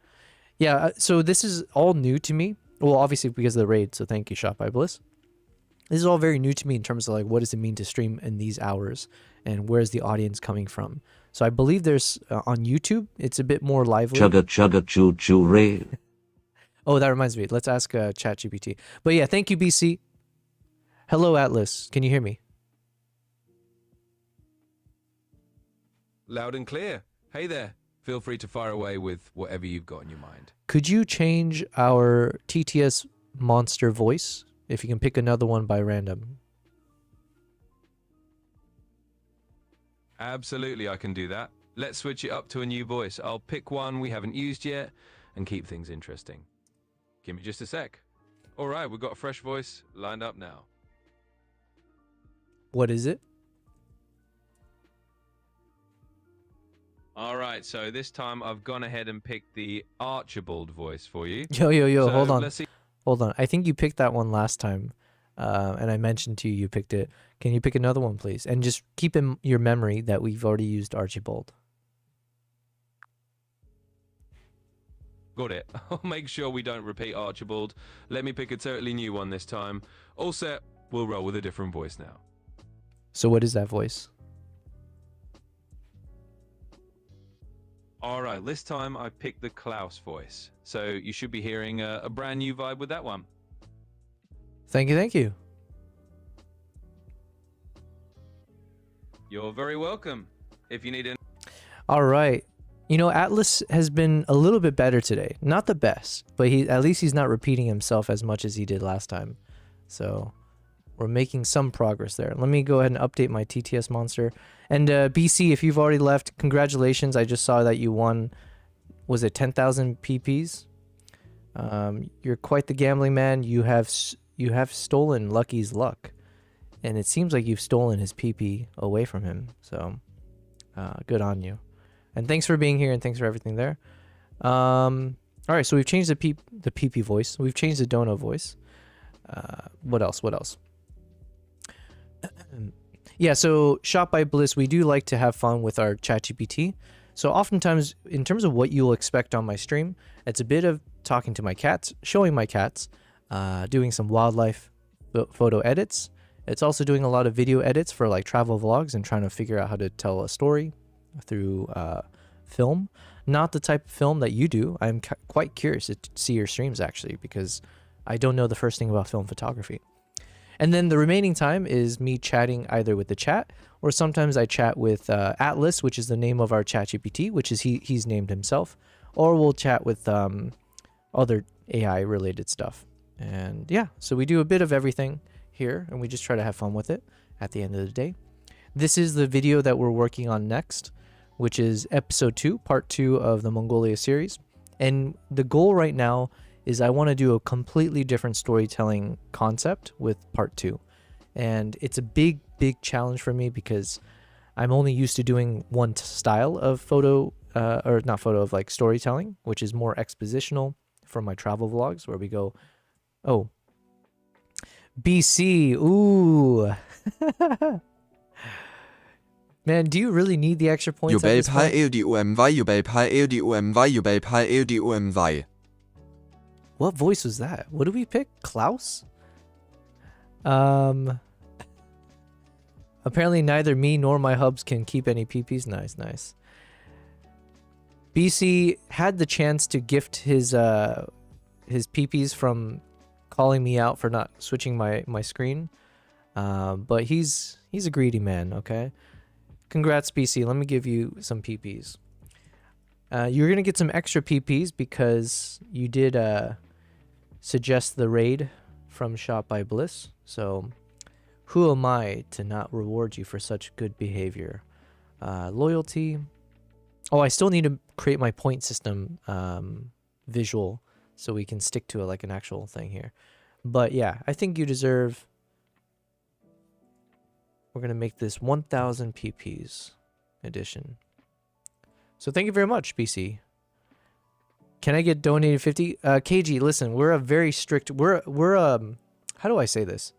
yeah. So this is all new to me. Well, obviously because of the raid. So thank you, Shot by Bliss. This is all very new to me in terms of like what does it mean to stream in these hours, and where's the audience coming from. So I believe there's on YouTube it's a bit more lively.
Chugga chugga choo choo ray.
Oh, that reminds me. Let's ask ChatGPT. But yeah, thank you, BC. Hello, Atlas. Can you hear me?
Loud and clear. Hey there. Feel free to fire away with whatever you've got in your mind.
Could you change our TTS monster voice? If you can pick another one by random.
Absolutely, I can do that. Let's switch it up to a new voice. I'll pick one we haven't used yet and keep things interesting. Give me just a sec. All right, we've got a fresh voice lined up now.
What is it?
All right, so this time I've gone ahead and picked the Archibald voice for you.
Yo,
So
hold on.
let's see.
Hold on. I think you picked that one last time. And I mentioned to you you picked it. Can you pick another one, please? And just keep in your memory that we've already used Archibald.
Got it. I'll make sure we don't repeat Archibald. Let me pick a totally new one this time. All set. We'll roll with a different voice now.
So what is that voice?
All right, this time I picked the Klaus voice. So you should be hearing a brand new vibe with that one.
Thank you, thank you.
You're very welcome. If you need an...
All right. You know, Atlas has been a little bit better today. Not the best, but at least he's not repeating himself as much as he did last time. So we're making some progress there. Let me go ahead and update my TTS monster. And BC, if you've already left, congratulations. I just saw that you won, was it 10,000 PPs? You're quite the gambling man. You have stolen Lucky's luck. And it seems like you've stolen his PP away from him. So good on you. And thanks for being here and thanks for everything there. All right, so we've changed the PP voice. We've changed the Dono voice. What else? What else? Yeah, so Shot by Bliss, we do like to have fun with our ChatGPT. So oftentimes, in terms of what you'll expect on my stream, it's a bit of talking to my cats, showing my cats, doing some wildlife photo edits. It's also doing a lot of video edits for like travel vlogs and trying to figure out how to tell a story through film. Not the type of film that you do. I'm quite curious to see your streams actually, because I don't know the first thing about film photography. And then the remaining time is me chatting either with the chat, or sometimes I chat with Atlas, which is the name of our ChatGPT, which is he's named himself, or we'll chat with other AI related stuff. And yeah, so we do a bit of everything here, and we just try to have fun with it at the end of the day. This is the video that we're working on next, which is episode 2, part 2 of the Mongolia series. And the goal right now is I want to do a completely different storytelling concept with part 2. And it's a big challenge for me because I'm only used to doing one style of of like storytelling, which is more expositional for my travel vlogs where we go, oh, BC, ooh. Man, do you really need the extra points? What voice was that? What did we pick? Klaus? Apparently neither me nor my hubs can keep any PPs. Nice. BC had the chance to gift his PPs from calling me out for not switching my screen. But he's a greedy man, okay? Congrats, BC. Let me give you some PPs. You're gonna get some extra PPs because you did suggest the raid from Shot by Bliss. So, who am I to not reward you for such good behavior? Loyalty. Oh, I still need to create my point system visual so we can stick to it like an actual thing here. But yeah, I think you deserve... We're going to make this 1,000 PPs edition. So thank you very much, BC. Can I get donated 50? KG, listen, we're a very strict... We're how do I say this?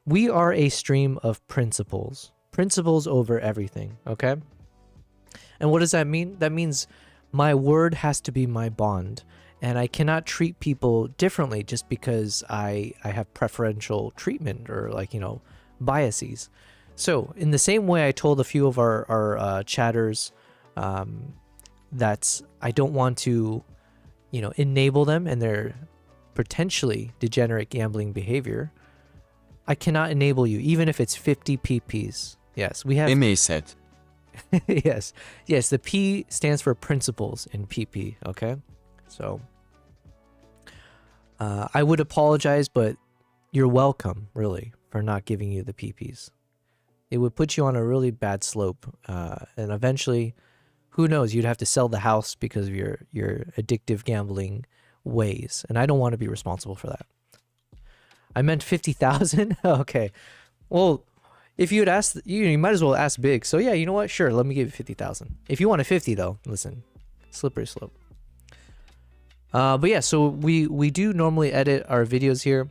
We are a stream of principles. Principles over everything, okay? And what does that mean? That means my word has to be my bond. And I cannot treat people differently just because I have preferential treatment or, like, you know, biases. So in the same way I told a few of our chatters that I don't want to, you know, enable them in their potentially degenerate gambling behavior, I cannot enable you, even if it's 50 PPs. Yes, we have...
said.
yes, the P stands for principles in PP, okay? So, I would apologize, but you're welcome, really, for not giving you the PPs. It would put you on a really bad slope, and eventually, who knows, you'd have to sell the house because of your addictive gambling ways, and I don't want to be responsible for that. I meant 50,000? Okay. Well, if you had asked, you might as well ask big. So yeah, you know what? Sure, let me give you 50,000. If you want a 50 though, listen, slippery slope. But yeah, so we do normally edit our videos here.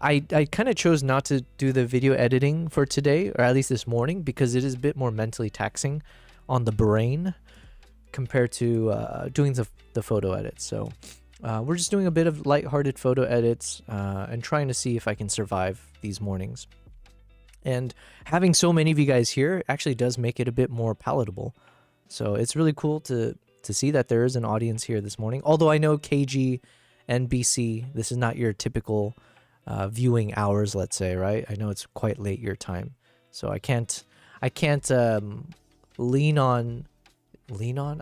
I kind of chose not to do the video editing for today, or at least this morning, because it is a bit more mentally taxing on the brain compared to doing the photo edits. So we're just doing a bit of lighthearted photo edits and trying to see if I can survive these mornings. And having so many of you guys here actually does make it a bit more palatable. So it's really cool to see that there is an audience here this morning. Although I know KG and BC, this is not your typical viewing hours, let's say, right? I know it's quite late your time. So I can't lean on,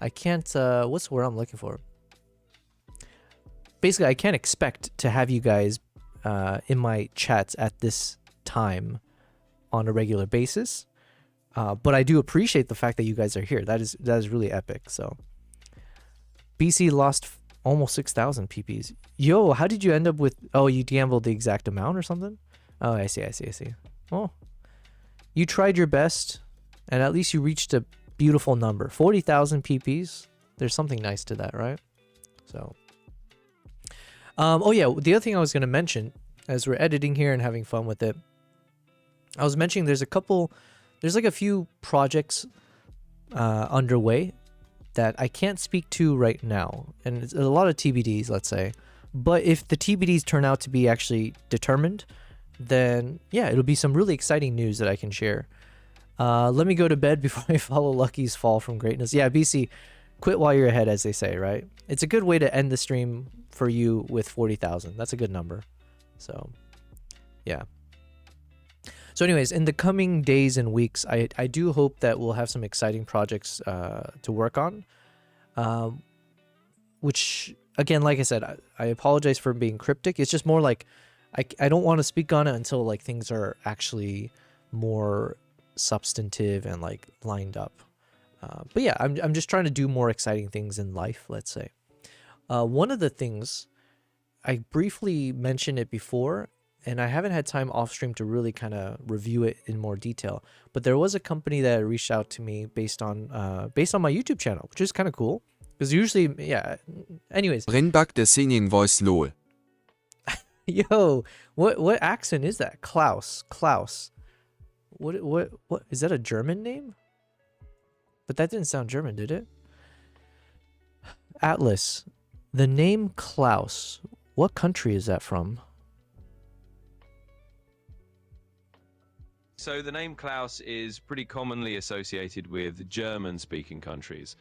I can't, what's the word I'm looking for? Basically, I can't expect to have you guys in my chats at this time on a regular basis, but I do appreciate the fact that you guys are here. That is really epic. So BC lost almost 6,000 PPs. Yo, how did you end up with... Oh, you gambled the exact amount or something? Oh, I see. Oh, you tried your best, and at least you reached a beautiful number. 40,000 PPs. There's something nice to that, right? So oh yeah, the other thing I was going to mention as we're editing here and having fun with it, I was mentioning there's like a few projects underway that I can't speak to right now, and it's a lot of TBDs, let's say. But if the TBDs turn out to be actually determined, then yeah, it'll be some really exciting news that I can share. Let me go to bed before I follow Lucky's fall from greatness. Yeah, BC, quit while you're ahead, as they say, right? It's a good way to end the stream for you with 40,000. That's a good number. So yeah. So anyways, in the coming days and weeks, I do hope that we'll have some exciting projects to work on, which, again, like I said, I apologize for being cryptic. It's just more like I don't want to speak on it until like things are actually more substantive and like lined up. But yeah, I'm just trying to do more exciting things in life, let's say. One of the things, I briefly mentioned it before, and I haven't had time off stream to really kind of review it in more detail. But there was a company that reached out to me based on my YouTube channel, which is kind of cool. Because usually, yeah. Anyways.
Brinback the singing voice lol.
Yo, what accent is that? Klaus. What is that, a German name? But that didn't sound German, did it? Atlas. The name Klaus. What country is that from?
So the name Klaus is pretty commonly associated with German-speaking countries.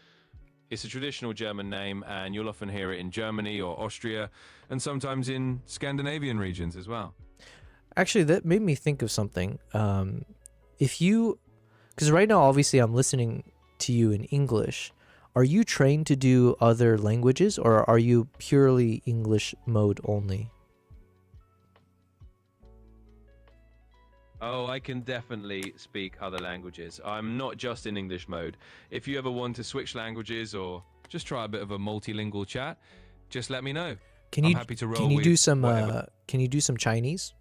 It's a traditional German name, and you'll often hear it in Germany or Austria, and sometimes in Scandinavian regions as well.
Actually, that made me think of something. If you... Because right now, obviously, I'm listening to you in English. Are you trained to do other languages, or are you purely English mode only?
Oh, I can definitely speak other languages. I'm not just in English mode. If you ever want to switch languages or just try a bit of a multilingual chat, just let me know. I'm happy to roll with whatever.
Can you do some Chinese?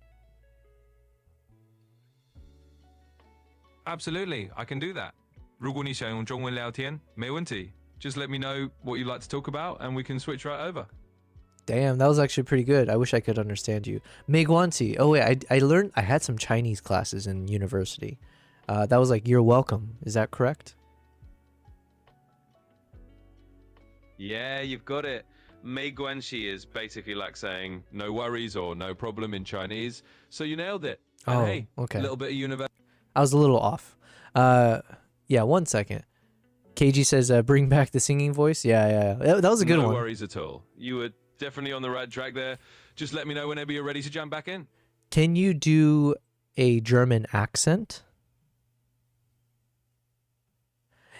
Absolutely, I can do that. 如果你想用中文聊天，没问题. Just let me know what you'd like to talk about, and we can switch right over.
Damn, that was actually pretty good. I wish I could understand you. 没关系. Oh wait, I had some Chinese classes in university. That was like you're welcome. Is that correct?
Yeah, you've got it. 没关系 is basically like saying no worries or no problem in Chinese. So you nailed it. And hey,
okay.
A little bit of university.
I was a little off. Yeah, 1 second. KG says, bring back the singing voice. Yeah. That was a good one.
No worries at all. You were definitely on the right track there. Just let me know whenever you're ready to jump back in.
Can you do a German accent?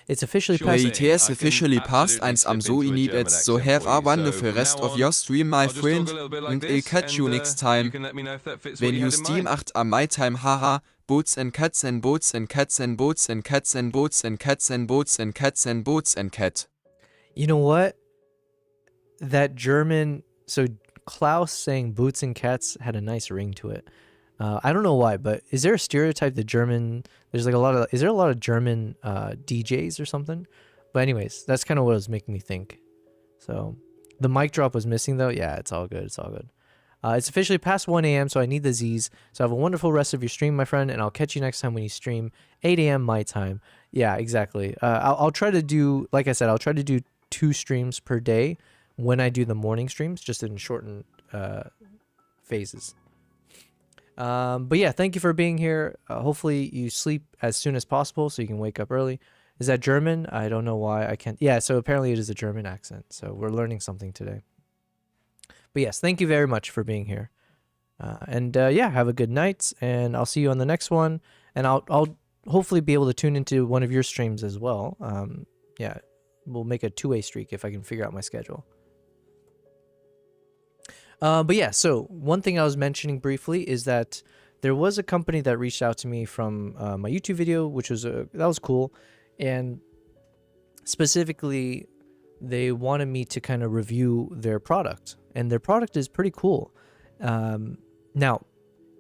It's officially
Sure
past.
thing.
The ETS
I can
officially passed
absolutely
and I'm
slip
so
into a
in it
German
it's so
accent
have
for
a
you.
wonderful
So from
rest
now
of
on,
your stream, my
I'll just talk
friend,
a little bit like
and I'll
this,
catch you
and,
next
You
time.
can let me know if that fits what
When
you
you
had in
stream
mind.
8 am my time, haha, boats and cats and boats and cats and boats and cats and boats and cats and boats and cats and boats and cat.
You know what? That German. So Klaus saying boots and cats had a nice ring to it. I don't know why, but is there a stereotype that German? There's like a lot of. Is there a lot of German DJs or something? But anyways, that's kind of what it was making me think. So the mic drop was missing though. Yeah, it's all good. It's all good. It's officially past 1 a.m., so I need the Z's. So have a wonderful rest of your stream, my friend, and I'll catch you next time when you stream 8 a.m. my time. Yeah, exactly. I'll try to do, like I said, I'll try to do 2 streams per day when I do the morning streams, just in shortened phases. But yeah, thank you for being here. Hopefully you sleep as soon as possible so you can wake up early. Is that German? I don't know why I can't. Yeah, so apparently it is a German accent. So we're learning something today. But yes, thank you very much for being here. Yeah, have a good night, and I'll see you on the next one. And I'll hopefully be able to tune into one of your streams as well. Yeah, we'll make a 2-way streak if I can figure out my schedule. But yeah, so one thing I was mentioning briefly is that there was a company that reached out to me from my YouTube video, which was that was cool, and specifically they wanted me to kind of review their product, and their product is pretty cool. Now,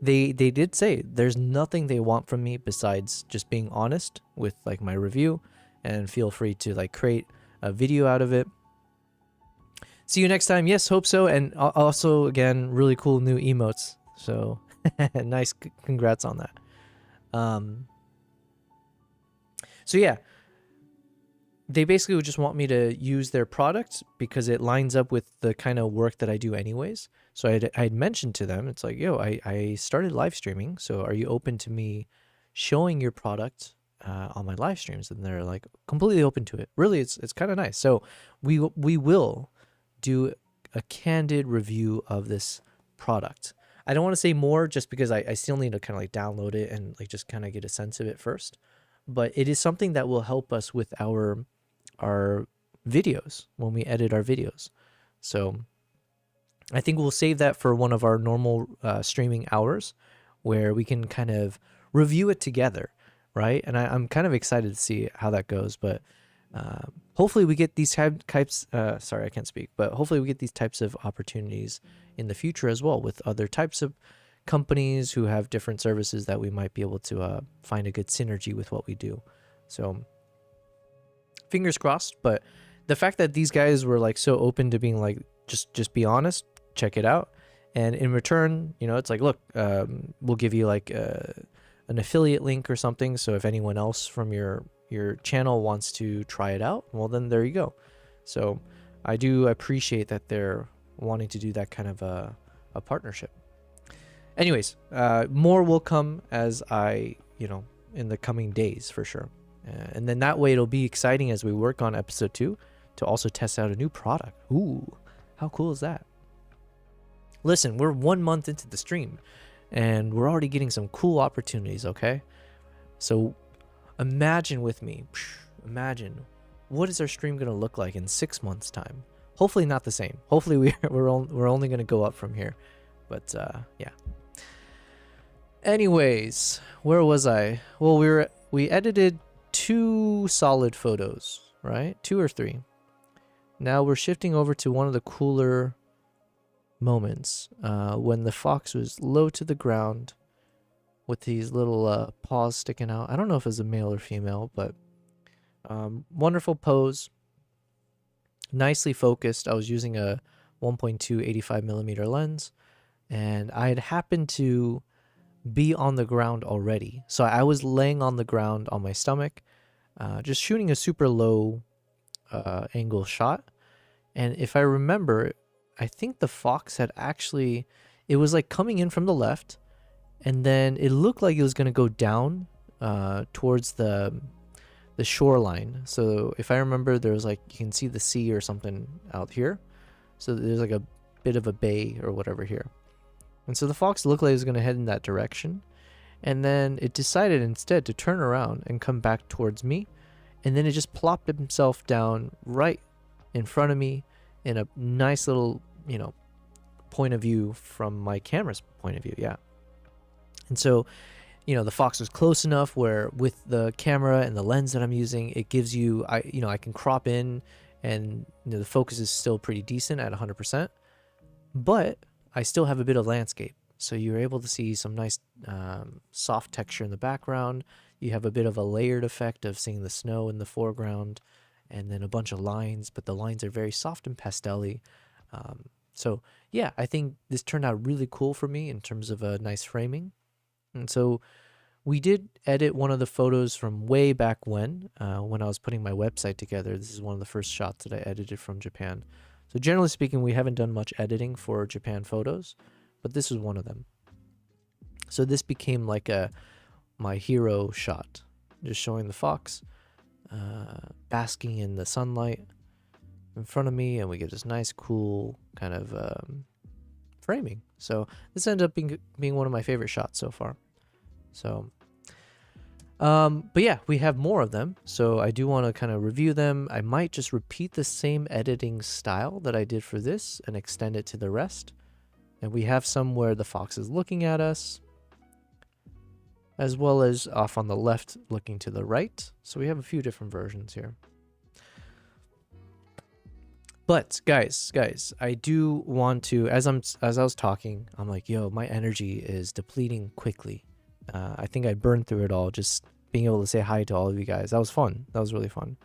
they did say there's nothing they want from me besides just being honest with like my review, and feel free to like create a video out of it. See you next time. Yes, hope so. And also, again, really cool new emotes. So nice. Congrats on that. So yeah, they basically would just want me to use their product because it lines up with the kind of work that I do anyways. So I'd mentioned to them, it's like, yo, I started live streaming. So are you open to me showing your product on my live streams? And they're like completely open to it. Really, it's kind of nice. So we will do a candid review of this product. I don't want to say more just because I still need to kind of like download it and like just kind of get a sense of it first. But it is something that will help us with our videos when we edit our videos. So I think we'll save that for one of our normal streaming hours where we can kind of review it together, right? And I'm kind of excited to see how that goes. But hopefully we get these types, sorry, I can't speak, but hopefully we get these types of opportunities in the future as well with other types of companies who have different services that we might be able to find a good synergy with what we do. So fingers crossed. But the fact that these guys were like so open to being like, just be honest, check it out. And in return, you know, it's like, look, we'll give you like an affiliate link or something. So if anyone else from your channel wants to try it out, well, then there you go. So I do appreciate that they're wanting to do that kind of a partnership. Anyways, more will come as in the coming days for sure. And then that way it'll be exciting as we work on episode 2 to also test out a new product. Ooh, how cool is that? Listen, we're 1 month into the stream and we're already getting some cool opportunities, okay? So imagine with me, imagine, what is our stream going to look like in 6 months' time? Hopefully not the same. Hopefully we're only going to go up from here. But yeah. Anyways, where was I? Well, we edited 2 solid photos, right? 2 or 3. Now we're shifting over to one of the cooler moments when the fox was low to the ground with these little paws sticking out. I don't know if it's a male or female, but wonderful pose, nicely focused. I was using a 1.2 85mm lens, and I had happened to be on the ground already. So I was laying on the ground on my stomach, just shooting a super low angle shot. And if I remember, I think the fox had actually, it was like coming in from the left, and then it looked like it was going to go down towards the shoreline. So if I remember, there was like, you can see the sea or something out here. So there's like a bit of a bay or whatever here. And so the fox looked like it was going to head in that direction. And then it decided instead to turn around and come back towards me. And then it just plopped himself down right in front of me in a nice little, point of view from my camera's point of view. Yeah. And so, the fox was close enough where with the camera and the lens that I'm using, it gives you, I can crop in, and the focus is still pretty decent at 100%, but I still have a bit of landscape. So you're able to see some nice soft texture in the background. You have a bit of a layered effect of seeing the snow in the foreground, and then a bunch of lines, but the lines are very soft and pastel-y. So yeah, I think this turned out really cool for me in terms of a nice framing. And so we did edit one of the photos from way back when I was putting my website together. This is one of the first shots that I edited from Japan. So generally speaking, we haven't done much editing for Japan photos, but this is one of them. So this became like my hero shot, just showing the fox basking in the sunlight in front of me, and we get this nice, cool kind of framing. So this ended up being one of my favorite shots so far. So, but yeah, we have more of them. So I do want to kind of review them. I might just repeat the same editing style that I did for this and extend it to the rest. And we have some where the fox is looking at us, as well as off on the left looking to the right. So we have a few different versions here. But guys, I do want to, as I was talking, I'm like, yo, my energy is depleting quickly. I think I burned through it all, just being able to say hi to all of you guys. That was fun. That was really fun.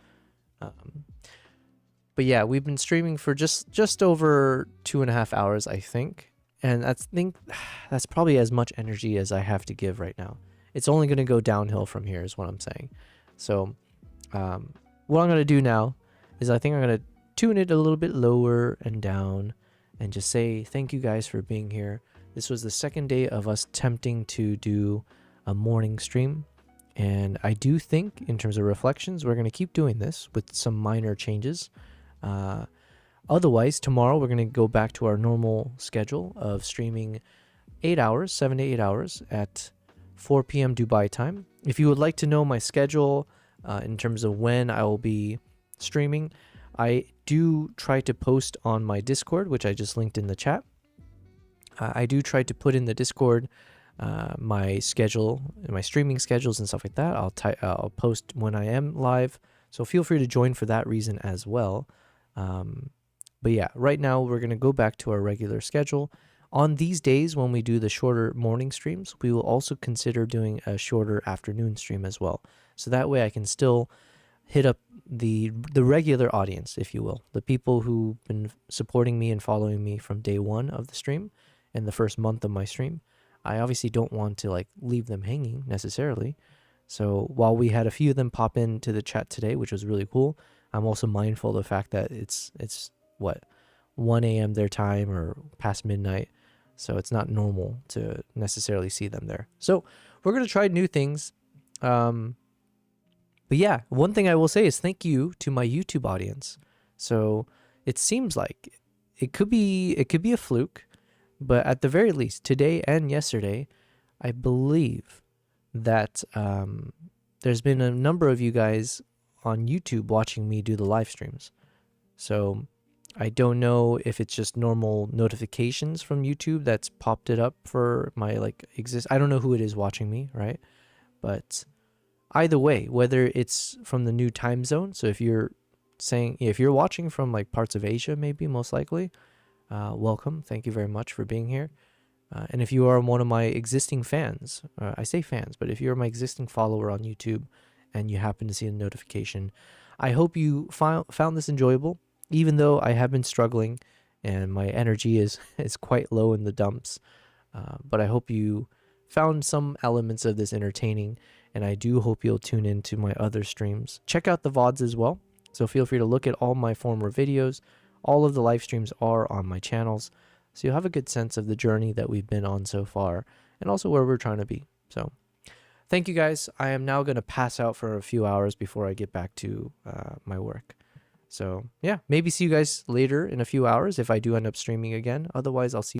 But yeah, we've been streaming for just over 2.5 hours, I think. And that's probably as much energy as I have to give right now. It's only going to go downhill from here is what I'm saying. So what I'm going to do now is I think I'm going to tune it a little bit lower and down and just say thank you guys for being here. This was the second day of us attempting to do a morning stream. And I do think in terms of reflections, we're going to keep doing this with some minor changes. Otherwise, tomorrow we're going to go back to our normal schedule of streaming 7 to 8 hours at 4 p.m. Dubai time. If you would like to know my schedule in terms of when I will be streaming, I do try to post on my Discord, which I just linked in the chat. I do try to put in the Discord my schedule, my streaming schedules and stuff like that. I'll post when I am live, so feel free to join for that reason as well. But yeah, right now we're going to go back to our regular schedule. On these days when we do the shorter morning streams, we will also consider doing a shorter afternoon stream as well. So that way I can still hit up the regular audience, if you will, the people who've been supporting me and following me from day one of the stream and the first month of my stream. I obviously don't want to like leave them hanging necessarily. So while we had a few of them pop into the chat today, which was really cool, I'm also mindful of the fact that it's what, 1 a.m. their time or past midnight. So it's not normal to necessarily see them there. So we're going to try new things. But yeah, one thing I will say is thank you to my YouTube audience. So it seems like it could be a fluke, but at the very least, today and yesterday, I believe that there's been a number of you guys on YouTube watching me do the live streams. So I don't know if it's just normal notifications from YouTube that's popped it up for my I don't know who it is watching me, right? But either way, whether it's from the new time zone, so if you're watching from like parts of Asia, maybe most likely, welcome. Thank you very much for being here. And if you are one of my existing fans, I say fans, but if you're my existing follower on YouTube and you happen to see a notification, I hope you found this enjoyable, even though I have been struggling and my energy is quite low in the dumps. But I hope you found some elements of this entertaining, and I do hope you'll tune into my other streams. Check out the VODs as well, so feel free to look at all my former videos. All of the live streams are on my channels, so you'll have a good sense of the journey that we've been on so far, and also where we're trying to be. So thank you guys. I am now going to pass out for a few hours before I get back to my work. So yeah, maybe see you guys later in a few hours if I do end up streaming again. Otherwise, I'll see you